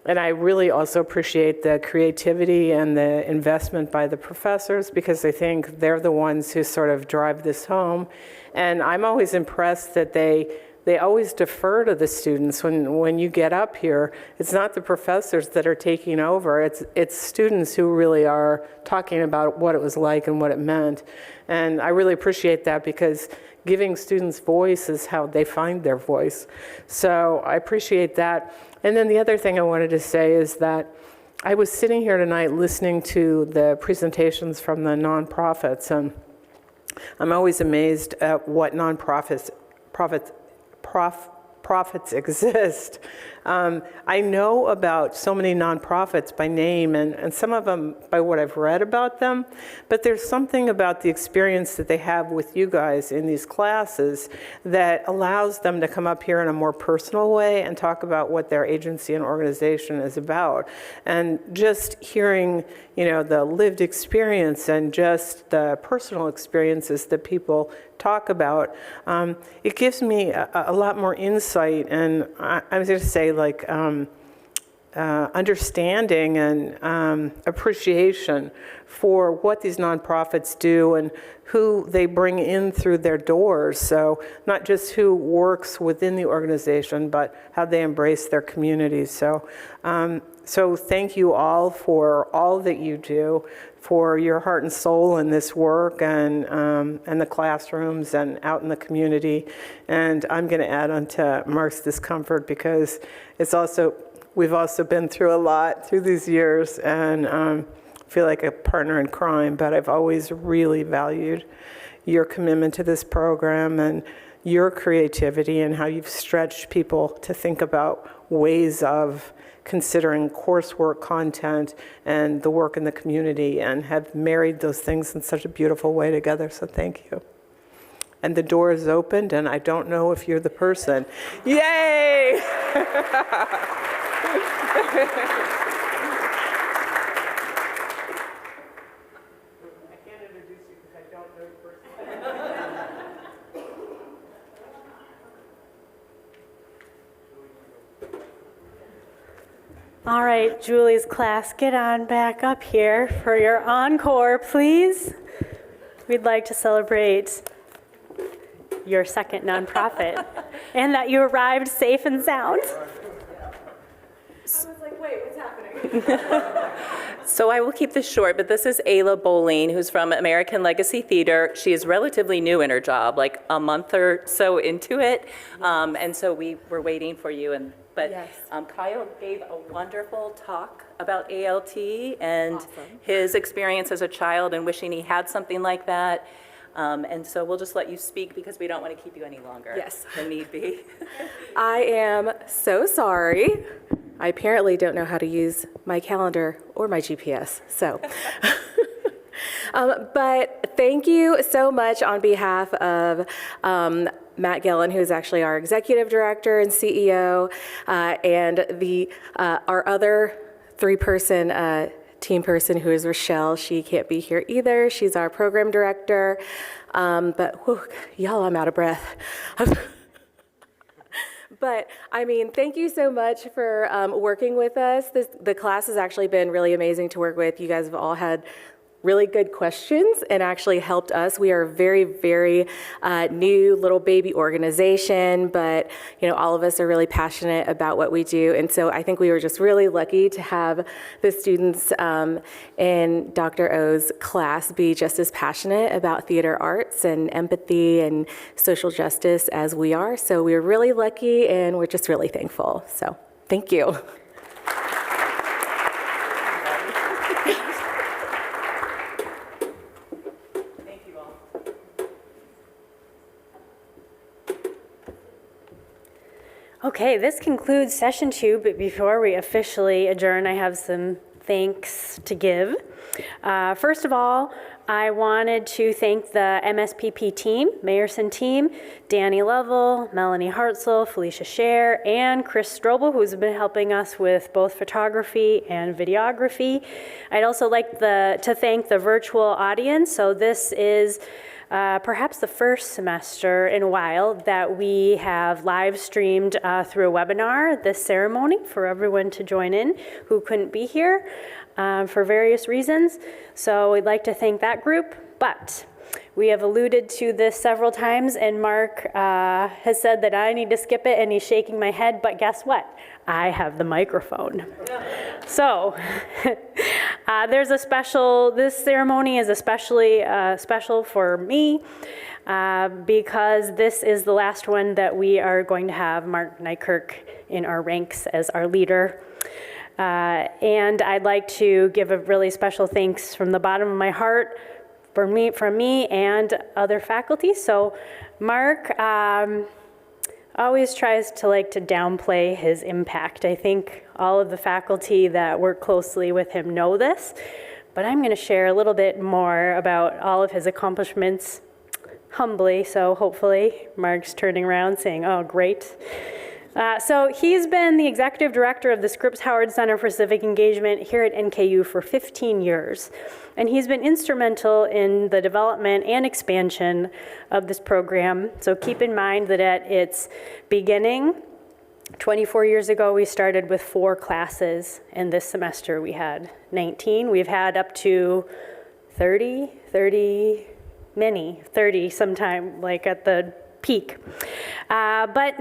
And I really also appreciate the creativity and the investment by the professors because I think they're the ones who sort of drive this home. And I'm always impressed that they always defer to the students when you get up here. It's not the professors that are taking over. It's students who really are talking about what it was like and what it meant. And I really appreciate that because giving students voice is how they find their voice. So I appreciate that. And then the other thing I wanted to say is that I was sitting here tonight listening to the presentations from the nonprofits, and I'm always amazed at what nonprofits exist. I know about so many nonprofits by name and some of them by what I've read about them, but there's something about the experience that they have with you guys in these classes that allows them to come up here in a more personal way and talk about what their agency and organization is about. And just hearing, the lived experience and just the personal experiences that people talk about, it gives me a lot more insight and I was going to say understanding and appreciation for what these nonprofits do and who they bring in through their doors. So not just who works within the organization, but how they embrace their communities. So thank you all for all that you do, for your heart and soul in this work and the classrooms and out in the community. And I'm going to add on to Mark's discomfort because we've also been through a lot through these years and feel like a partner in crime, but I've always really valued your commitment to this program and your creativity and how you've stretched people to think about ways of considering coursework content and the work in the community, and have married those things in such a beautiful way together, so thank you. And the door is opened, and I don't know if you're the person. Yay! All right, Julie's class, get on back up here for your encore, please. We'd like to celebrate your second nonprofit and that you arrived safe and sound. I was like, wait, what's happening? So I will keep this short, but this is Ayla Bowling, who's from American Legacy Theater. She is relatively new in her job, like a month or so into it. And so we were waiting for you. But Kyle gave a wonderful talk about ALT and his experience as a child and wishing he had something like that. And so we'll just let you speak because we don't want to keep you any longer than need be. I am so sorry. I apparently don't know how to use my calendar or my GPS, so. But thank you so much on behalf of Matt Gillen, who's actually our executive director and CEO, and our other three-person team person, who is Rochelle. She can't be here either. She's our program director. But whew, y'all, I'm out of breath. But I mean, thank you so much for working with us. The class has actually been really amazing to work with. You guys have all had really good questions and actually helped us. We are a very, very new little baby organization, but all of us are really passionate about what we do. And so I think we were just really lucky to have the students in Dr. O's class be just as passionate about theater arts and empathy and social justice as we are. So we're really lucky, and we're just really thankful. So thank you. Okay, this concludes session 2, but before we officially adjourn, I have some thanks to give. First of all, I wanted to thank the MSPP team, Mayerson team, Danny Lovell, Melanie Hartzell, Felicia Scher, and Chris Strobel, who's been helping us with both photography and videography. I'd also like to thank the virtual audience. So this is perhaps the first semester in a while that we have live streamed through a webinar this ceremony for everyone to join in who couldn't be here for various reasons. So we'd like to thank that group, but we have alluded to this several times, and Mark has said that I need to skip it, and he's shaking my head, but guess what? I have the microphone. So this ceremony is especially special for me because this is the last one that we are going to have Mark Nykirk in our ranks as our leader. And I'd like to give a really special thanks from the bottom of my heart from me and other faculty. So Mark always tries to downplay his impact. I think all of the faculty that work closely with him know this, but I'm going to share a little bit more about all of his accomplishments humbly, so hopefully Mark's turning around saying, oh, great. So he's been the executive director of the Scripps Howard Center for Civic Engagement here at NKU for 15 years. And he's been instrumental in the development and expansion of this program. So keep in mind that at its beginning, 24 years ago, we started with 4 classes. And this semester we had 19. We've had up to 30 sometime, like at the peak. But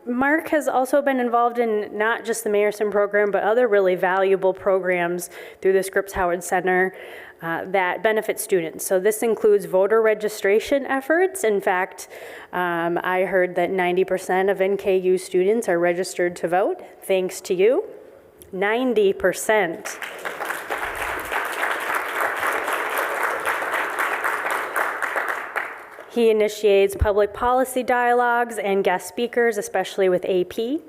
Mark has also been involved in not just the Mayerson program, but other really valuable programs through the Scripps Howard Center that benefit students. So this includes voter registration efforts. In fact, I heard that 90% of NKU students are registered to vote, thanks to you. 90%. He initiates public policy dialogues and guest speakers, especially with AP.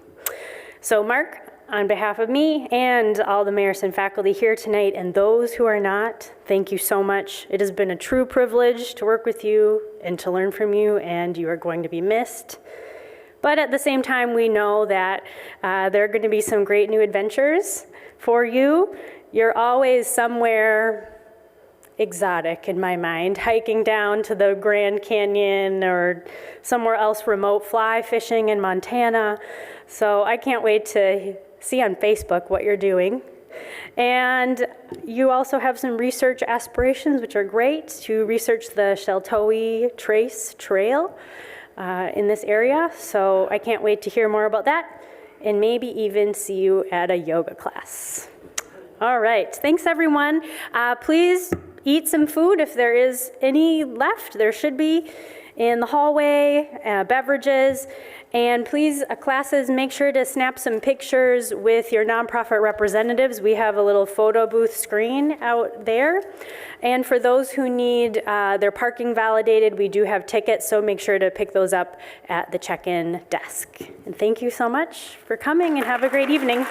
So Mark, on behalf of me and all the Mayerson faculty here tonight and those who are not, thank you so much. It has been a true privilege to work with you and to learn from you, and you are going to be missed. But at the same time, we know that there are going to be some great new adventures for you. You're always somewhere exotic in my mind, hiking down to the Grand Canyon or somewhere else remote, fly fishing in Montana. So I can't wait to see on Facebook what you're doing. And you also have some research aspirations, which are great, to research the Sheltowee Trace Trail in this area. So I can't wait to hear more about that and maybe even see you at a yoga class. All right, thanks everyone. Please eat some food if there is any left. There should be in the hallway, beverages. And please, classes, make sure to snap some pictures with your nonprofit representatives. We have a little photo booth screen out there. And for those who need their parking validated, we do have tickets, so make sure to pick those up at the check-in desk. And thank you so much for coming, and have a great evening.